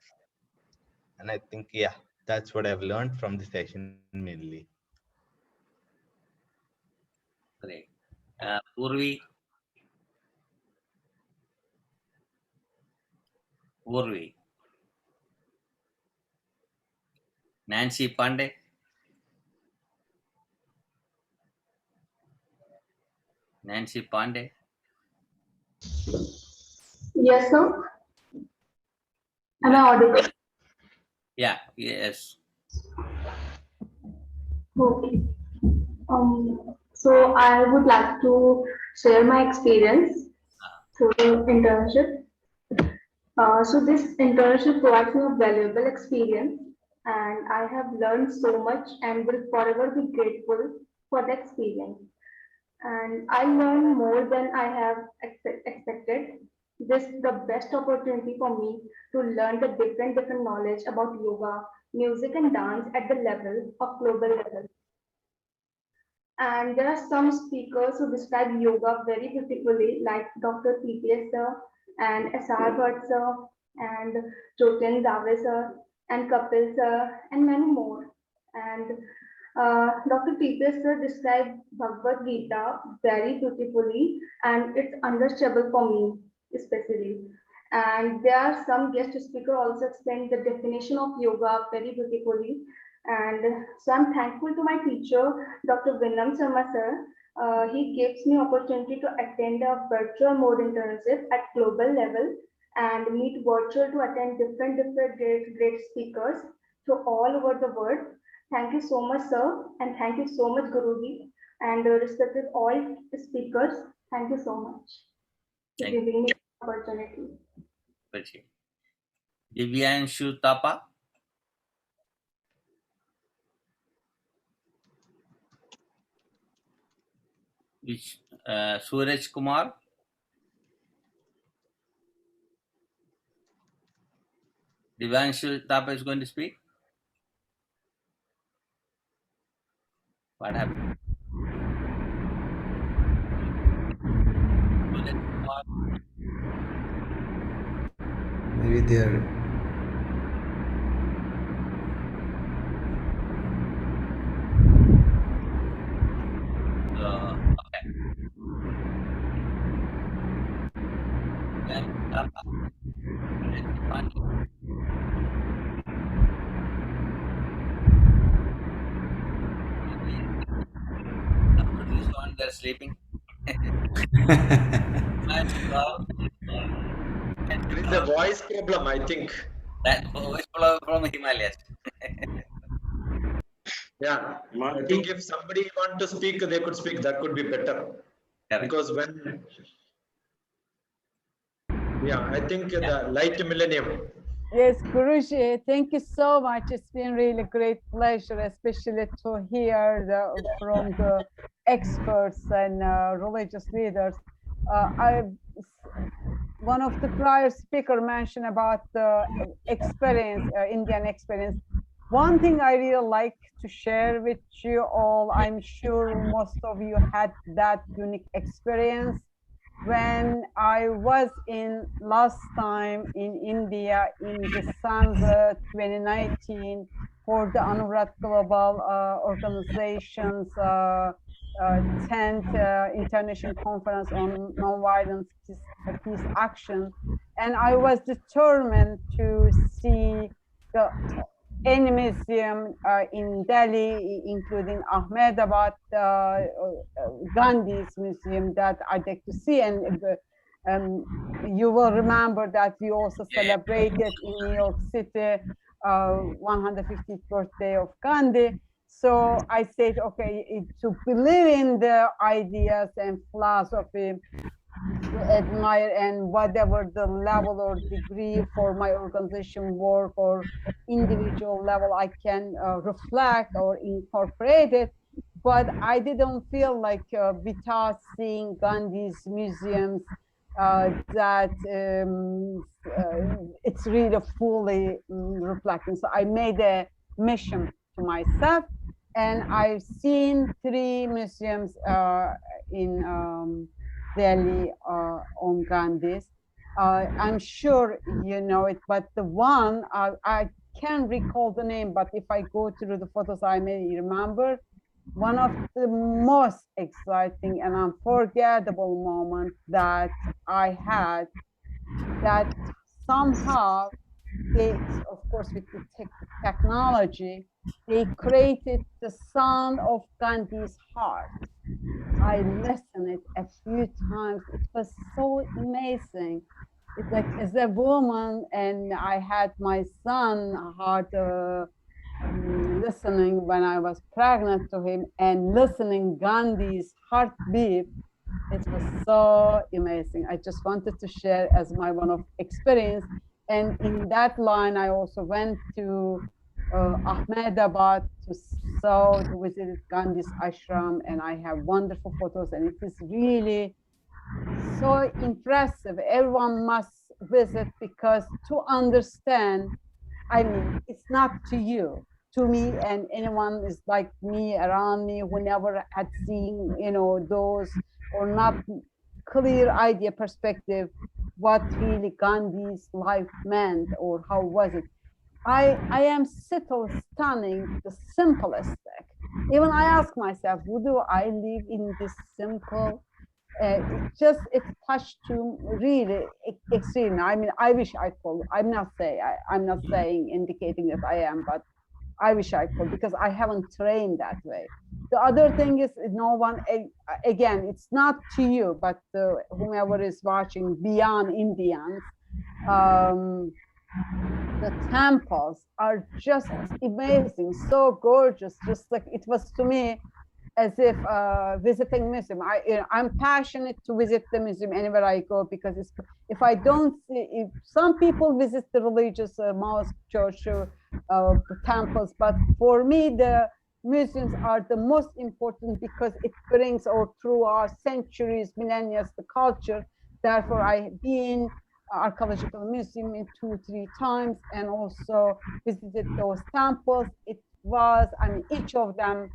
And I think, yeah, that's what I've learned from the session mainly. Great. Purvi. Purvi. Nancy Pandey. Nancy Pandey. Yes, sir. Am I audible? Yeah, yes. Okay. So I would like to share my experience through the internship. So this internship provides me a valuable experience, and I have learned so much and will forever be grateful for the experience. And I learned more than I have expected. This is the best opportunity for me to learn the different knowledge about yoga, music, and dance at the level of global level. And there are some speakers who describe yoga very beautifully, like Dr. PPS sir and SR Bhatt sir and Jotin Dave sir and Kapil sir and many more. And Dr. PPS sir described Bhagavad Gita very beautifully, and it's understandable for me especially. And there are some guest speaker also explained the definition of yoga very beautifully. And so I'm thankful to my teacher, Dr. Vinam Sharma sir. He gives me opportunity to attend a virtual mode internship at global level and meet virtual to attend different great speakers to all over the world. Thank you so much, sir, and thank you so much, Guruji, and respected all speakers. Thank you so much for giving me the opportunity. Okay. Divyanshu Tapa. Which Suraj Kumar. Divyanshu Tapa is going to speak. What happened? Maybe they're Okay. Tapa. They're sleeping. There is a voice problem, I think. That voice problem from Himalayas. Yeah, I think if somebody want to speak, they could speak. That could be better. Correct. Because when, yeah, I think the light millennium. Yes, Guruji, thank you so much. It's been really great pleasure, especially to hear from the experts and religious leaders. One of the prior speaker mentioned about the experience, Indian experience. One thing I really like to share with you all, I'm sure most of you had that unique experience. when I was in last time in India in December 2019 for the Anurat Global Organization's 10th International Conference on Nonviolence Peace Action. And I was determined to see any museum in Delhi, including Ahmedabad, Gandhi's museum that I'd like to see. And you will remember that we also celebrated in New York City 150th birthday of Gandhi. So I said, okay, to believe in the ideas and philosophy, to admire, and whatever the level or degree for my organization work or individual level I can reflect or incorporate it. But I didn't feel like without seeing Gandhi's museums that it's really fully reflecting. So I made a mission to myself, and I've seen 3 museums in Delhi on Gandhi's. I'm sure you know it, but the one I can't recall the name, but if I go through the photos, I may remember. One of the most exciting and unforgettable moments that I had, that somehow they, of course, with the technology, they created the sound of Gandhi's heart. I listened it a few times. It was so amazing. It's like, as a woman, and I had my son hard listening when I was pregnant to him, and listening Gandhi's heartbeat. It was so amazing. I just wanted to share as my one of experience. And in that line, I also went to Ahmedabad to visit Gandhi's ashram, and I have wonderful photos, and it is really so impressive. Everyone must visit, because to understand, I mean, it's not to you, to me, and anyone is like me, around me, who never had seen, those, or not clear idea, perspective, what really Gandhi's life meant, or how was it. I am still stunning, the simplest. Even I ask myself, do I live in this simple? It touched to really extreme. I mean, I wish I could. I'm not saying indicating that I am, but I wish I could, because I haven't trained that way. The other thing is, no one, again, it's not to you, but whomever is watching beyond Indians, the temples are just amazing, so gorgeous. Just like it was to me, as if visiting museum. I'm passionate to visit the museum anywhere I go, because if I don't see, if some people visit the religious mosque, church, temples, but for me the museums are the most important, because it brings, or through our centuries, millennia, the culture. Therefore, I've been archaeological museum in 2-3 times, and also visited those temples. It was, I mean, each of them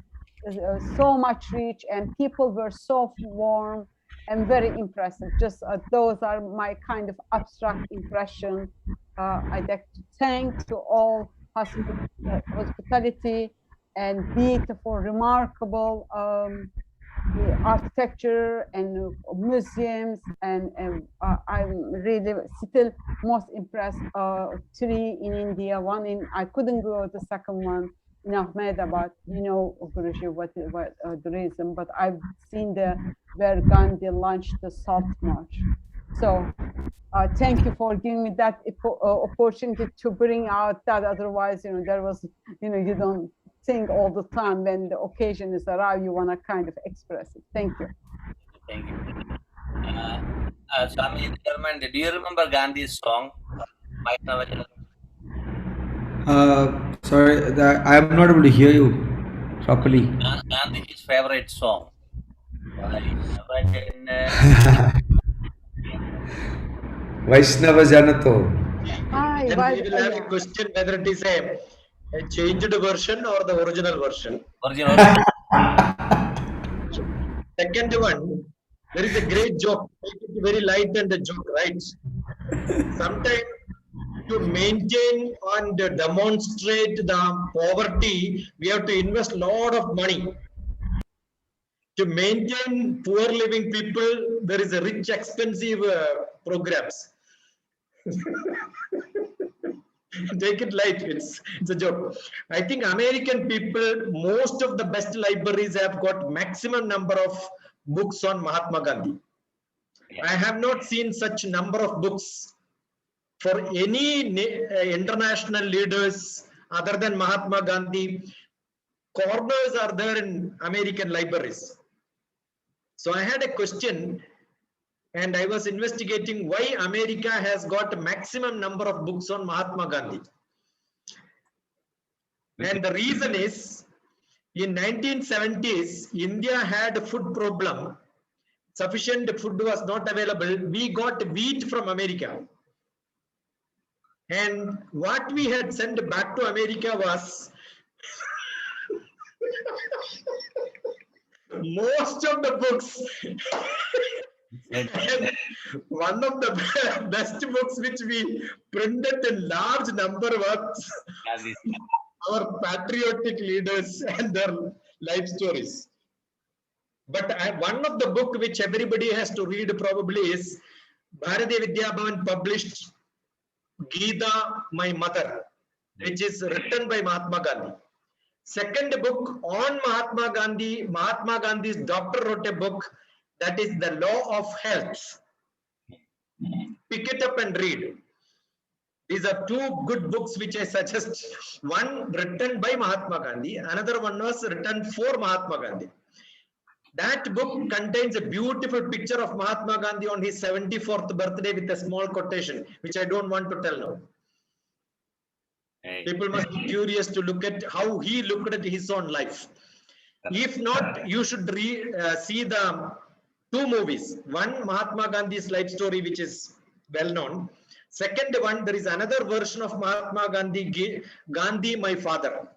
so much rich, and people were so warm and very impressive. Just those are my kind of abstract impression. I'd like to thank to all hospitality and beautiful, remarkable architecture and museums, and I'm really still most impressed. 3 in India, one in, I couldn't go the second one in Ahmedabad, Guruji, what the reason, but I've seen where Gandhi launched the Salt March. So thank you for giving me that opportunity to bring out that. Otherwise, there was, you don't think all the time when the occasion is around, you want to kind of express it. Thank you. Thank you. Swami Dharman, do you remember Gandhi's song? Sorry, I am not able to hear you properly. Gandhi's favorite song. Vaishnava Janato. Then we will have a question whether it is a changed version or the original version. Original. Second one, There is a great joke. Make it very light and a joke, right? Sometimes to maintain and demonstrate the poverty, we have to invest a lot of money. To maintain poor living people, there is a rich, expensive programs. Take it light. It's a joke. I think American people, most of the best libraries have got maximum number of books on Mahatma Gandhi. I have not seen such number of books for any international leaders other than Mahatma Gandhi. Corners are there in American libraries. So I had a question and I was investigating why America has got a maximum number of books on Mahatma Gandhi. And the reason is, in 1970s, India had a food problem. Sufficient food was not available. We got wheat from America. And what we had sent back to America was most of the books. And one of the best books which we printed in large number was our patriotic leaders and their life stories. But one of the book which everybody has to read probably is Bharatiya Vidya Bhavan published Gita, My Mother, which is written by Mahatma Gandhi. Second book on Mahatma Gandhi's doctor wrote a book that is The Law of Health. Pick it up and read. These are two good books which I suggest. One written by Mahatma Gandhi, another one was written for Mahatma Gandhi. That book contains a beautiful picture of Mahatma Gandhi on his 74th birthday with a small quotation, which I don't want to tell now. People must be curious to look at how he looked at his own life. If not, you should see the two movies. One, Mahatma Gandhi's life story, which is well known. Second one, there is another version of Mahatma Gandhi, Gandhi, My Father.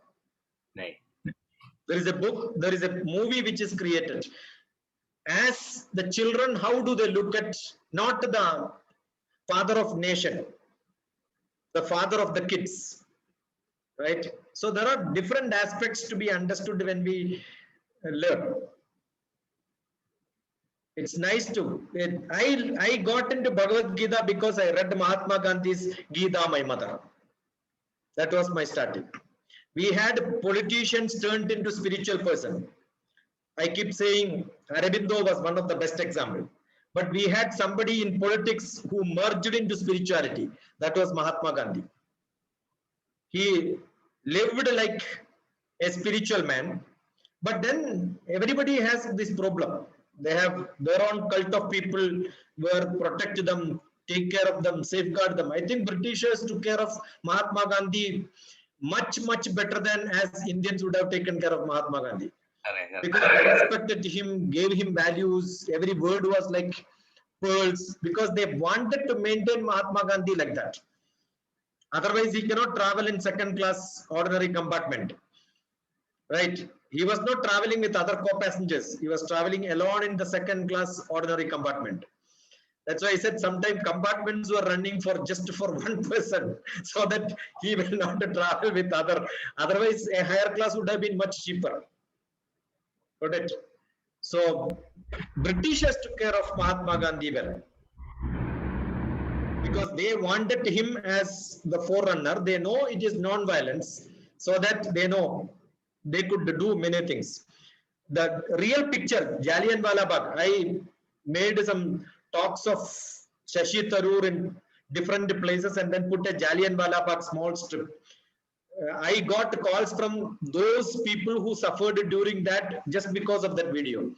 Right. There is a book, there is a movie which is created. As the children, how do they look at not the father of nation, the father of the kids, right? So there are different aspects to be understood when we learn. It's nice to, I got into Bhagavad Gita because I read Mahatma Gandhi's Gita, My Mother. That was my starting. We had politicians turned into spiritual person. I keep saying Aurobindo was one of the best examples. But we had somebody in politics who merged into spirituality. That was Mahatma Gandhi. He lived like a spiritual man. But then everybody has this problem. They have their own cult of people where protect them, take care of them, safeguard them. I think Britishers took care of Mahatma Gandhi much better than as Indians would have taken care of Mahatma Gandhi. Because they respected him, gave him values, every word was like pearls, because they wanted to maintain Mahatma Gandhi like that. Otherwise, he cannot travel in second class ordinary compartment. Right? He was not traveling with other co-passengers. He was traveling alone in the second class ordinary compartment. That's why I said sometimes compartments were running for just for one person, so that he will not travel with other. Otherwise, a higher class would have been much cheaper. Got it? So Britishers took care of Mahatma Gandhi well, because they wanted him as the forerunner. They know it is non-violence, so that they know they could do many things. The real picture, Jallianwala Bagh, I made some talks of Shashi Tharoor in different places and then put a Jallianwala Bagh small strip. I got calls from those people who suffered during that just because of that video.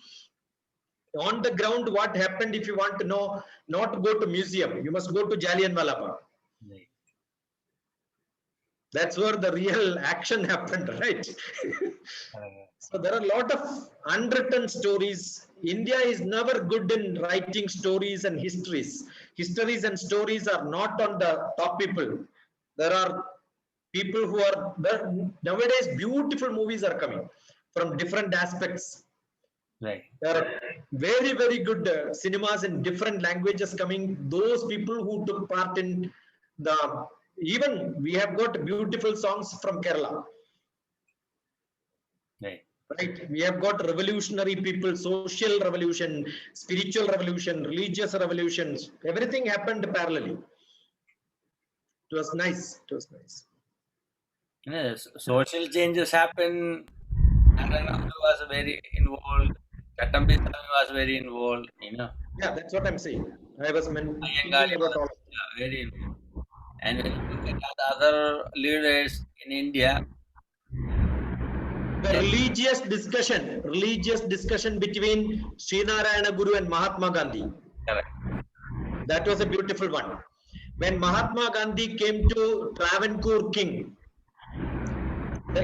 On the ground, what happened, if you want to know, not go to museum, you must go to Jallianwala Bagh. Right. That's where the real action happened, right? So there are a lot of unwritten stories. India is never good in writing stories and histories. Histories and stories are not on the top people. There are people who are there. Nowadays, beautiful movies are coming from different aspects. Right. There are Very, very good cinemas in different languages coming. Those people who took part in the, even we have got beautiful songs from Kerala. Right. Right, we have got revolutionary people, social revolution, spiritual revolution, religious revolutions. Everything happened parallelly. It was nice. It was nice. Yes, social changes happen. Anand was very involved. Chatambi was very involved. Yeah, that's what I'm saying. I was Ayangari thinking about was all. very involved. And when you look at the other leaders in India, The religious discussion between Srinarayana Guru and Mahatma Gandhi. correct. That was a beautiful one. When Mahatma Gandhi came to Travancore king,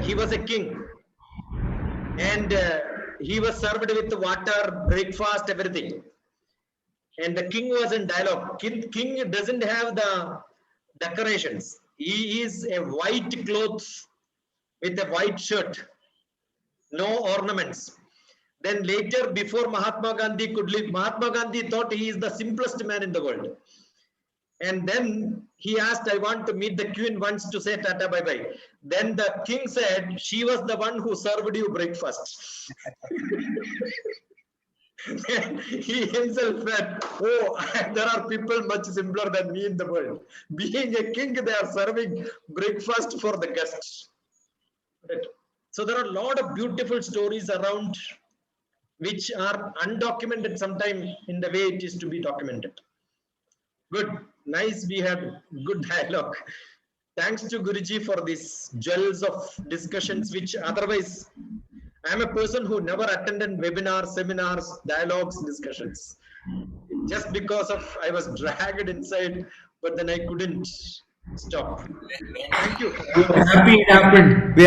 he was a king, and he was served with water, breakfast, everything. And the king was in dialogue. King doesn't have the decorations. He is a white clothes with a white shirt, no ornaments. Then later, before Mahatma Gandhi could live, Mahatma Gandhi thought he is the simplest man in the world. And then he asked, I want to meet the queen once to say tata bye bye. Then the king said, she was the one who served you breakfast. He himself said, oh, there are people much simpler than me in the world. Being a king, they are serving breakfast for the guests. Right. So there are a lot of beautiful stories around which are undocumented sometime in the way it is to be documented. Good, nice, we had good dialogue. Thanks to Guruji for these jewels of discussions, which otherwise I am a person who never attended webinars, seminars, dialogues, discussions. Just because of I was dragged inside, but then I couldn't stop. Thank you. We are happy it happened. We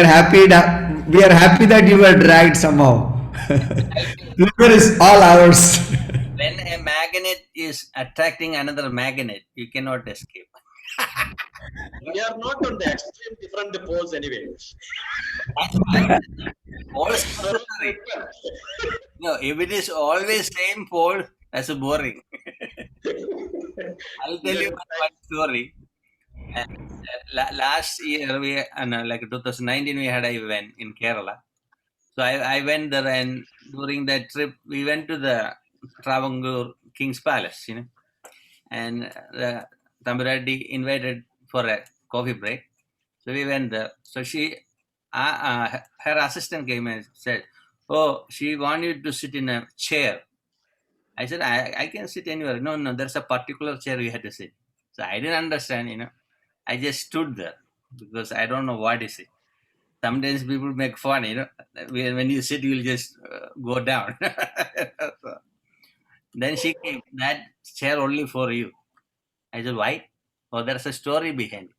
are happy that you were dragged somehow. Pleasure is all ours. When a magnet is attracting another magnet, you cannot escape. We are not on the extreme different poles anyway. Poles necessary. No, if it is always same pole, that's boring. I'll tell you one story. Last year, like 2019, we had an event in Kerala. So I went there, and during that trip, we went to the Travancore King's Palace, and Thambiraddi invited for a coffee break. So we went there. So her assistant came and said, "Oh, she wanted you to sit in a chair." I said, I can sit anywhere. No, there's a particular chair you had to sit. So I didn't understand, I just stood there because I don't know what is it. Sometimes people make fun, when you sit, you'll just go down. So, then she came, that chair only for you. I said, why? Oh, there's a story behind it.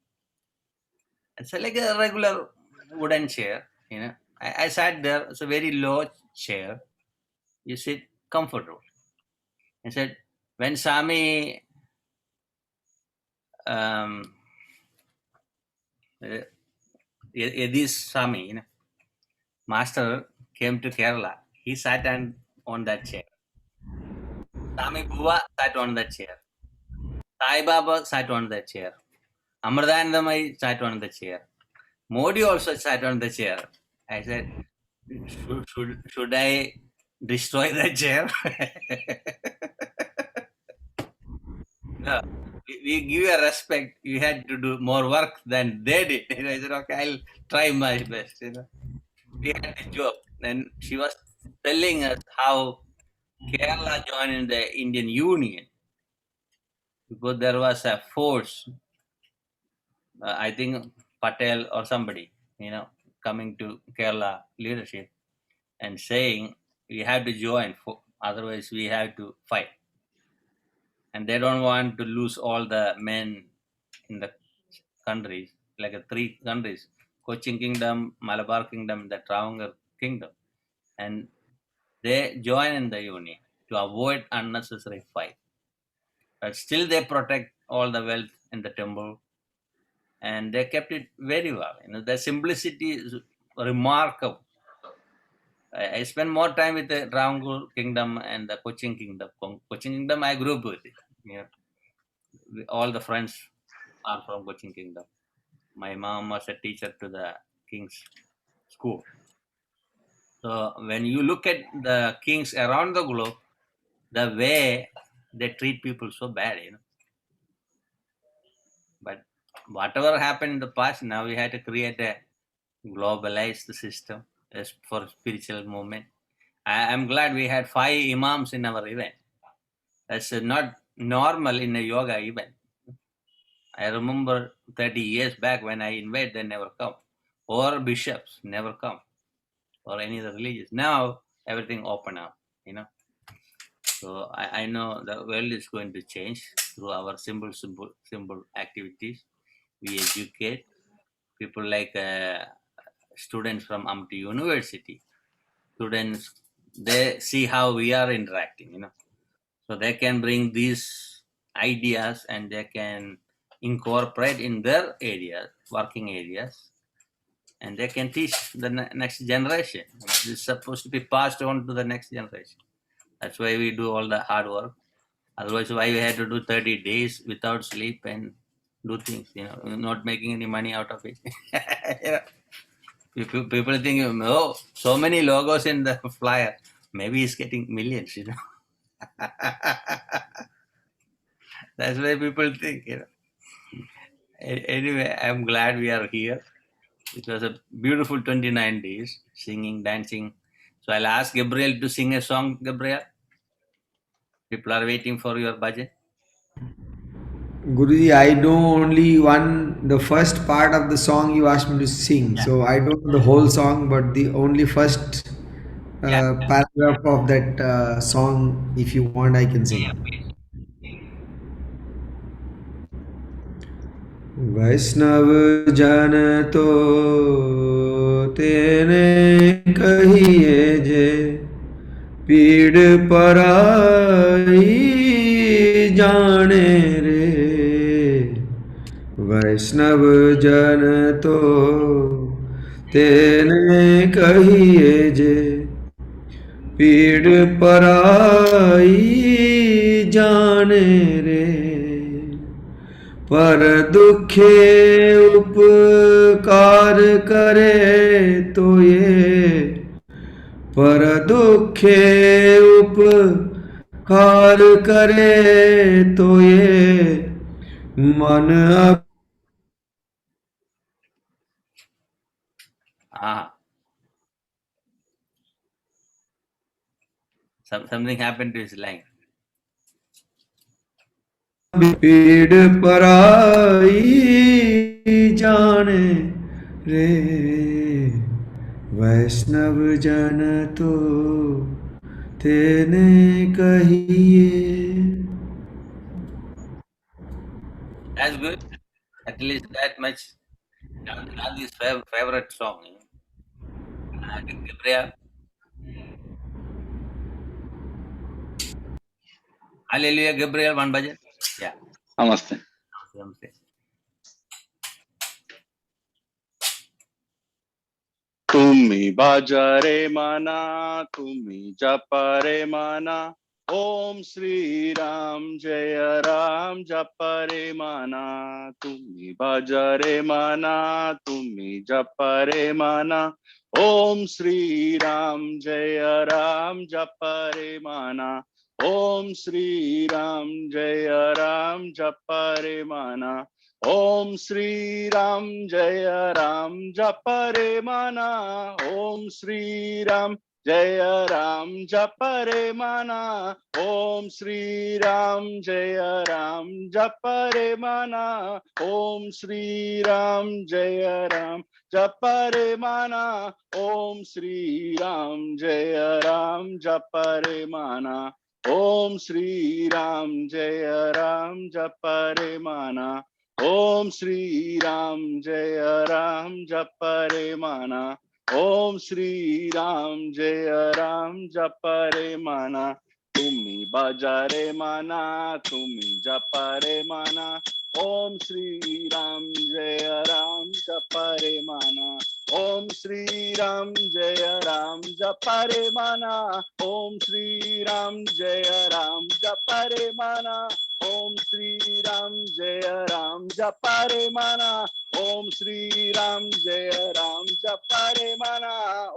It's like a regular wooden chair, I sat there. It's a very low chair. You sit comfortable. I said, when Sami this Sami, master came to Kerala, he sat on that chair. Sami Buva sat on that chair. Sai Baba sat on that chair. Amrdanandamai sat on the chair. Modi also sat on the chair. I said, should I destroy that chair? No, we give you a respect. You had to do more work than they did. I said, okay, I'll try my best. We had a joke, and she was telling us how Kerala joined the Indian Union because there was a force. I think Patel or somebody, coming to Kerala leadership and saying we have to join, otherwise we have to fight. And they don't want to lose all the men in the countries, like 3 countries, Cochin Kingdom, Malabar Kingdom, the Travancore Kingdom. And they join in the union to avoid unnecessary fight. But still they protect all the wealth in the temple, and they kept it very well. The simplicity is remarkable. I spend more time with the Travancore Kingdom and the Cochin Kingdom. Cochin Kingdom, I grew up with it. Yeah. All the friends are from Cochin Kingdom. My mom was a teacher to the King's school. So when you look at the kings around the globe, the way they treat people so bad, But whatever happened in the past, now we had to create a globalized system for spiritual movement. I'm glad we had 5 imams in our event. That's not normal in a yoga event. I remember 30 years back when I invite, they never come. Or bishops never come. Or any other religious. Now everything open up, So I know the world is going to change through our simple activities. We educate people like students from Amity University. Students, they see how we are interacting, So they can bring these ideas and they can incorporate in their areas, working areas, and they can teach the next generation. This is supposed to be passed on to the next generation. That's why we do all the hard work. Otherwise, why we had to do 30 days without sleep and do things, not making any money out of it. People think, oh, so many logos in the flyer. Maybe he's getting millions, That's why people think, Anyway, I'm glad we are here. It was a beautiful 29 days, singing, dancing. So I'll ask Gabriel to sing a song, Gabriel. People are waiting for your budget. Guruji, I know only the first part of the song you asked me to sing. So I don't know the whole song, but the only first paragraph of that song, if you want, I can sing. वैष्णव जन तो तेने कहिए जे पीड़ पराई जाने रे वैष्णव जन तो तेने कहिए जे पीड़ पराई जाने रे पर दुखे उपकार करे तो ये पर दुखे उपकार करे तो ये मन Something happened to his line. पीड़ पराई जाने रे वैष्णव जन तो तेने कहिए. That's good. At least that much. Gandhi's favorite song. Gabriel. Hallelujah, Gabriel, one budget. Yeah. Namaste. Namaste. तुम्ही बाजारे माना तुम्ही जपरे माना ओम श्री राम जय राम जपरे माना तुम्ही बाजारे माना तुम्ही जपरे माना ओम श्री राम जय राम जपरे माना ओम श्री राम जय राम जपरे माना ओम श्री राम जय राम जपरे माना ओम श्री राम जय राम जपरे माना ओम श्री राम जय राम जपरे माना ओम श्री राम जय राम जपरे माना ओम श्री राम जय राम जपरे माना ओम श्री राम जय राम जपरे माना ओम श्री राम जय राम जपरे माना ओम श्री राम जय राम जपरे माना तुम्ही बाजारे माना तुम्ही जपरे माना ओम श्री राम जय राम जपरे माना Om Shri Ram Jaya Ram Japare Mana. Om Shri Ram Jaya Ram Japare Mana. Om Shri Ram Jaya Ram Japare Mana. Om Shri Ram Jaya Ram Japare Mana.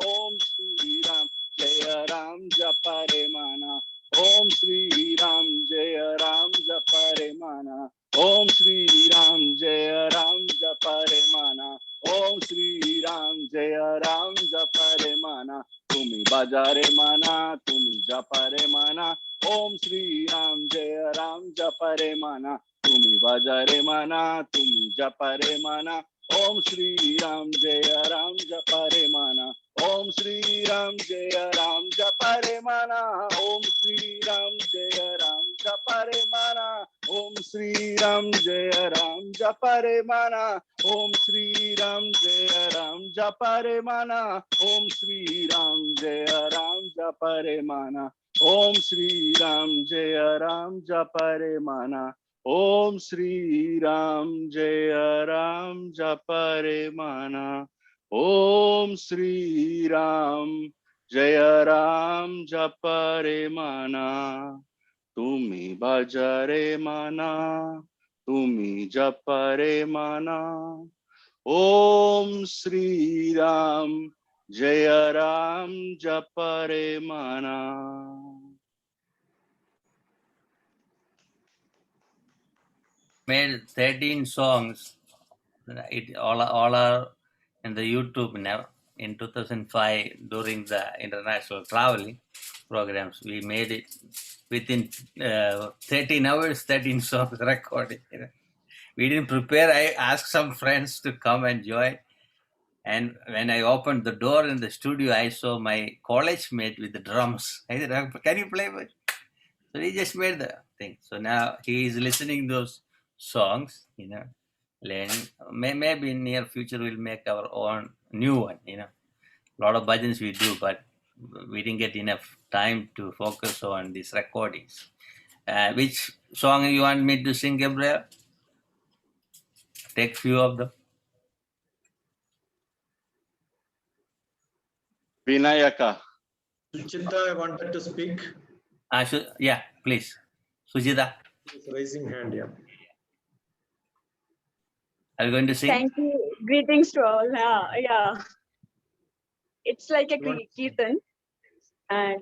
Om Shri Ram Jaya Ram Japare Mana. Om Shri Ram Jaya Ram Japare Mana. Om Shri Ram Jaya Ram Japare Mana. Om Shri Ram Jaya Ram Japare Mana. Tumi bajare mana, tumi japare mana. Om Shri Ram Jaya Ram Japare Mana. Tumi bajare mana, tumi japare mana. Om Shri Ram Jaya Ram Japare Mana. Om Shri Ram Jaya Ram Japare Mana. Om Shri Ram Jaya Ram Japare Mana. Om Shri Ram Jaya Ram Japare Mana. Om Shri Ram Jaya Ram Japare Mana. Om Shri Ram Jaya Ram Japare Mana. Om Shri Ram Jaya Ram Japare Mana. Om Shri Ram Jaya Ram Japare Mana. Om Shri Ram Jaya Ram Japare Mana. Tumi bajare mana, tumi japare mana. Om Shri Ram Jaya Ram Japare Mana. Made 13 songs. It all are in the YouTube now. In 2005, during the international traveling programs, we made it within 13 hours, 13 songs recorded. We didn't prepare. I asked some friends to come and join. And when I opened the door in the studio, I saw my college mate with the drums. I said, "Can you play?" So he just made the thing. So now he is listening those songs, learning. Maybe in near future we'll make our own new one, A lot of bhajans we do, but we didn't get enough time to focus on these recordings. Which song you want me to sing, Gabriel? Take few of them. Vinayaka. Suchita wanted to speak. Yeah, please. Sujita. Raising hand, yeah. Are you going to sing? Thank you. Greetings to all. Yeah. It's like a kirtan, and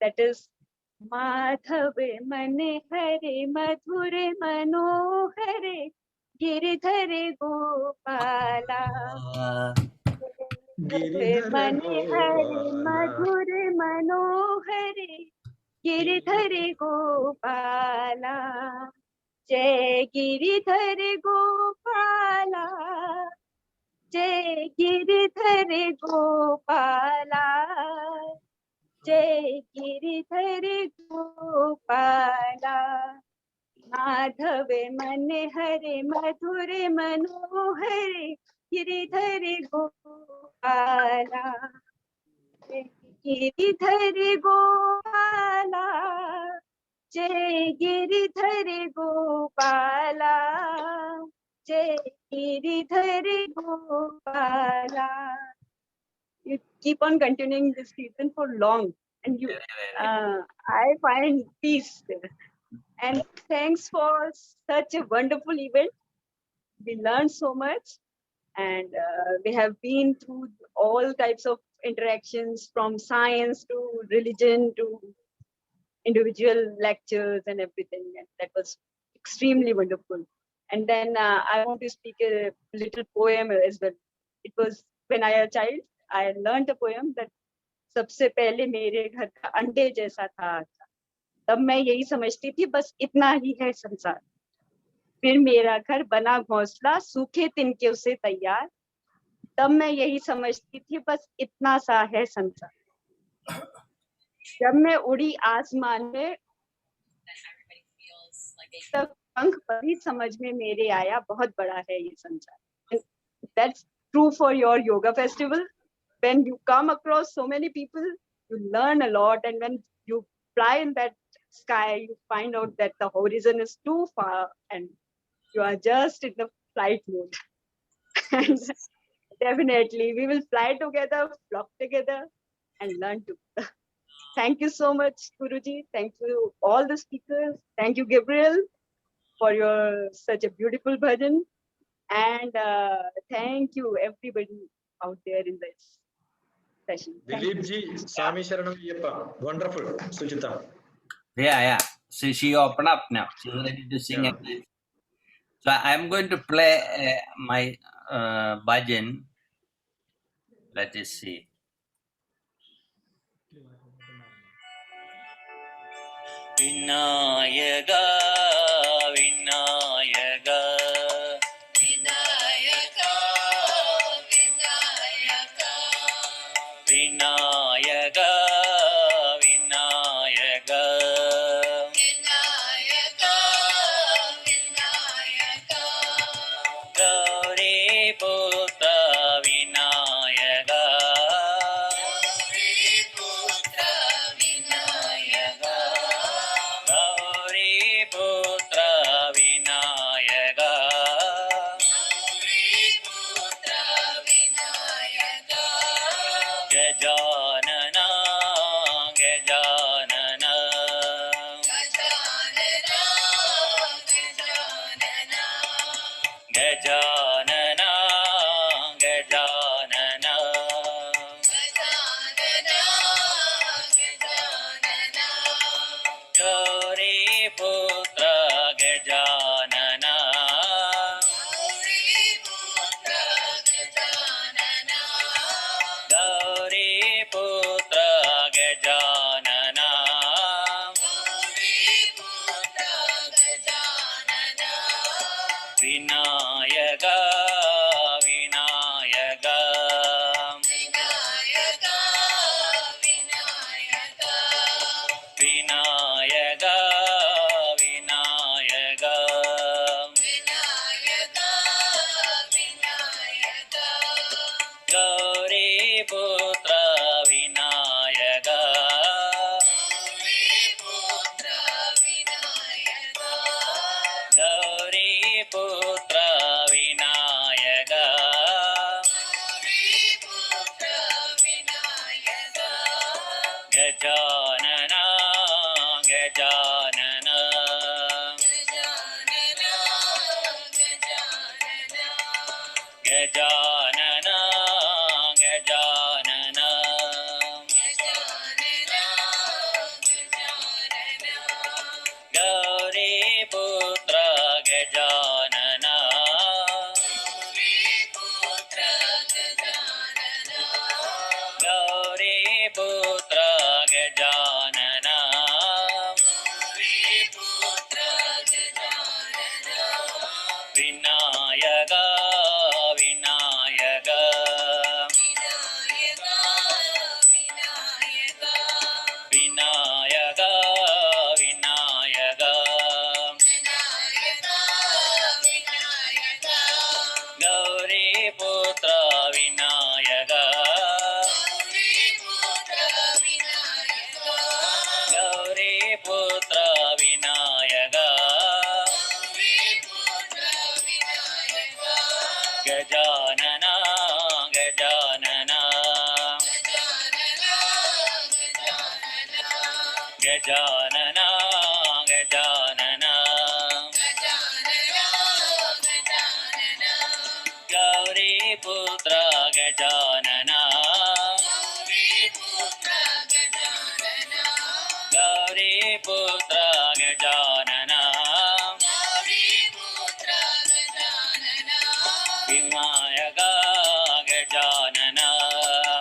that is Madhav Mane Hare Madhure Manohare Giridhare Gopala. Mane Hare Madhure Manohare Giridhare Gopala. Jai Giridhare Gopala. Jai Giridhare Gopala. Jai Giridhare Gopala. Madhav Mane Hare Madhure Manohare Giridhare Gopala. Giridhare Gopala. Jai Giridhare Gopala. Jai Giridhare Gopala. You keep on continuing this kirtan for long, and I find peace there. And thanks for such a wonderful event. We learned so much, and we have been through all types of interactions, from science to religion to individual lectures and everything, and that was extremely wonderful. And then I want to speak a little poem as well. It was when I was a child, I learned a poem that सबसे पहले मेरे घर का अंडे जैसा था, तब मैं यही समझती थी बस इतना ही है संसार। फिर मेरा घर बना घोंसला सूखे तिनके उसे तैयार, तब मैं यही समझती थी बस इतना सा है संसार। जब मैं उड़ी आसमान में तब पंख पर ही समझ में मेरे आया बहुत बड़ा है ये संसार। That's true for your yoga festival. When you come across so many people, you learn a lot, and when you fly in that sky, you find out that the horizon is too far and you are just in the flight mode. And Definitely. We will fly together, flock together, and learn together. Thank you so much, Guruji. Thank you, all the speakers. Thank you, Gabriel, for your such a beautiful bhajan. And thank you, everybody out there in this session. Thank you. Dileepji, Swami Sharanam Ayyappa. Wonderful, Sujita. Yeah. She opened up now. She's ready to sing Yeah. again. So I'm going to play my bhajan. Let us see. Vinayaka, Vinayaka, Vinayaka, Vinayaka, Vinayaka, Vinayaka, Vinayaka, Vinayaka, Gauri Putra Vinayaka, Gauri Putra Vinayaka, Gauri Putra Vinayaka, Gauri Putra Vinayaka, Gajanana, Gajanana, Gajanana, Gajanana, Gajanana, Gajanana, Gajanana, Gajanana, Gauri Putra Gajanana, Gauri Putra Gajanana, Gauri Putra Gajanana, Gauri Putra Gajanana, Vinayaka, Vinayaka, Vinayaka, Vinayaka, Vinayaka, Vinayaka, Vinayaka, Vinayaka, Gauri Putra Vinayaka, Gauri Putra Vinayaka, Gauri Putra Vinayaka, Gauri Putra Vinayaka, Gajanana, Gajanana, Gajanana, Gajanana, Gajanana, Gajanana, Gajanana, Gauri Putra Gajanana, Gauri Putra Gajanana, Gauri Putra Gajanana, Gauri Putra Gajanana, Vinayaka, Vinayaka, Vinayaka, Vinayaka, Vinayaka, Vinayaka, Vinayaka, Vinayaka, Gauri Putra Vinayaka, Gauri Putra Vinayaka, Gauri Putra Vinayaka, Gauri Putra Vinayaka, Gajanana, Gajanana, Gajanana, Gajanana, Gajanana, Gajanana, Gauri Putra Gajanana, Gauri Putra Gajanana, Gauri Putra Gajanana, Gauri Putra Gajanana, Vinayaka Gajanana,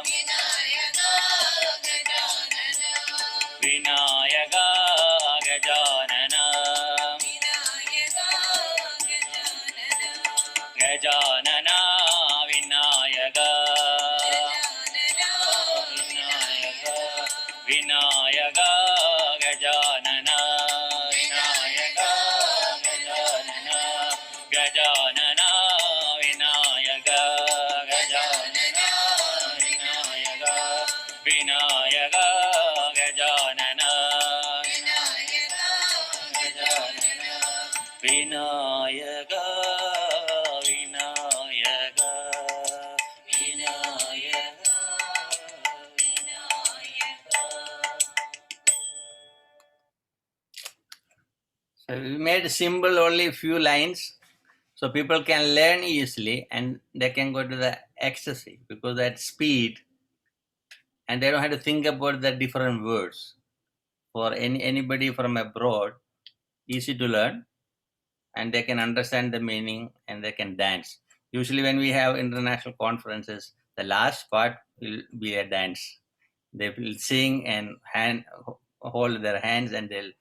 Vinayaka Gajanana, Vinayaka Gajanana, Vinayaka Gajanana, Gajanana, Vinayaka, Vinayaka, Vinayaka Gajanana, Vinayaka Gajanana, Gajanana, Vinayaka, Gajanana, Vinayaka, Vinayaka Gajanana, Vinayaka, Vinayaka, Vinayaka, We made simple, only few lines, so people can learn easily and they can go to the ecstasy because that speed, and they don't have to think about the different words. For anybody from abroad, easy to learn, and they can understand the meaning and they can dance. Usually when we have international conferences, the last part will be a dance. They will sing and hold their hands, and they'll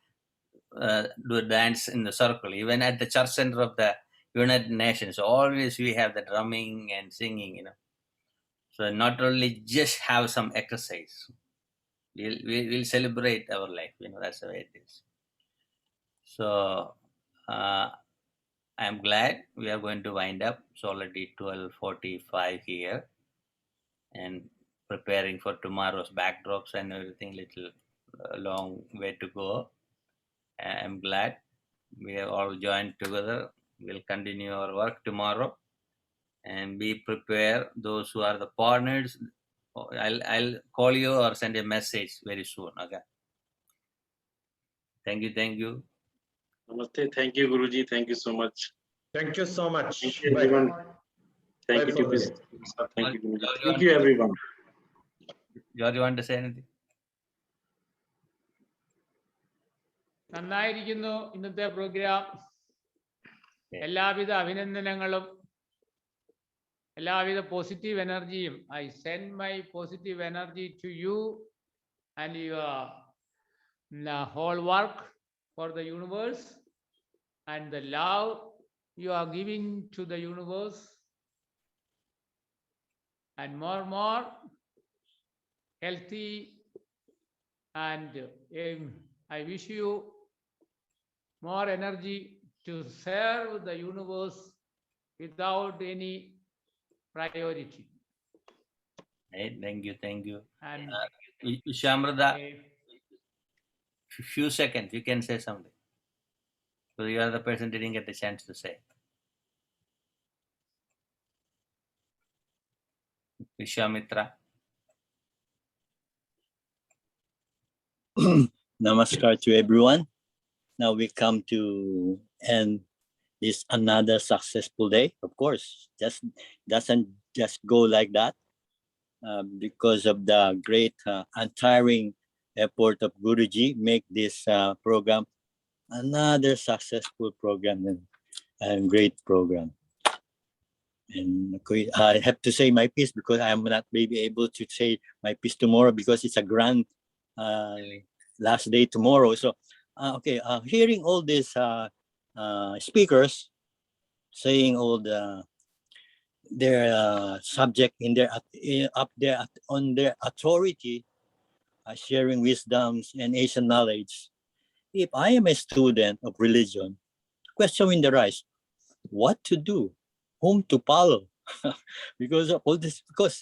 do a dance in the circle. Even at the church center of the United Nations, always we have the drumming and singing, So not only just have some exercise, we'll celebrate our life, that's the way it is. So I'm glad we are going to wind up. It's already 12:45 here, and preparing for tomorrow's backdrops and everything. Little long way to go. I'm glad we have all joined together. We'll continue our work tomorrow, and be prepared. Those who are the partners, I'll call you or send a message very soon. Okay. Thank you. Thank you. Namaste. Thank you, Guruji. Thank you so much. Thank you so much. Thank you, everyone. Thank you, TP. Thank you, Guruji. Thank you, everyone. George, you want to say anything? നന്നായിരിക്കുന്നു ഇന്നത്തെ programme. എല്ലാവിധ അഭിനന്ദനങ്ങളും എല്ലാവിധ positive എനർജിയും. I send my positive energy to you and your whole work for the universe, and the love you are giving to the universe, and more healthy, and I wish you more energy to serve the universe without any priority. Hey, thank you. And Shamrada, few seconds, you can say something. So you are the person who didn't get the chance to say. Vishwamitra. Namaskar to everyone. Now we come to end this another successful day. Of course, just doesn't just go like that, because of the great untiring effort of Guruji, make this program another successful program and great program. And I have to say my piece because I am not maybe able to say my piece tomorrow because it's a grand last day tomorrow. So hearing all these speakers saying all their subject in their up there on their authority, sharing wisdoms and Asian knowledge. If I am a student of religion, questioning the rise, what to do, whom to follow, because of all this, because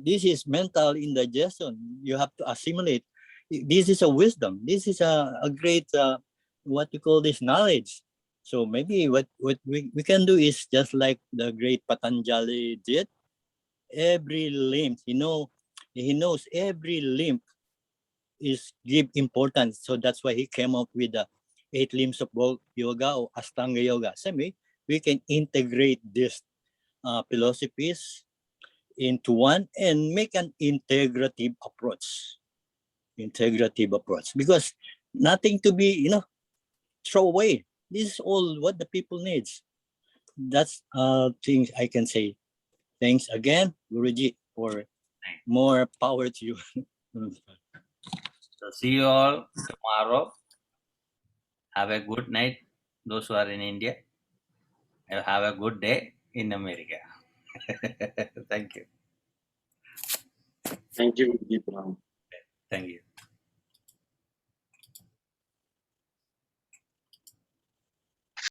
this is mental indigestion. You have to assimilate. This is a wisdom. This is a great what you call this knowledge. So maybe what we can do is just like the great Patanjali did. Every limb, he knows every limb is give importance. So that's why he came up with the 8 limbs of yoga or Ashtanga yoga. Same way, we can integrate these philosophies into one and make an integrative approach. Because nothing to be throw away. This is all what the people needs. That's things I can say. Thanks again, Guruji, for more power to you. So see you all tomorrow. Have a good night, those who are in India. Have a good day in America. Thank you. Thank you, Deep Ram. Thank you.